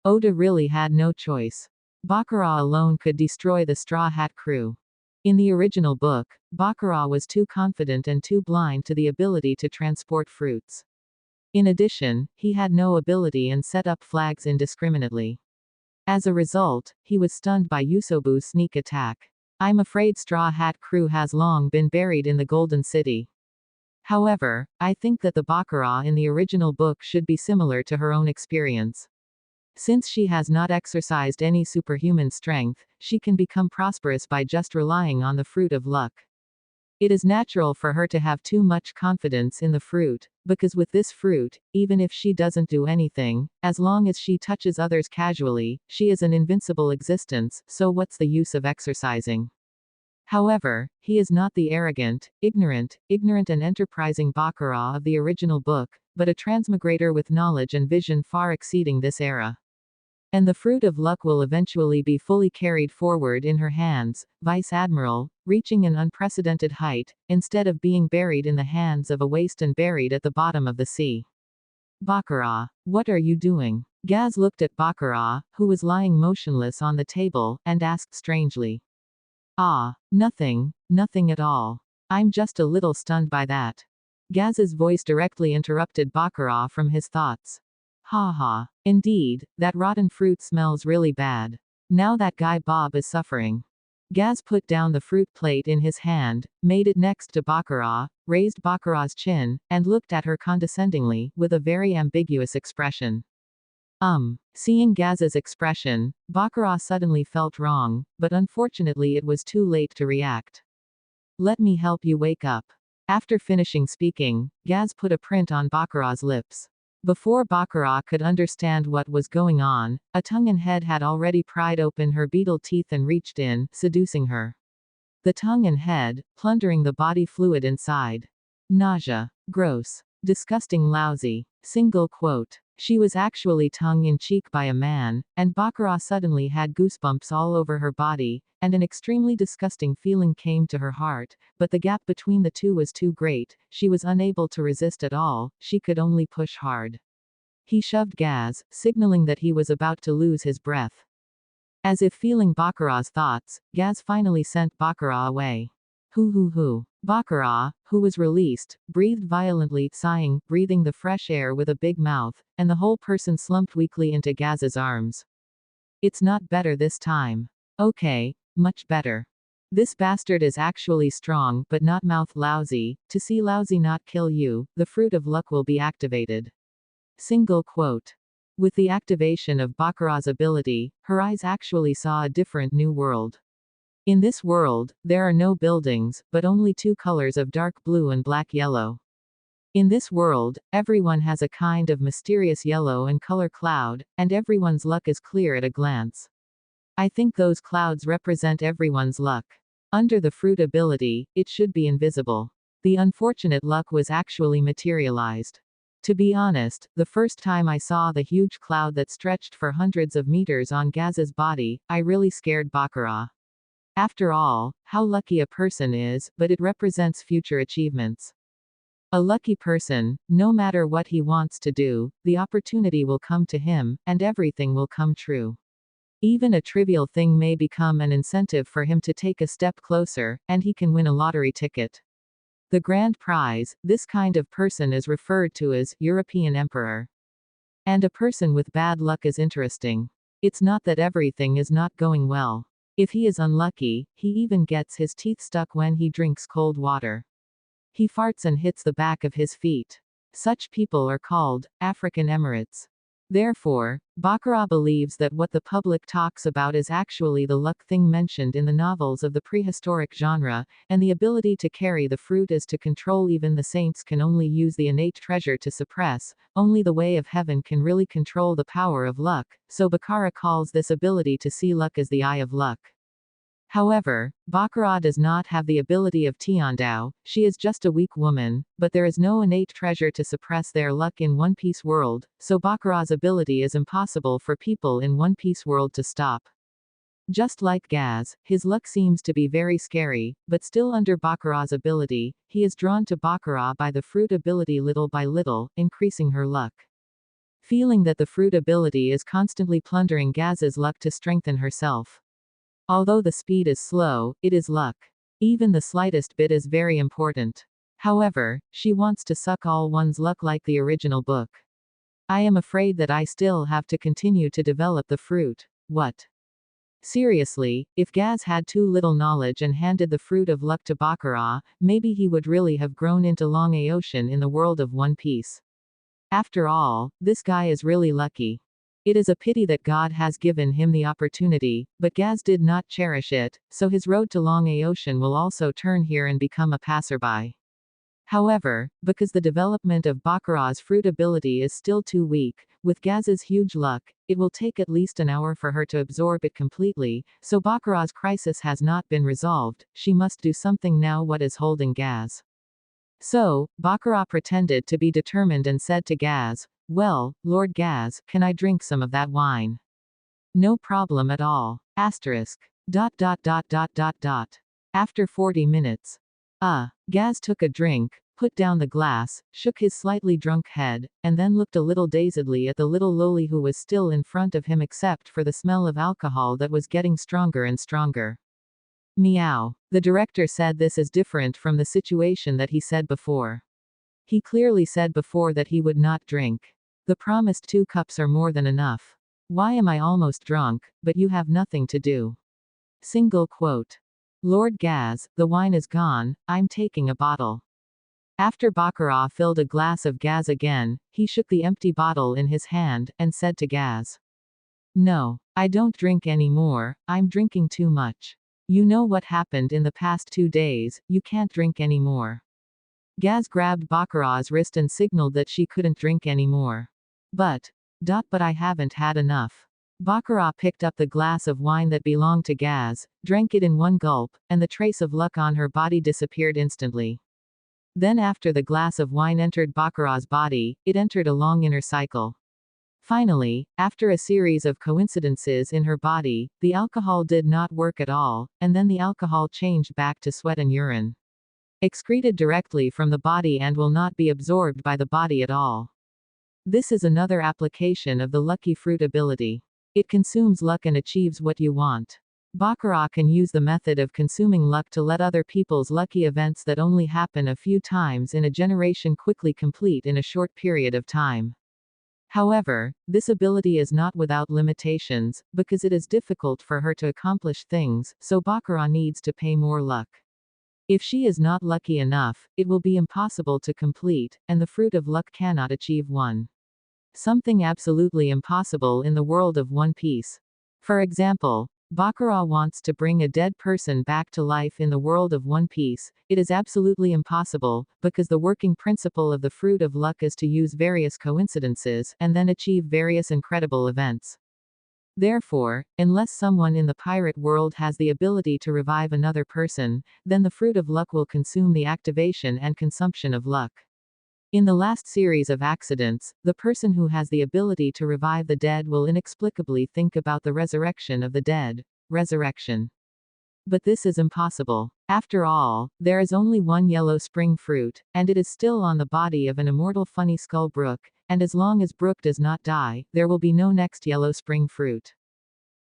S1: Oda really had no choice. Baccarat alone could destroy the Straw Hat crew. In the original book, Baccarat was too confident and too blind to the ability to transport fruits. In addition, he had no ability and set up flags indiscriminately. As a result, he was stunned by Usobu's sneak attack. I'm afraid Straw Hat crew has long been buried in the Golden City. However, I think that the Baccarat in the original book should be similar to her own experience. Since she has not exercised any superhuman strength, she can become prosperous by just relying on the fruit of luck. It is natural for her to have too much confidence in the fruit, because with this fruit, even if she doesn't do anything, as long as she touches others casually, she is an invincible existence, so what's the use of exercising? However, he is not the arrogant, ignorant and enterprising Baccarat of the original book, but a transmigrator with knowledge and vision far exceeding this era. And the fruit of luck will eventually be fully carried forward in her hands, Vice Admiral, reaching an unprecedented height, instead of being buried in the hands of a waste and buried at the bottom of the sea. Baccarat, what are you doing? Gaz looked at Baccarat, who was lying motionless on the table, and asked strangely. Nothing at all. I'm just a little stunned by that. Gaz's voice directly interrupted Baccarat from his thoughts. Ha. Indeed, that rotten fruit smells really bad. Now that guy Bob is suffering. Gaz put down the fruit plate in his hand, made it next to Baccarat, raised Baccarat's chin, and looked at her condescendingly, with a very ambiguous expression. Seeing Gaz's expression, Baccarat suddenly felt wrong, but unfortunately it was too late to react. Let me help you wake up. After finishing speaking, Gaz put a print on Baccarat's lips. Before Baccarat could understand what was going on, a tongue and head had already pried open her beetle teeth and reached in, seducing her. The tongue and head, plundering the body fluid inside. Nausea. Gross. Disgusting, lousy. Single quote. She was actually tongue-in-cheek by a man, and Baccarat suddenly had goosebumps all over her body, and an extremely disgusting feeling came to her heart, but the gap between the two was too great, she was unable to resist at all, she could only push hard. He shoved Gaz, signaling that he was about to lose his breath. As if feeling Baccarat's thoughts, Gaz finally sent Baccarat away. Hoo. Baccarat, who was released, breathed violently, sighing, breathing the fresh air with a big mouth, and the whole person slumped weakly into Gaz's arms. It's not better this time. Okay, much better. This bastard is actually strong, but not mouth lousy. To see lousy not kill you, the fruit of luck will be activated. Single quote. With the activation of Baccarat's ability, her eyes actually saw a different new world. In this world, there are no buildings, but only two colors of dark blue and black yellow. In this world, everyone has a kind of mysterious yellow and color cloud, and everyone's luck is clear at a glance. I think those clouds represent everyone's luck. Under the fruit ability, it should be invisible. The unfortunate luck was actually materialized. To be honest, the first time I saw the huge cloud that stretched for hundreds of meters on Gaz's body, I really scared Baccarat. After all, how lucky a person is, but it represents future achievements. A lucky person, no matter what he wants to do, the opportunity will come to him, and everything will come true. Even a trivial thing may become an incentive for him to take a step closer, and he can win a lottery ticket. The grand prize, this kind of person is referred to as European emperor. And a person with bad luck is interesting. It's not that everything is not going well. If he is unlucky, he even gets his teeth stuck when he drinks cold water. He farts and hits the back of his feet. Such people are called African Emirates. Therefore, Baccarat believes that what the public talks about is actually the luck thing mentioned in the novels of the prehistoric genre, and the ability to carry the fruit is to control. Even the saints can only use the innate treasure to suppress, only the way of heaven can really control the power of luck, so Baccarat calls this ability to see luck as the eye of luck. However, Baccarat does not have the ability of Tiandao, she is just a weak woman, but there is no innate treasure to suppress their luck in One Piece world, so Baccarat's ability is impossible for people in One Piece world to stop. Just like Gaz, his luck seems to be very scary, but still under Baccarat's ability, he is drawn to Baccarat by the fruit ability little by little, increasing her luck. Feeling that the fruit ability is constantly plundering Gaz's luck to strengthen herself. Although the speed is slow, it is luck. Even the slightest bit is very important. However, she wants to suck all one's luck like the original book. I am afraid that I still have to continue to develop the fruit. What? Seriously, if Gaz had too little knowledge and handed the fruit of luck to Baccarat, maybe he would really have grown into Long Ocean in the world of One Piece. After all, this guy is really lucky. It is a pity that God has given him the opportunity, but Gaz did not cherish it, so his road to Long Ocean will also turn here and become a passerby. However, because the development of Baccarat's fruit ability is still too weak, with Gaz's huge luck, it will take at least an hour for her to absorb it completely, so Baccarat's crisis has not been resolved, she must do something now. What is holding Gaz? So, Baccarat pretended to be determined and said to Gaz, "Well, Lord Gaz, can I drink some of that wine?" "No problem at all. Asterisk. ... After 40 minutes. Gaz took a drink, put down the glass, shook his slightly drunk head, and then looked a little dazedly at the little loli who was still in front of him except for the smell of alcohol that was getting stronger and stronger. Meow. The director said this is different from the situation that he said before. He clearly said before that he would not drink. The promised 2 cups are more than enough. Why am I almost drunk, but you have nothing to do? Single quote. Lord Gaz, the wine is gone, I'm taking a bottle. After Baccarat filled a glass of Gaz again, he shook the empty bottle in his hand, and said to Gaz. No, I don't drink anymore, I'm drinking too much. You know what happened in the past 2 days, you can't drink anymore. Gaz grabbed Baccarat's wrist and signaled that she couldn't drink anymore. But I haven't had enough. Baccarat picked up the glass of wine that belonged to Gaz, drank it in one gulp, and the trace of luck on her body disappeared instantly. Then after the glass of wine entered Baccarat's body, it entered a long inner cycle. Finally, after a series of coincidences in her body, the alcohol did not work at all, and then the alcohol changed back to sweat and urine. Excreted directly from the body and will not be absorbed by the body at all. This is another application of the lucky fruit ability. It consumes luck and achieves what you want. Baccarat can use the method of consuming luck to let other people's lucky events that only happen a few times in a generation quickly complete in a short period of time. However, this ability is not without limitations, because it is difficult for her to accomplish things, so Baccarat needs to pay more luck. If she is not lucky enough, it will be impossible to complete, and the fruit of luck cannot achieve something absolutely impossible in the world of One Piece. For example, Baccarat wants to bring a dead person back to life in the world of One Piece. It is absolutely impossible, because the working principle of the fruit of luck is to use various coincidences, and then achieve various incredible events. Therefore, unless someone in the pirate world has the ability to revive another person, then the fruit of luck will consume the activation and consumption of luck. In the last series of accidents, the person who has the ability to revive the dead will inexplicably think about the resurrection of the dead. Resurrection. But this is impossible. After all, there is only one yellow spring fruit, and it is still on the body of an immortal funny skull Brook, and as long as Brook does not die, there will be no next yellow spring fruit.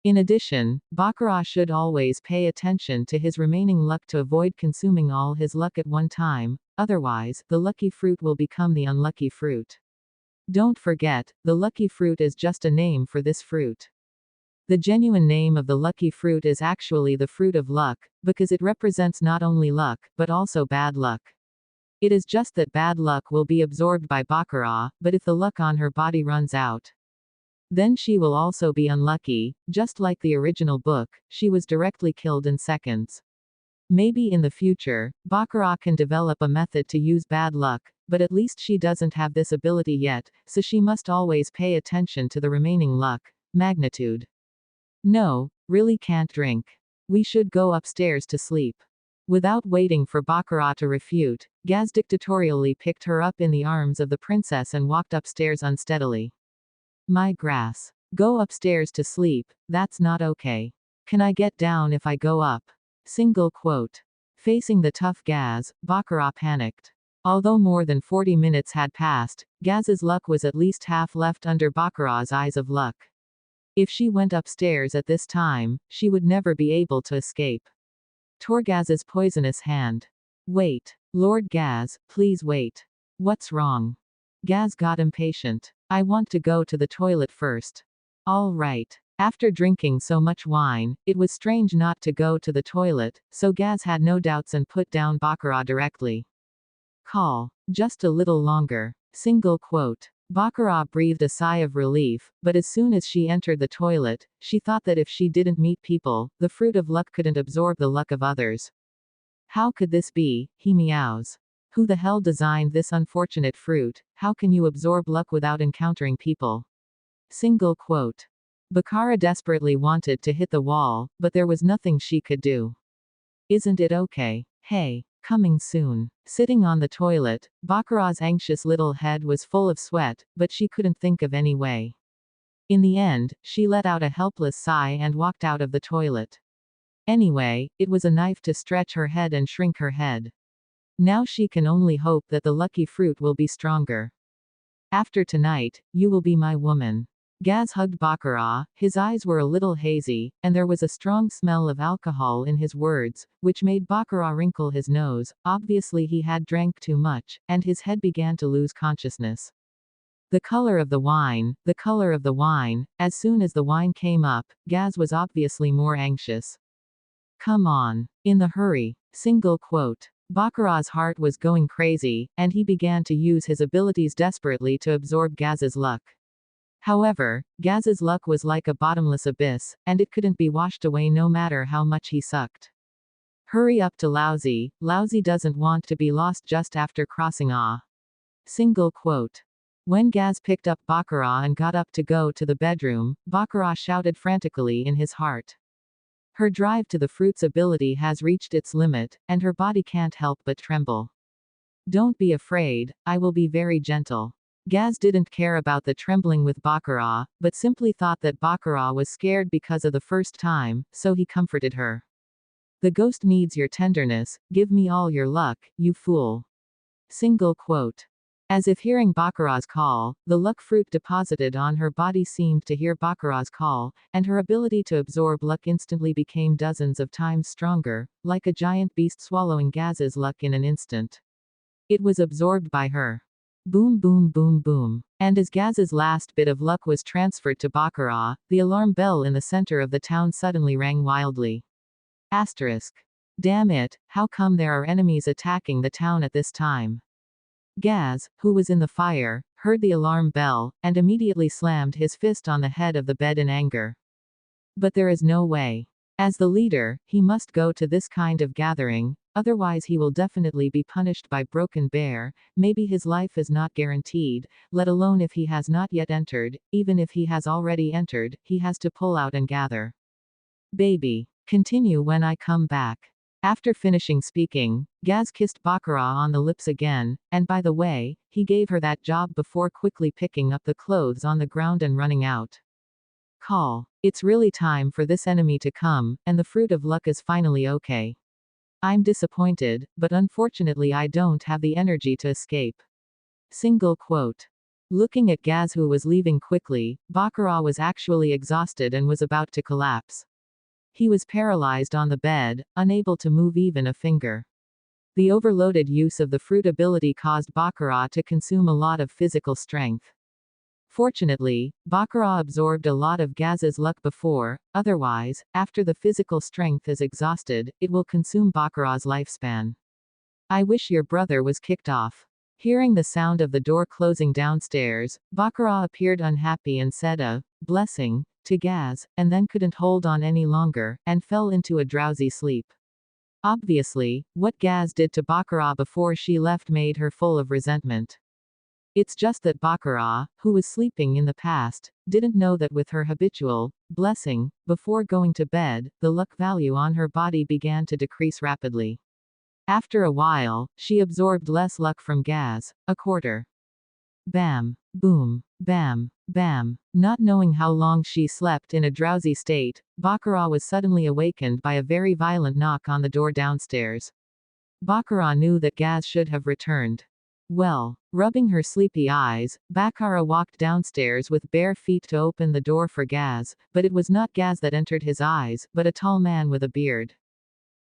S1: In addition, Baccarat should always pay attention to his remaining luck to avoid consuming all his luck at one time, otherwise, the lucky fruit will become the unlucky fruit. Don't forget, the lucky fruit is just a name for this fruit. The genuine name of the lucky fruit is actually the fruit of luck, because it represents not only luck, but also bad luck. It is just that bad luck will be absorbed by Baccarat, but if the luck on her body runs out, then she will also be unlucky. Just like the original book, she was directly killed in seconds. Maybe in the future, Baccarat can develop a method to use bad luck, but at least she doesn't have this ability yet, so she must always pay attention to the remaining luck. Magnitude. No, really can't drink. We should go upstairs to sleep. Without waiting for Baccarat to refute, Gaz dictatorially picked her up in the arms of the princess and walked upstairs unsteadily. My grass. Go upstairs to sleep, that's not okay. Can I get down if I go up? Single quote. Facing the tough Gaz, Baccarat panicked. Although more than 40 minutes had passed, Gaz's luck was at least half left under Baccarat's eyes of luck. If she went upstairs at this time, she would never be able to escape. Torgaz's poisonous hand. Wait. Lord Gaz, please wait. What's wrong? Gaz got impatient. I want to go to the toilet first. All right. After drinking so much wine, it was strange not to go to the toilet, so Gaz had no doubts and put down Baccarat directly. Call. Just a little longer. Single quote. Baccarat breathed a sigh of relief, but as soon as she entered the toilet, she thought that if she didn't meet people, the fruit of luck couldn't absorb the luck of others. How could this be? He meows. Who the hell designed this unfortunate fruit? How can you absorb luck without encountering people? Single quote. Baccarat desperately wanted to hit the wall, but there was nothing she could do. Isn't it okay? Hey. Coming soon. Sitting on the toilet, Baccarat's anxious little head was full of sweat, but she couldn't think of any way. In the end, she let out a helpless sigh and walked out of the toilet. Anyway, it was a knife to stretch her head and shrink her head. Now she can only hope that the lucky fruit will be stronger. After tonight, you will be my woman. Gaz hugged Baccarat, his eyes were a little hazy, and there was a strong smell of alcohol in his words, which made Baccarat wrinkle his nose. Obviously he had drank too much, and his head began to lose consciousness. The color of the wine, the color of the wine. As soon as the wine came up, Gaz was obviously more anxious. Come on. In the hurry. Single quote. Baccarat's heart was going crazy, and he began to use his abilities desperately to absorb Gaz's luck. However, Gaz's luck was like a bottomless abyss, and it couldn't be washed away no matter how much he sucked. Hurry up to Lousy. Lousy doesn't want to be lost just after crossing Ah. Single quote. When Gaz picked up Baccarat and got up to go to the bedroom, Baccarat shouted frantically in his heart. Her drive to the fruit's ability has reached its limit, and her body can't help but tremble. Don't be afraid, I will be very gentle. Gaz didn't care about the trembling with Baccarat, but simply thought that Baccarat was scared because of the first time, so he comforted her. The ghost needs your tenderness, give me all your luck, you fool. Single quote. As if hearing Baccarat's call, the luck fruit deposited on her body seemed to hear Baccarat's call, and her ability to absorb luck instantly became dozens of times stronger, like a giant beast swallowing Gaz's luck in an instant. It was absorbed by her. Boom boom boom boom. And as Gaz's last bit of luck was transferred to Baccarat, the alarm bell in the center of the town suddenly rang wildly. Asterisk. Damn it, how come there are enemies attacking the town at this time? Gaz, who was in the fire, heard the alarm bell, and immediately slammed his fist on the head of the bed in anger. But there is no way. As the leader, he must go to this kind of gathering, otherwise he will definitely be punished by Broken Bear. Maybe his life is not guaranteed, let alone if he has not yet entered. Even if he has already entered, he has to pull out and gather. Baby. Continue when I come back. After finishing speaking, Gaz kissed Baccarat on the lips again, and by the way, he gave her that job before quickly picking up the clothes on the ground and running out. Call. It's really time for this enemy to come, and the fruit of luck is finally okay. I'm disappointed, but unfortunately I don't have the energy to escape. Single quote. Looking at Gaz, who was leaving quickly, Baccarat was actually exhausted and was about to collapse. He was paralyzed on the bed, unable to move even a finger. The overloaded use of the fruit ability caused Baccarat to consume a lot of physical strength. Fortunately, Baccarat absorbed a lot of Gaz's luck before, otherwise, after the physical strength is exhausted, it will consume Baccarat's lifespan. I wish your brother was kicked off. Hearing the sound of the door closing downstairs, Baccarat appeared unhappy and said a blessing to Gaz, and then couldn't hold on any longer, and fell into a drowsy sleep. Obviously, what Gaz did to Baccarat before she left made her full of resentment. It's just that Baccarat, who was sleeping in the past, didn't know that with her habitual blessing before going to bed, the luck value on her body began to decrease rapidly. After a while, she absorbed less luck from Gaz, a quarter. Bam. Boom. Bam. Bam. Not knowing how long she slept in a drowsy state, Baccarat was suddenly awakened by a very violent knock on the door downstairs. Baccarat knew that Gaz should have returned. Well, rubbing her sleepy eyes, Baccarat walked downstairs with bare feet to open the door for Gaz, but it was not Gaz that entered his eyes, but a tall man with a beard.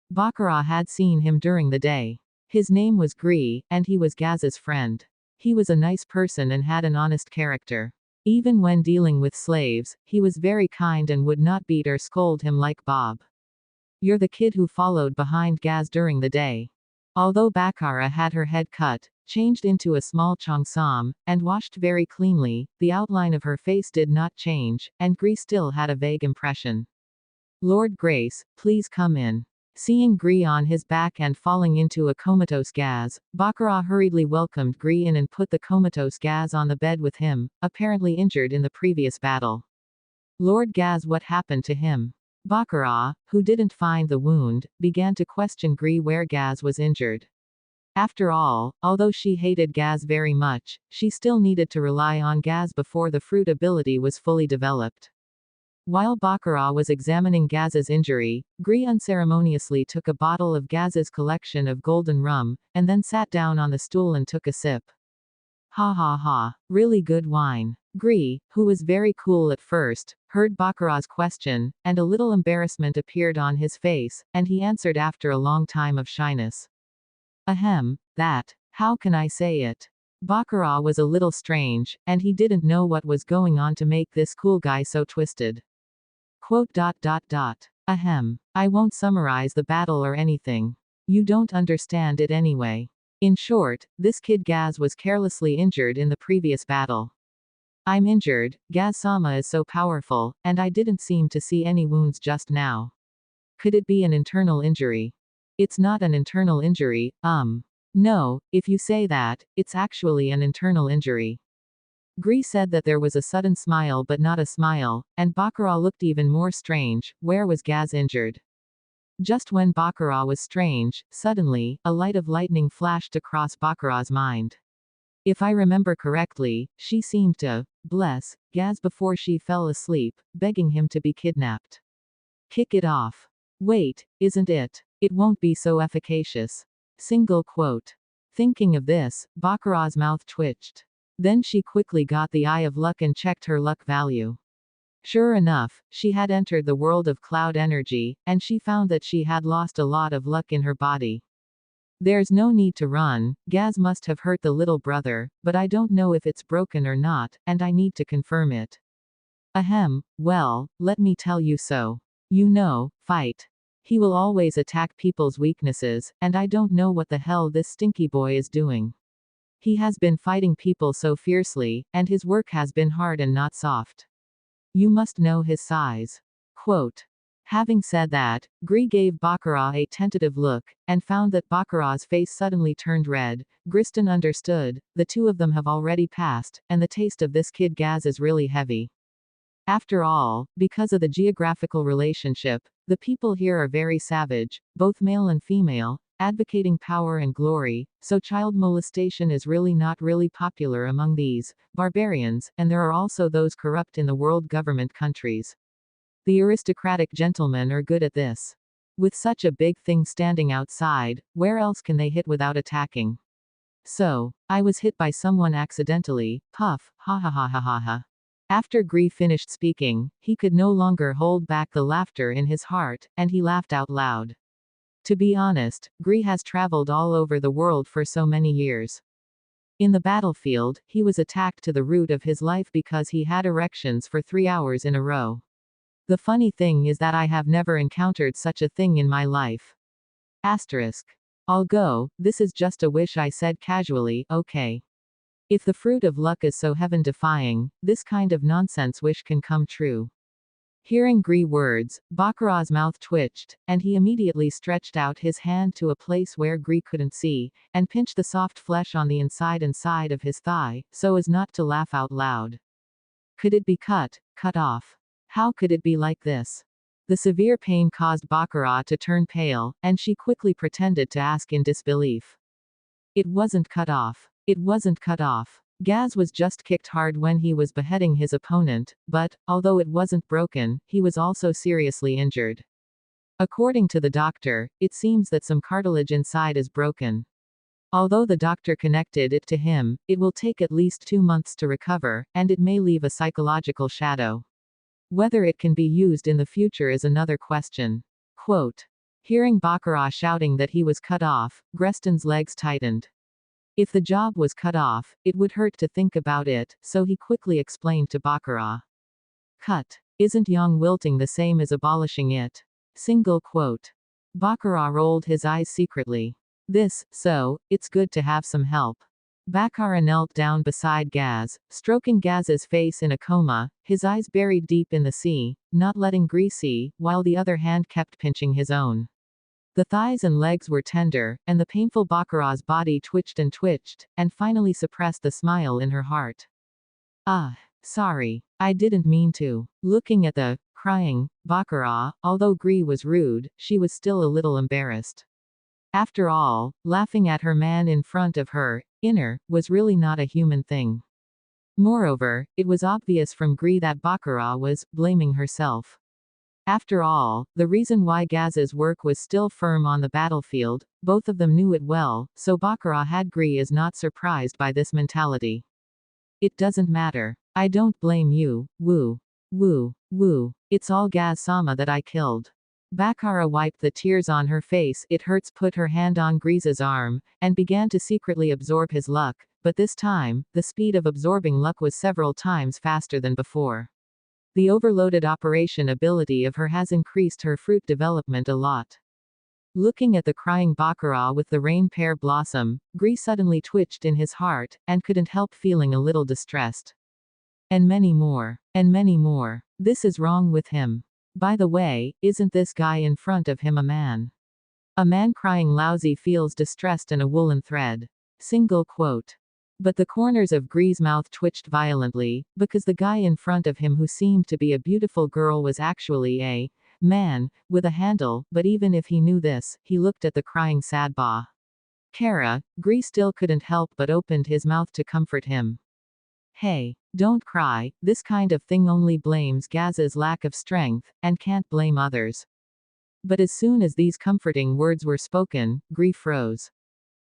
S1: Baccarat had seen him during the day. His name was Gris, and he was Gaz's friend. He was a nice person and had an honest character. Even when dealing with slaves, he was very kind and would not beat or scold him like Bob. You're the kid who followed behind Gaz during the day. Although Baccarat had her head cut, changed into a small cheongsam, and washed very cleanly, the outline of her face did not change, and Gris still had a vague impression. Lord Grace, please come in. Seeing Gris on his back and falling into a comatose Gaz, Baccarat hurriedly welcomed Gris in and put the comatose Gaz on the bed with him, apparently injured in the previous battle. Lord Gaz, what happened to him? Baccarat, who didn't find the wound, began to question Gris where Gaz was injured. After all, although she hated Gaz very much, she still needed to rely on Gaz before the fruit ability was fully developed. While Baccarat was examining Gaz's injury, Gris unceremoniously took a bottle of Gaz's collection of golden rum, and then sat down on the stool and took a sip. Ha ha ha. Really good wine. Gris, who was very cool at first, heard Baccarat's question, and a little embarrassment appeared on his face, and he answered after a long time of shyness. Ahem, that. How can I say it? Baccarat was a little strange, and he didn't know what was going on to make this cool guy so twisted. Quote. Ahem. I won't summarize the battle or anything. You don't understand it anyway. In short, this kid Gaz was carelessly injured in the previous battle. I'm injured, Gaz-sama is so powerful, and I didn't seem to see any wounds just now. Could it be an internal injury? It's not an internal injury, No, if you say that, it's actually an internal injury. Gris said that there was a sudden smile but not a smile, and Baccarat looked even more strange. Where was Gaz injured? Just when Baccarat was strange, suddenly, a light of lightning flashed across Baccarat's mind. If I remember correctly, she seemed to bless Gaz before she fell asleep, begging him to be kidnapped. Kick it off. Wait, isn't it? It won't be so efficacious. Single quote. Thinking of this, Baccarat's mouth twitched. Then she quickly got the Eye of Luck and checked her luck value. Sure enough, she had entered the world of cloud energy, and she found that she had lost a lot of luck in her body. There's no need to run, Gaz must have hurt the little brother, but I don't know if it's broken or not, and I need to confirm it. Ahem, well, let me tell you so. You know, fight. He will always attack people's weaknesses, and I don't know what the hell this stinky boy is doing. He has been fighting people so fiercely, and his work has been hard and not soft. You must know his size. Quote. Having said that, Gris gave Baccarat a tentative look, and found that Baccarat's face suddenly turned red. Griston understood, the two of them have already passed, and the taste of this kid Gaz is really heavy. After all, because of the geographical relationship, the people here are very savage, both male and female, advocating power and glory, so child molestation is really not really popular among these barbarians, and there are also those corrupt in the world government countries. The aristocratic gentlemen are good at this. With such a big thing standing outside, where else can they hit without attacking? So, I was hit by someone accidentally, puff, ha ha ha ha ha ha. After Gree finished speaking, he could no longer hold back the laughter in his heart, and he laughed out loud. To be honest, Gree has traveled all over the world for so many years. In the battlefield, he was attacked to the root of his life because he had erections for 3 hours in a row. The funny thing is that I have never encountered such a thing in my life. Asterisk. I'll go, this is just a wish, I said casually, okay. If the fruit of luck is so heaven-defying, this kind of nonsense wish can come true. Hearing Gree words, Baccarat's mouth twitched, and he immediately stretched out his hand to a place where Gree couldn't see, and pinched the soft flesh on the inside and side of his thigh, so as not to laugh out loud. Could it be cut off? How could it be like this? The severe pain caused Baccarat to turn pale, and she quickly pretended to ask in disbelief. It wasn't cut off. It wasn't cut off. Gaz was just kicked hard when he was beheading his opponent, but, although it wasn't broken, he was also seriously injured. According to the doctor, it seems that some cartilage inside is broken. Although the doctor connected it to him, it will take at least 2 months to recover, and it may leave a psychological shadow. Whether it can be used in the future is another question. Quote. Hearing Baccarat shouting that he was cut off, Greston's legs tightened. If the job was cut off, it would hurt to think about it, so he quickly explained to Baccarat. Cut. Isn't young wilting the same as abolishing it? Single quote. Baccarat rolled his eyes secretly. So, it's good to have some help. Baccarat knelt down beside Gaz, stroking Gaz's face in a coma, his eyes buried deep in the sea, not letting Gree see, while the other hand kept pinching his own. The thighs and legs were tender, and the painful Baccarat's body twitched, and finally suppressed the smile in her heart. Sorry. I didn't mean to. Looking at the crying Baccarat, although Gree was rude, she was still a little embarrassed. After all, laughing at her man in front of her, was really not a human thing. Moreover, it was obvious from Gree that Baccarat was blaming herself. After all, the reason why Gaz's work was still firm on the battlefield, both of them knew it well, so Baccarat had Gree is not surprised by this mentality. It doesn't matter. I don't blame you, woo. Woo. Woo. It's all Gaz-sama that I killed. Baccarat wiped the tears on her face. It hurts. Put her hand on Grease's arm, and began to secretly absorb his luck, but this time, the speed of absorbing luck was several times faster than before. The overloaded operation ability of her has increased her fruit development a lot. Looking at the crying Baccarat with the rain pear blossom, Gree suddenly twitched in his heart, and couldn't help feeling a little distressed. And many more. And many more. This is wrong with him. By the way, isn't this guy in front of him a man? A man crying lousy feels distressed and a woolen thread. Single quote. But the corners of Gree's mouth twitched violently, because the guy in front of him who seemed to be a beautiful girl was actually a man, with a handle, but even if he knew this, he looked at the crying sad Baccarat. Gree still couldn't help but opened his mouth to comfort him. Hey, don't cry, this kind of thing only blames Gaz's lack of strength, and can't blame others. But as soon as these comforting words were spoken, Gree froze.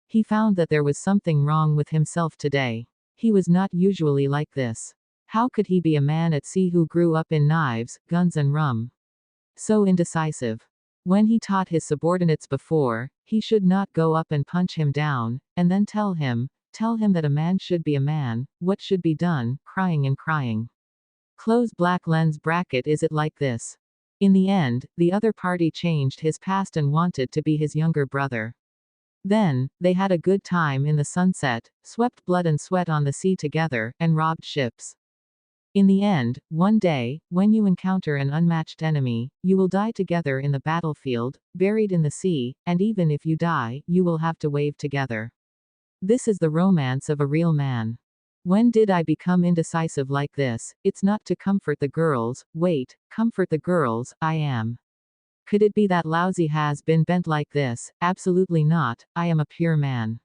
S1: He found that there was something wrong with himself today. He was not usually like this. How could he be a man at sea who grew up in knives, guns and rum? So indecisive. When he taught his subordinates before, he should not go up and punch him down, and then tell him that a man should be a man, what should be done, crying and crying. Close black lens bracket. Is it like this? In the end, the other party changed his past and wanted to be his younger brother. Then, they had a good time in the sunset, swept blood and sweat on the sea together, and robbed ships. In the end, one day, when you encounter an unmatched enemy, you will die together in the battlefield, buried in the sea, and even if you die, you will have to wave together. This is the romance of a real man. When did I become indecisive like this? It's not to comfort the girls, wait, comfort the girls, I am Could it be that lousy has been bent like this? Absolutely not, I am a pure man.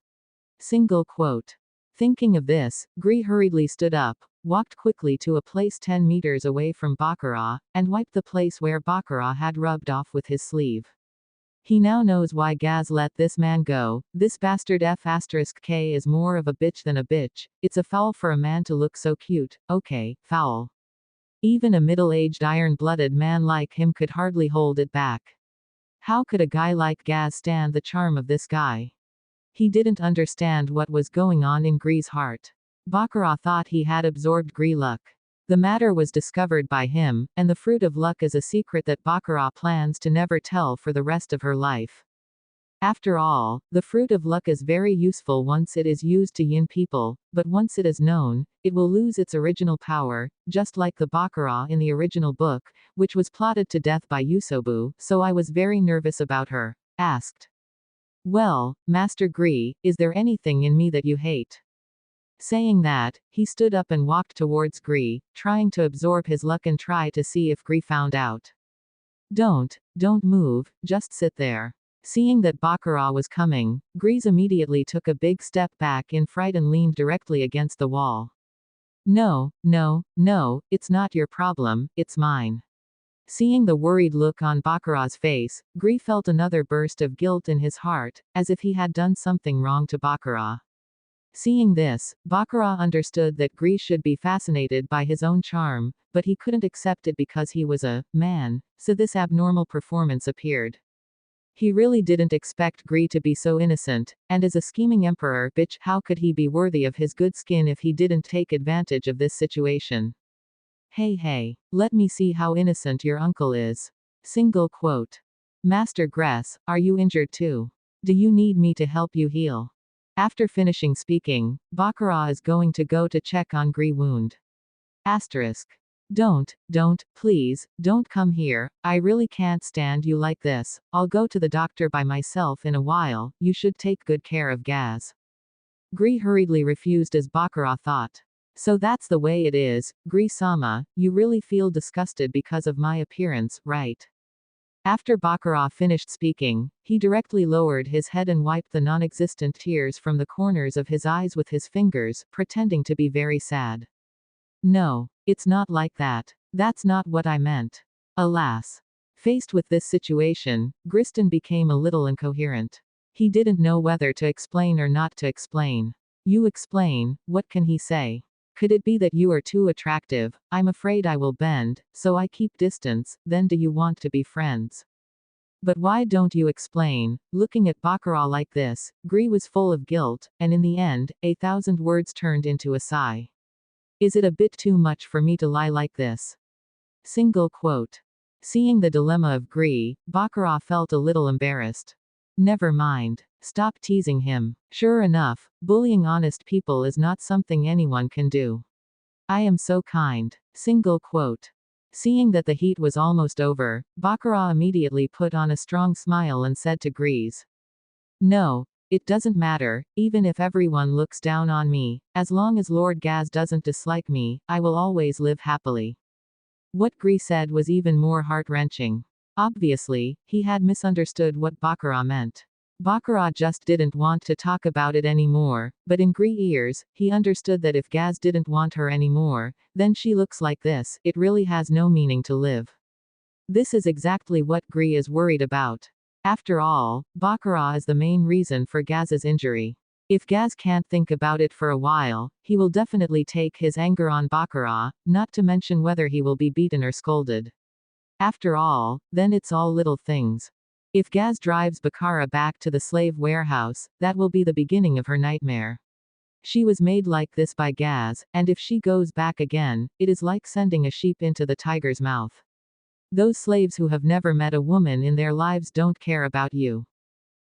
S1: Single quote. Thinking of this, Gree hurriedly stood up, walked quickly to a place 10 meters away from Baccarat, and wiped the place where Baccarat had rubbed off with his sleeve. He now knows why Gaz let this man go. This bastard F*K is more of a bitch than a bitch. It's a foul for a man to look so cute. Okay, foul. Even a middle-aged iron-blooded man like him could hardly hold it back. How could a guy like Gaz stand the charm of this guy? He didn't understand what was going on in Gree's heart. Baccarat thought he had absorbed Gree luck. The matter was discovered by him, and the fruit of luck is a secret that Baccarat plans to never tell for the rest of her life. After all, the fruit of luck is very useful once it is used to yin people, but once it is known, it will lose its original power, just like the Baccarat in the original book, which was plotted to death by Yusobu, so I was very nervous about her. Asked. Well, Master Gree, is there anything in me that you hate? Saying that, he stood up and walked towards Gree, trying to absorb his luck and try to see if Gree found out. Don't move, just sit there. Seeing that Baccarat was coming, Grease immediately took a big step back in fright and leaned directly against the wall. No, it's not your problem, it's mine. Seeing the worried look on Baccarat's face, Gree felt another burst of guilt in his heart, as if he had done something wrong to Baccarat. Seeing this, Baccarat understood that Gree should be fascinated by his own charm, but he couldn't accept it because he was a man, so this abnormal performance appeared. He really didn't expect Gree to be so innocent, and as a scheming emperor bitch, how could he be worthy of his good skin if he didn't take advantage of this situation? Hey, let me see how innocent your uncle is. Single quote. Master Gress, are you injured too? Do you need me to help you heal? After finishing speaking, Baccarat is going to go to check on Gree wound. Asterisk. Don't, please, don't come here, I really can't stand you like this, I'll go to the doctor by myself in a while, you should take good care of Gaz. Gree hurriedly refused as Baccarat thought. So that's the way it is, Gree-sama, you really feel disgusted because of my appearance, right? After Baccarat finished speaking, he directly lowered his head and wiped the non-existent tears from the corners of his eyes with his fingers, pretending to be very sad. No, it's not like that. That's not what I meant. Alas. Faced with this situation, Griston became a little incoherent. He didn't know whether to explain or not to explain. You explain, what can he say? Could it be that you are too attractive? I'm afraid I will bend, so I keep distance, then do you want to be friends? But why don't you explain? Looking at Baccarat like this, Gree was full of guilt, and in the end, 1,000 words turned into a sigh. Is it a bit too much for me to lie like this? Single quote. Seeing the dilemma of Gree, Baccarat felt a little embarrassed. Never mind. Stop teasing him. Sure enough, bullying honest people is not something anyone can do. I am so kind. Single quote. Seeing that the heat was almost over, Baccarat immediately put on a strong smile and said to Grease. No, it doesn't matter, even if everyone looks down on me, as long as Lord Gaz doesn't dislike me, I will always live happily. What Grease said was even more heart-wrenching. Obviously, he had misunderstood what Baccarat meant. Baccarat just didn't want to talk about it anymore, but in Gree's ears, he understood that if Gaz didn't want her anymore, then she looks like this, it really has no meaning to live. This is exactly what Gree is worried about. After all, Baccarat is the main reason for Gaz's injury. If Gaz can't think about it for a while, he will definitely take his anger on Baccarat, not to mention whether he will be beaten or scolded. After all, then it's all little things. If Gaz drives Baccarat back to the slave warehouse, that will be the beginning of her nightmare. She was made like this by Gaz, and if she goes back again, it is like sending a sheep into the tiger's mouth. Those slaves who have never met a woman in their lives don't care about you.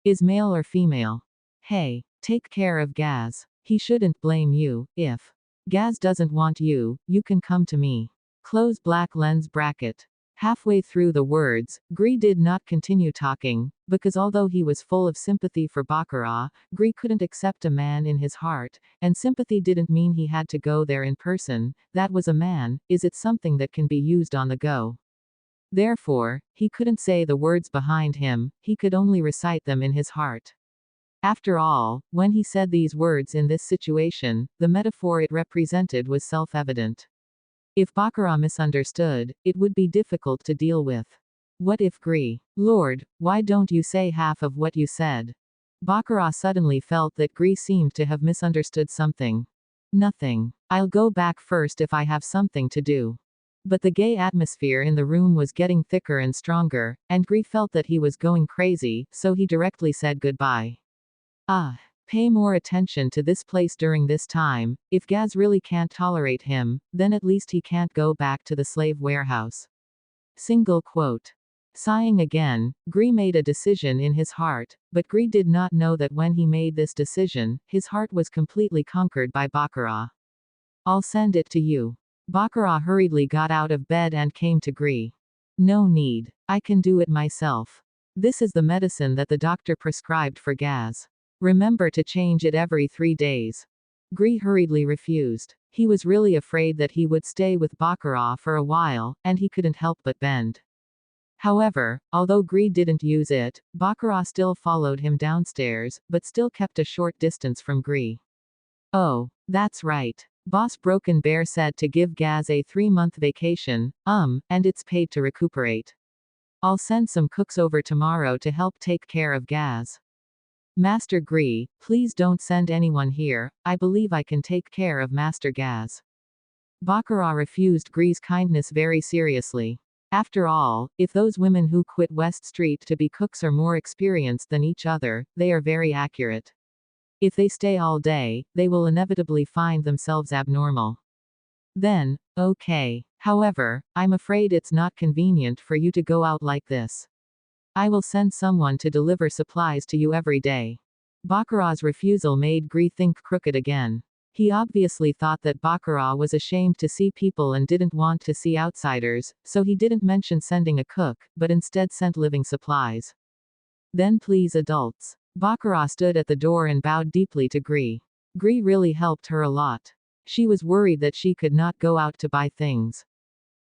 S1: Is male or female. Hey, take care of Gaz. He shouldn't blame you. If Gaz doesn't want you, you can come to me. Close black lens bracket. Halfway through the words, Gree did not continue talking, because although he was full of sympathy for Baccarat, Gree couldn't accept a man in his heart, and sympathy didn't mean he had to go there in person, that was a man, is it something that can be used on the go? Therefore, he couldn't say the words behind him, he could only recite them in his heart. After all, when he said these words in this situation, the metaphor it represented was self-evident. If Baccarat misunderstood, it would be difficult to deal with. What if Gris? Lord, why don't you say half of what you said? Baccarat suddenly felt that Gris seemed to have misunderstood something. Nothing. I'll go back first if I have something to do. But the gay atmosphere in the room was getting thicker and stronger, and Gris felt that he was going crazy, so he directly said goodbye. Ah. Pay more attention to this place during this time. If Gaz really can't tolerate him, then at least he can't go back to the slave warehouse. Single quote. Sighing again, Gris made a decision in his heart, but Gris did not know that when he made this decision, his heart was completely conquered by Baccarat. I'll send it to you. Baccarat hurriedly got out of bed and came to Gris. No need. I can do it myself. This is the medicine that the doctor prescribed for Gaz. Remember to change it every 3 days. Gris hurriedly refused. He was really afraid that he would stay with Baccarat for a while, and he couldn't help but bend. However, although Gris didn't use it, Baccarat still followed him downstairs, but still kept a short distance from Gris. Oh, that's right. Boss Broken Bear said to give Gaz a 3-month vacation, and it's paid to recuperate. I'll send some cooks over tomorrow to help take care of Gaz. Master Gris, please don't send anyone here, I believe I can take care of Master Gaz. Baccarat refused Gris's kindness very seriously. After all, if those women who quit West Street to be cooks are more experienced than each other, they are very accurate. If they stay all day, they will inevitably find themselves abnormal. Then, okay. However, I'm afraid it's not convenient for you to go out like this. I will send someone to deliver supplies to you every day. Baccarat's refusal made Gris think crooked again. He obviously thought that Baccarat was ashamed to see people and didn't want to see outsiders, so he didn't mention sending a cook, but instead sent living supplies. Then please adults. Baccarat stood at the door and bowed deeply to Gris. Gris really helped her a lot. She was worried that she could not go out to buy things.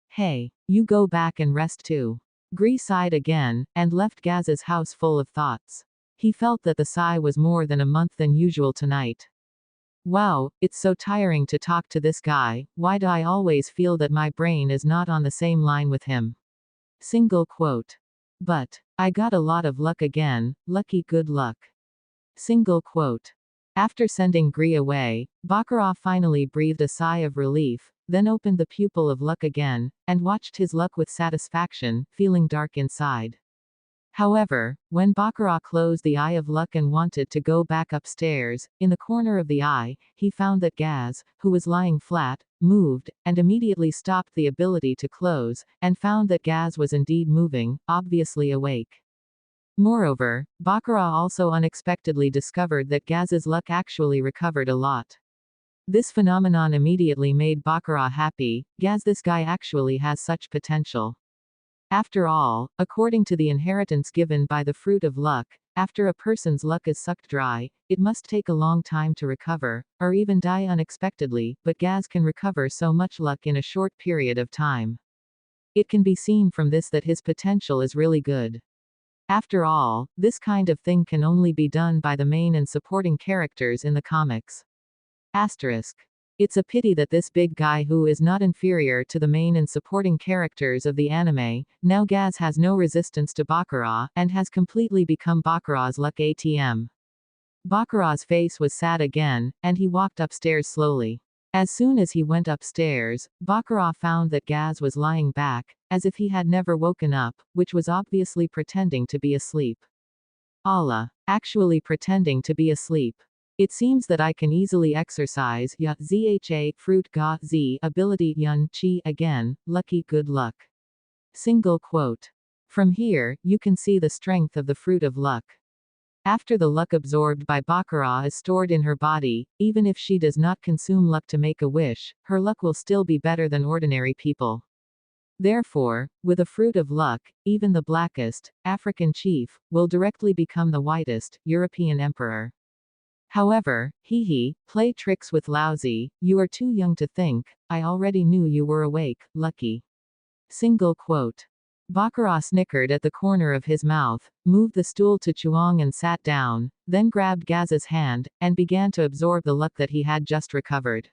S1: Hey, you go back and rest too. Gris sighed again, and left Gaz's house full of thoughts. He felt that the sigh was more than a month than usual tonight. Wow, it's so tiring to talk to this guy, why do I always feel that my brain is not on the same line with him? Single quote. But, I got a lot of luck again, lucky good luck. Single quote. After sending Gris away, Baccarat finally breathed a sigh of relief, then opened the pupil of luck again, and watched his luck with satisfaction, feeling dark inside. However, when Baccarat closed the eye of luck and wanted to go back upstairs, in the corner of the eye, he found that Gaz, who was lying flat, moved, and immediately stopped the ability to close, and found that Gaz was indeed moving, obviously awake. Moreover, Baccarat also unexpectedly discovered that Gaz's luck actually recovered a lot. This phenomenon immediately made Baccarat happy. Gaz, this guy actually has such potential. After all, according to the inheritance given by the fruit of luck, after a person's luck is sucked dry, it must take a long time to recover, or even die unexpectedly, but Gaz can recover so much luck in a short period of time. It can be seen from this that his potential is really good. After all, this kind of thing can only be done by the main and supporting characters in the comics. Asterisk. It's a pity that this big guy who is not inferior to the main and supporting characters of the anime, now Gaz has no resistance to Baccarat, and has completely become Baccarat's luck ATM. Baccarat's face was sad again, and he walked upstairs slowly. As soon as he went upstairs, Baccarat found that Gaz was lying back, as if he had never woken up, which was obviously pretending to be asleep. Allah. Actually pretending to be asleep. It seems that I can easily exercise zha fruit ga z ability yun chi again, lucky good luck. Single quote. From here, you can see the strength of the fruit of luck. After the luck absorbed by Baccarat is stored in her body, even if she does not consume luck to make a wish, her luck will still be better than ordinary people. Therefore, with a fruit of luck, even the blackest, African chief, will directly become the whitest, European emperor. However, play tricks with lousy, you are too young to think, I already knew you were awake, lucky. Single quote. Baccarat snickered at the corner of his mouth, moved the stool to Chuang and sat down, then grabbed Gaz's hand, and began to absorb the luck that he had just recovered.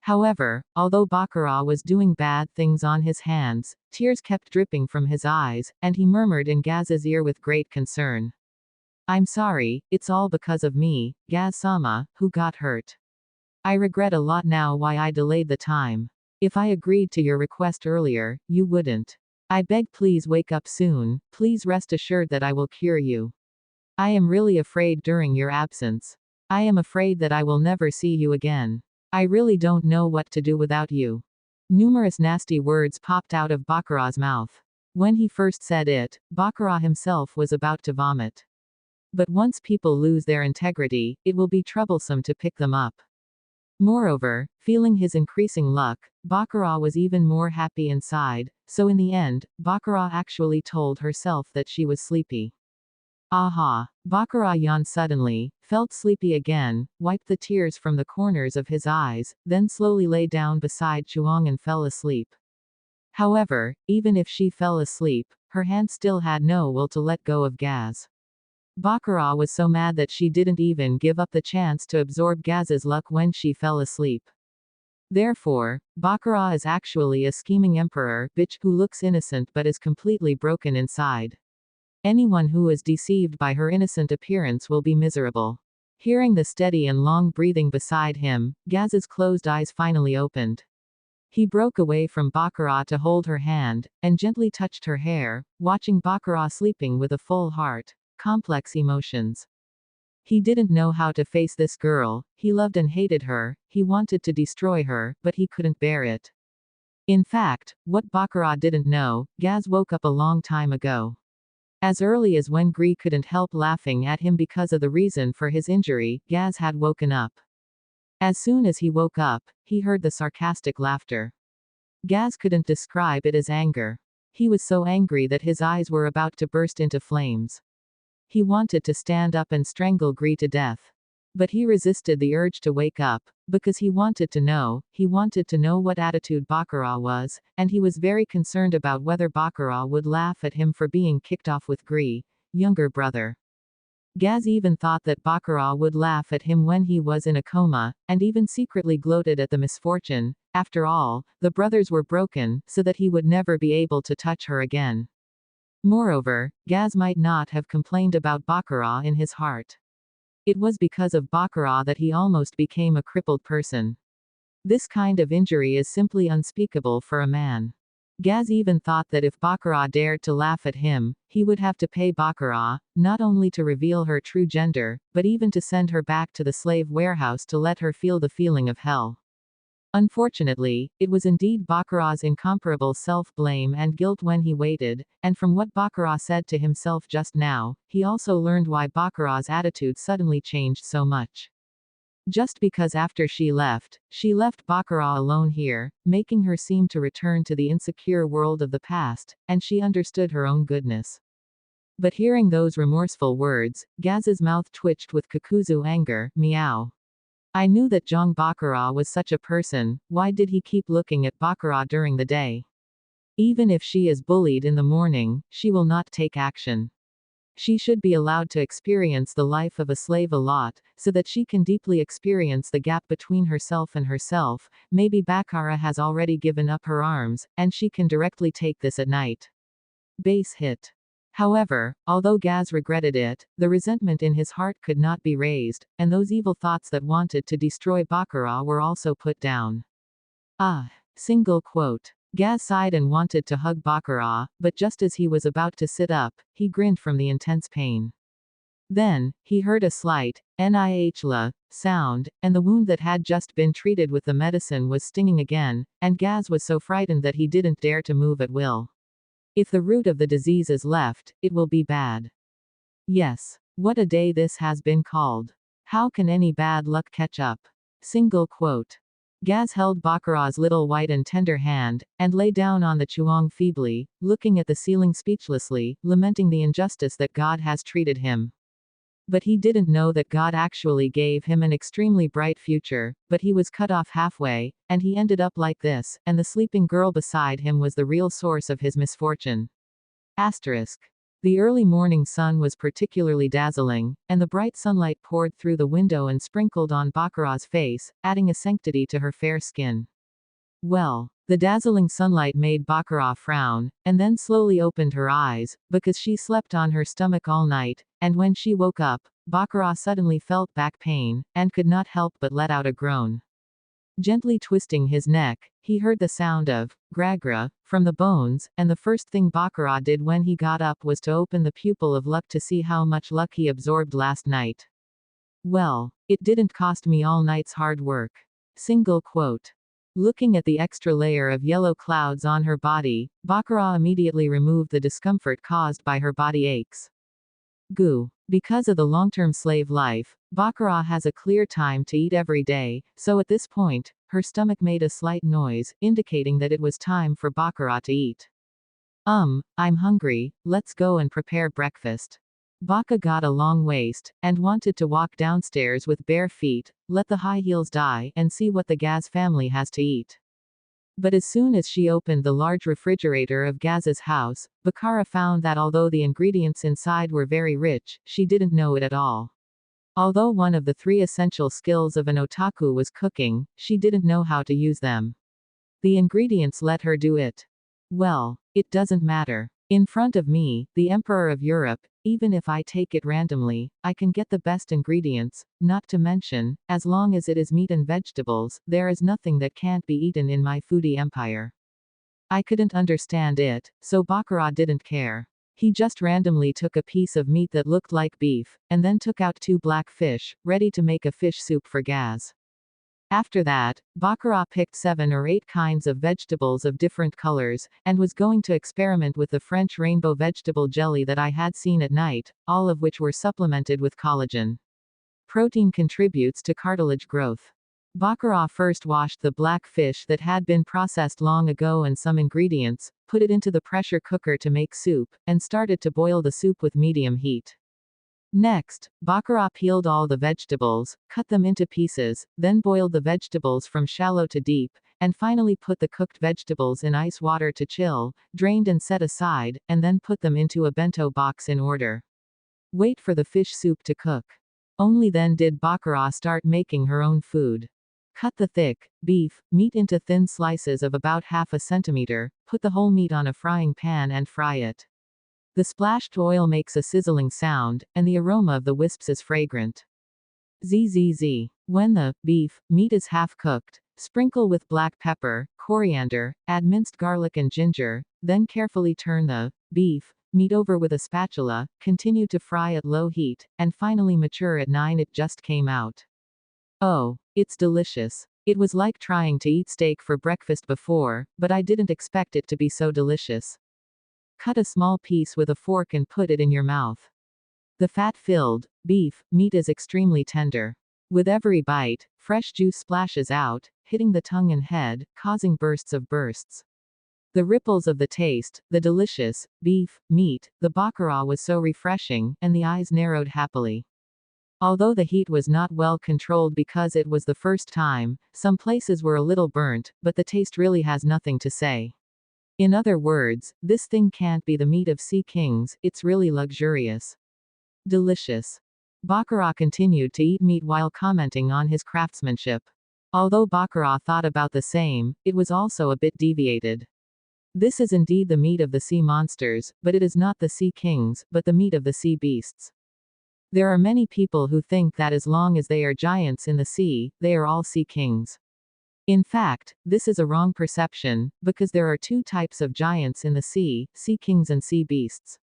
S1: However, although Baccarat was doing bad things on his hands, tears kept dripping from his eyes, and he murmured in Gaz's ear with great concern. "I'm sorry, it's all because of me, Gaz-sama, who got hurt. I regret a lot now why I delayed the time. If I agreed to your request earlier, you wouldn't. I beg please wake up soon, please rest assured that I will cure you. I am really afraid during your absence. I am afraid that I will never see you again. I really don't know what to do without you." Numerous nasty words popped out of Baccarat's mouth. When he first said it, Baccarat himself was about to vomit. But once people lose their integrity, it will be troublesome to pick them up. Moreover, feeling his increasing luck, Baccarat was even more happy inside, so in the end, Baccarat actually told herself that she was sleepy. Aha! Baccarat yawned suddenly, felt sleepy again, wiped the tears from the corners of his eyes, then slowly lay down beside Chuang and fell asleep. However, even if she fell asleep, her hand still had no will to let go of Gaz. Baccarat was so mad that she didn't even give up the chance to absorb Gaz's luck when she fell asleep. Therefore, Baccarat is actually a scheming emperor bitch who looks innocent but is completely broken inside. Anyone who is deceived by her innocent appearance will be miserable. Hearing the steady and long breathing beside him, Gaz's closed eyes finally opened. He broke away from Baccarat to hold her hand, and gently touched her hair, watching Baccarat sleeping with a full heart. Complex emotions. He didn't know how to face this girl, he loved and hated her, he wanted to destroy her, but he couldn't bear it. In fact, what Baccarat didn't know, Gaz woke up a long time ago. As early as when Gree couldn't help laughing at him because of the reason for his injury, Gaz had woken up. As soon as he woke up, he heard the sarcastic laughter. Gaz couldn't describe it as anger. He was so angry that his eyes were about to burst into flames. He wanted to stand up and strangle Gree to death. But he resisted the urge to wake up, because he wanted to know what attitude Baccarat was, and he was very concerned about whether Baccarat would laugh at him for being kicked off with Gree, younger brother. Gaz even thought that Baccarat would laugh at him when he was in a coma, and even secretly gloated at the misfortune. After all, the brothers were broken, so that he would never be able to touch her again. Moreover, Gaz might not have complained about Baccarat in his heart. It was because of Baccarat that he almost became a crippled person. This kind of injury is simply unspeakable for a man. Gaz even thought that if Baccarat dared to laugh at him, he would have to pay Baccarat, not only to reveal her true gender, but even to send her back to the slave warehouse to let her feel the feeling of hell. Unfortunately, it was indeed Baccarat's incomparable self-blame and guilt when he waited, and from what Baccarat said to himself just now, he also learned why Baccarat's attitude suddenly changed so much. Just because after she left Baccarat alone here, making her seem to return to the insecure world of the past, and she understood her own goodness. But hearing those remorseful words, Gaz's mouth twitched with Kakuzu anger. Meow. I knew that Zhang Baccarat was such a person, why did he keep looking at Baccarat during the day? Even if she is bullied in the morning, she will not take action. She should be allowed to experience the life of a slave a lot, so that she can deeply experience the gap between herself and herself. Maybe Baccarat has already given up her arms, and she can directly take this at night. Base hit. However, although Gaz regretted it, the resentment in his heart could not be raised, and those evil thoughts that wanted to destroy Baccarat were also put down. Single quote. Gaz sighed and wanted to hug Baccarat, but just as he was about to sit up, he grinned from the intense pain. Then, he heard a slight, "nih-la" sound, and the wound that had just been treated with the medicine was stinging again, and Gaz was so frightened that he didn't dare to move at will. If the root of the disease is left, it will be bad. Yes. What a day this has been called. How can any bad luck catch up? Single quote. Gaz held Baccarat's little white and tender hand, and lay down on the chuang feebly, looking at the ceiling speechlessly, lamenting the injustice that God has treated him. But he didn't know that God actually gave him an extremely bright future, but he was cut off halfway, and he ended up like this, and the sleeping girl beside him was the real source of his misfortune. Asterisk. The early morning sun was particularly dazzling, and the bright sunlight poured through the window and sprinkled on Baccarat's face, adding a sanctity to her fair skin. Well, the dazzling sunlight made Baccarat frown, and then slowly opened her eyes, because she slept on her stomach all night, and when she woke up, Baccarat suddenly felt back pain, and could not help but let out a groan. Gently twisting his neck, he heard the sound of gragra from the bones, and the first thing Baccarat did when he got up was to open the pupil of luck to see how much luck he absorbed last night. Well, it didn't cost me all night's hard work. Single quote. Looking at the extra layer of yellow clouds on her body, Baccarat immediately removed the discomfort caused by her body aches. Goo. Because of the long-term slave life, Baccarat has a clear time to eat every day, so at this point, her stomach made a slight noise, indicating that it was time for Baccarat to eat. I'm hungry, let's go and prepare breakfast. Bacca got a long waist, and wanted to walk downstairs with bare feet, let the high heels die, and see what the Gaz family has to eat. But as soon as she opened the large refrigerator of Gaz's house, Baccarat found that although the ingredients inside were very rich, she didn't know it at all. Although one of the 3 essential skills of an otaku was cooking, she didn't know how to use them. The ingredients let her do it. Well, it doesn't matter. In front of me, the Emperor of Europe, even if I take it randomly, I can get the best ingredients, not to mention, as long as it is meat and vegetables, there is nothing that can't be eaten in my foodie empire. I couldn't understand it, so Baccarat didn't care. He just randomly took a piece of meat that looked like beef, and then took out 2 black fish, ready to make a fish soup for Gaz. After that, Baccarat picked 7 or 8 kinds of vegetables of different colors, and was going to experiment with the French rainbow vegetable jelly that I had seen at night, all of which were supplemented with collagen. Protein contributes to cartilage growth. Baccarat first washed the black fish that had been processed long ago and some ingredients, put it into the pressure cooker to make soup, and started to boil the soup with medium heat. Next, Baccarat peeled all the vegetables, cut them into pieces, then boiled the vegetables from shallow to deep, and finally put the cooked vegetables in ice water to chill, drained and set aside, and then put them into a bento box in order. Wait for the fish soup to cook. Only then did Baccarat start making her own food. Cut the thick beef meat into thin slices of about half a centimeter, put the whole meat on a frying pan and fry it. The splashed oil makes a sizzling sound, and the aroma of the wisps is fragrant. Zzz. When the beef meat is half cooked, sprinkle with black pepper, coriander, add minced garlic and ginger, then carefully turn the beef meat over with a spatula, continue to fry at low heat, and finally mature at 9. It just came out. Oh, it's delicious. It was like trying to eat steak for breakfast before, but I didn't expect it to be so delicious. Cut a small piece with a fork and put it in your mouth. The fat-filled beef meat is extremely tender. With every bite, fresh juice splashes out, hitting the tongue and head, causing bursts. The ripples of the taste, the delicious beef meat, the Baccarat was so refreshing, and the eyes narrowed happily. Although the heat was not well controlled because it was the first time, some places were a little burnt, but the taste really has nothing to say. In other words, this thing can't be the meat of sea kings, it's really luxurious. Delicious. Baccarat continued to eat meat while commenting on his craftsmanship. Although Baccarat thought about the same, it was also a bit deviated. This is indeed the meat of the sea monsters, but it is not the sea kings, but the meat of the sea beasts. There are many people who think that as long as they are giants in the sea, they are all sea kings. In fact, this is a wrong perception, because there are 2 types of giants in the sea kings and sea beasts.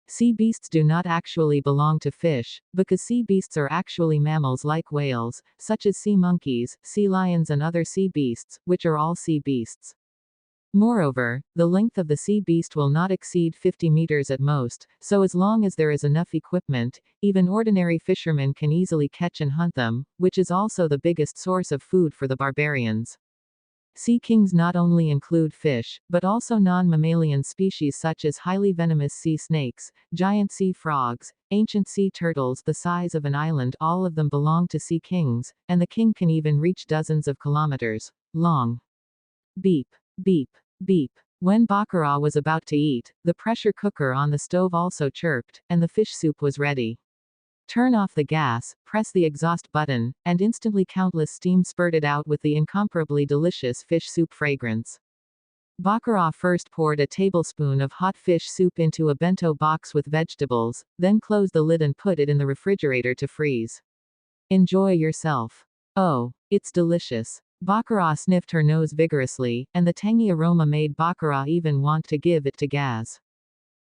S1: Sea beasts do not actually belong to fish, because sea beasts are actually mammals like whales, such as sea monkeys, sea lions and other sea beasts, which are all sea beasts. Moreover, the length of the sea beast will not exceed 50 meters at most, so as long as there is enough equipment, even ordinary fishermen can easily catch and hunt them, which is also the biggest source of food for the barbarians. Sea kings not only include fish, but also non-mammalian species such as highly venomous sea snakes, giant sea frogs, ancient sea turtles the size of an island. All of them belong to sea kings, and the king can even reach dozens of kilometers long. Beep. Beep. Beep. When Baccarat was about to eat, the pressure cooker on the stove also chirped, and the fish soup was ready. Turn off the gas, press the exhaust button, and instantly countless steam spurted out with the incomparably delicious fish soup fragrance. Baccarat first poured a tablespoon of hot fish soup into a bento box with vegetables, then closed the lid and put it in the refrigerator to freeze. Enjoy yourself. Oh, it's delicious. Baccarat sniffed her nose vigorously, and the tangy aroma made Baccarat even want to give it to Gaz.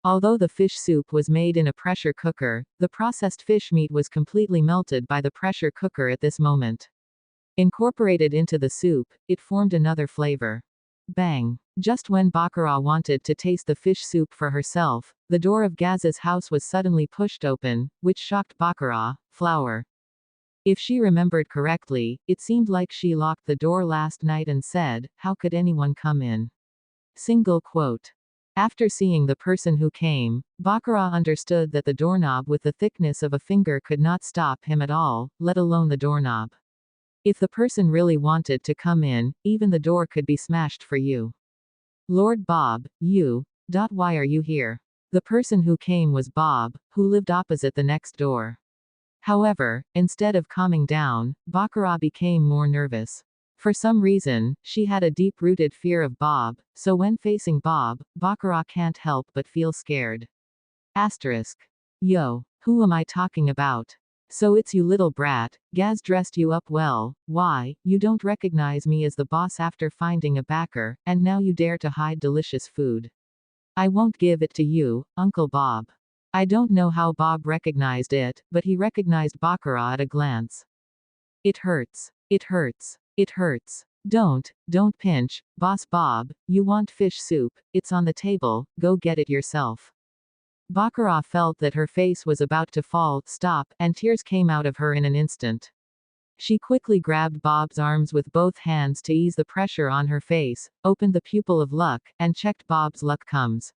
S1: Although the fish soup was made in a pressure cooker, the processed fish meat was completely melted by the pressure cooker at this moment. Incorporated into the soup, it formed another flavor. Bang! Just when Baccarat wanted to taste the fish soup for herself, the door of Gaz's house was suddenly pushed open, which shocked Baccarat. Flower. If she remembered correctly, it seemed like she locked the door last night and said, "How could anyone come in?" Single quote. After seeing the person who came, Baccarat understood that the doorknob with the thickness of a finger could not stop him at all, let alone the doorknob. If the person really wanted to come in, even the door could be smashed for you. Lord Bob, you. Why are you here? The person who came was Bob, who lived opposite the next door. However, instead of calming down, Baccarat became more nervous. For some reason, she had a deep-rooted fear of Bob, so when facing Bob, Baccarat can't help but feel scared. Asterisk. Yo, who am I talking about? So it's you, little brat. Gaz dressed you up well. Why, you don't recognize me as the boss after finding a backer, and now you dare to hide delicious food. I won't give it to you, Uncle Bob. I don't know how Bob recognized it, but he recognized Baccarat at a glance. It hurts. It hurts. It hurts. Don't pinch, Boss Bob, you want fish soup, it's on the table, go get it yourself. Baccarat felt that her face was about to stop, and tears came out of her in an instant. She quickly grabbed Bob's arms with both hands to ease the pressure on her face, opened the pupil of luck, and checked Bob's luck comes.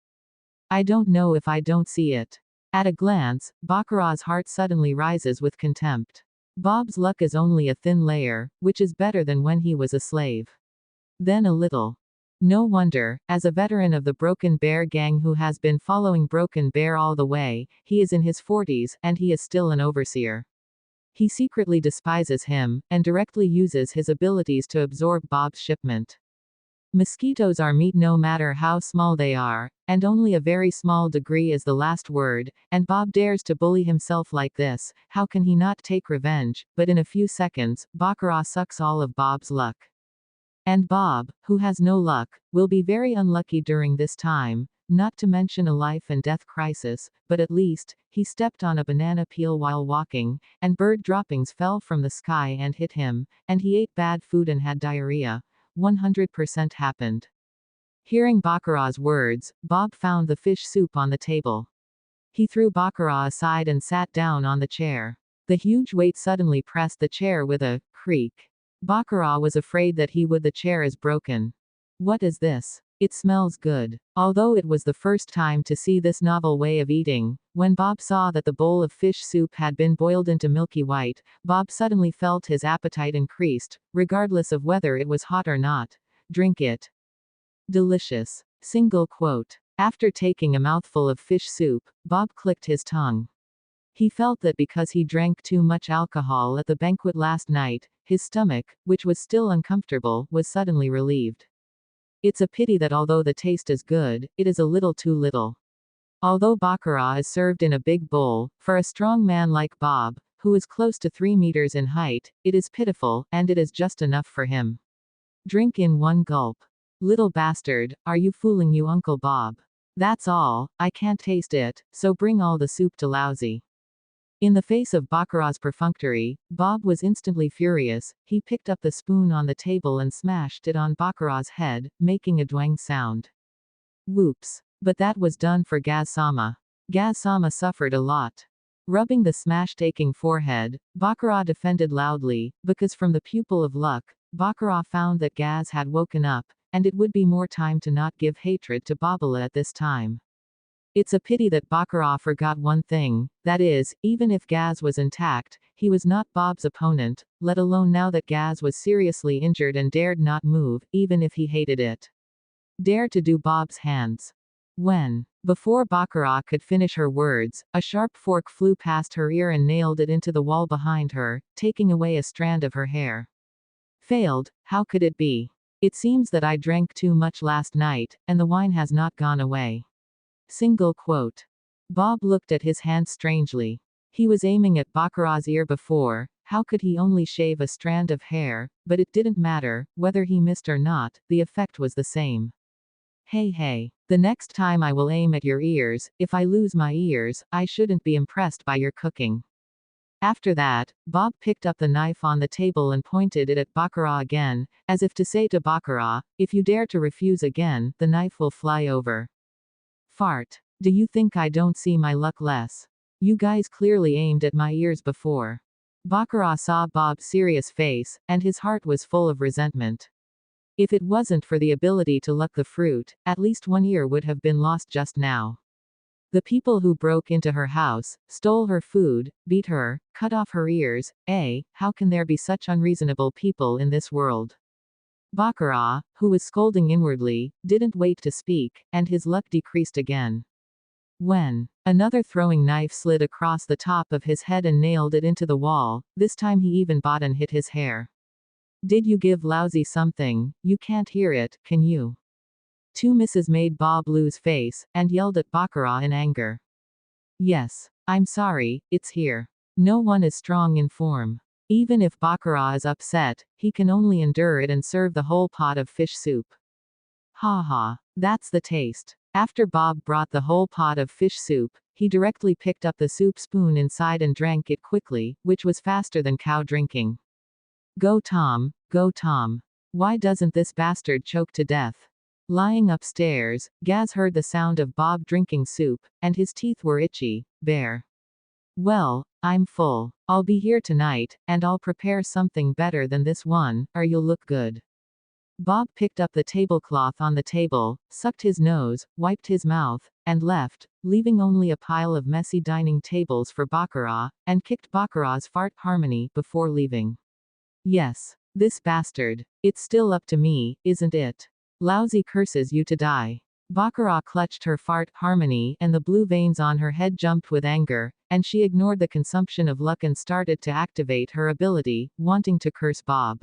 S1: I don't know if I don't see it. At a glance, Baccarat's heart suddenly rises with contempt. Bob's luck is only a thin layer, which is better than when he was a slave. Then a little. No wonder, as a veteran of the Broken Bear gang who has been following Broken Bear all the way, he is in his 40s, and he is still an overseer. He secretly despises him, and directly uses his abilities to absorb Bob's shipment. Mosquitoes are meat no matter how small they are, and only a very small degree is the last word, and Bob dares to bully himself like this. How can he not take revenge? But in a few seconds, Baccarat sucks all of Bob's luck. And Bob, who has no luck, will be very unlucky during this time, not to mention a life and death crisis, but at least, he stepped on a banana peel while walking, and bird droppings fell from the sky and hit him, and he ate bad food and had diarrhea. 100% happened. Hearing Baccarat's words, Bob found the fish soup on the table. He threw Baccarat aside and sat down on the chair. The huge weight suddenly pressed the chair with a creak. Baccarat was afraid that the chair is broken. What is this? It smells good. Although it was the first time to see this novel way of eating, when Bob saw that the bowl of fish soup had been boiled into milky white, Bob suddenly felt his appetite increased, regardless of whether it was hot or not. Drink it. Delicious. Single quote. After taking a mouthful of fish soup, Bob clicked his tongue. He felt that because he drank too much alcohol at the banquet last night, his stomach, which was still uncomfortable, was suddenly relieved. It's a pity that although the taste is good, it is a little too little. Although Baccarat is served in a big bowl, for a strong man like Bob, who is close to 3 meters in height, it is pitiful, and it is just enough for him. Drink in one gulp. Little bastard, are you fooling you, Uncle Bob? That's all, I can't taste it, so bring all the soup to lousy. In the face of Baccarat's perfunctory, Bob was instantly furious. He picked up the spoon on the table and smashed it on Baccarat's head, making a dwang sound. Whoops. But that was done for Gaz-sama. Gaz-sama suffered a lot. Rubbing the smashed aching forehead, Baccarat defended loudly, because from the pupil of luck, Baccarat found that Gaz had woken up, and it would be more time to not give hatred to Bobala at this time. It's a pity that Baccarat forgot one thing, that is, even if Gaz was intact, he was not Bob's opponent, let alone now that Gaz was seriously injured and dared not move, even if he hated it. Dare to do Bob's hands. When, before Baccarat could finish her words, a sharp fork flew past her ear and nailed it into the wall behind her, taking away a strand of her hair. Failed, how could it be? It seems that I drank too much last night, and the wine has not gone away. Single quote. Bob looked at his hand strangely. He was aiming at Baccarat's ear before, how could he only shave a strand of hair, but it didn't matter, whether he missed or not, the effect was the same. Hey, the next time I will aim at your ears, if I lose my ears, I shouldn't be impressed by your cooking. After that, Bob picked up the knife on the table and pointed it at Baccarat again, as if to say to Baccarat, if you dare to refuse again, the knife will fly over. Fart. Do you think I don't see my luck less? You guys clearly aimed at my ears before. Baccarat saw Bob's serious face, and his heart was full of resentment. If it wasn't for the ability to luck the fruit, at least one ear would have been lost just now. The people who broke into her house, stole her food, beat her, cut off her ears, how can there be such unreasonable people in this world? Baccarat, who was scolding inwardly, didn't wait to speak, and his luck decreased again. When another throwing knife slid across the top of his head and nailed it into the wall, this time he even bought and hit his hair. Did you give lousy something? You can't hear it, can you? Two misses made Bob lose face, and yelled at Baccarat in anger. Yes. I'm sorry, it's here. No one is strong in form. Even if Baccarat is upset, he can only endure it and serve the whole pot of fish soup. Ha ha. That's the taste. After Bob brought the whole pot of fish soup, he directly picked up the soup spoon inside and drank it quickly, which was faster than cow drinking. Go Tom, go Tom. Why doesn't this bastard choke to death? Lying upstairs, Gaz heard the sound of Bob drinking soup, and his teeth were itchy. Bear. Well, I'm full. I'll be here tonight, and I'll prepare something better than this one, or you'll look good. Bob picked up the tablecloth on the table, sucked his nose, wiped his mouth, and left, leaving only a pile of messy dining tables for Baccarat, and kicked Baccarat's fart harmony before leaving. Yes. This bastard. It's still up to me, isn't it? Lousy curses you to die. Baccarat clutched her fart harmony, and the blue veins on her head jumped with anger, and she ignored the consumption of luck and started to activate her ability, wanting to curse Bob.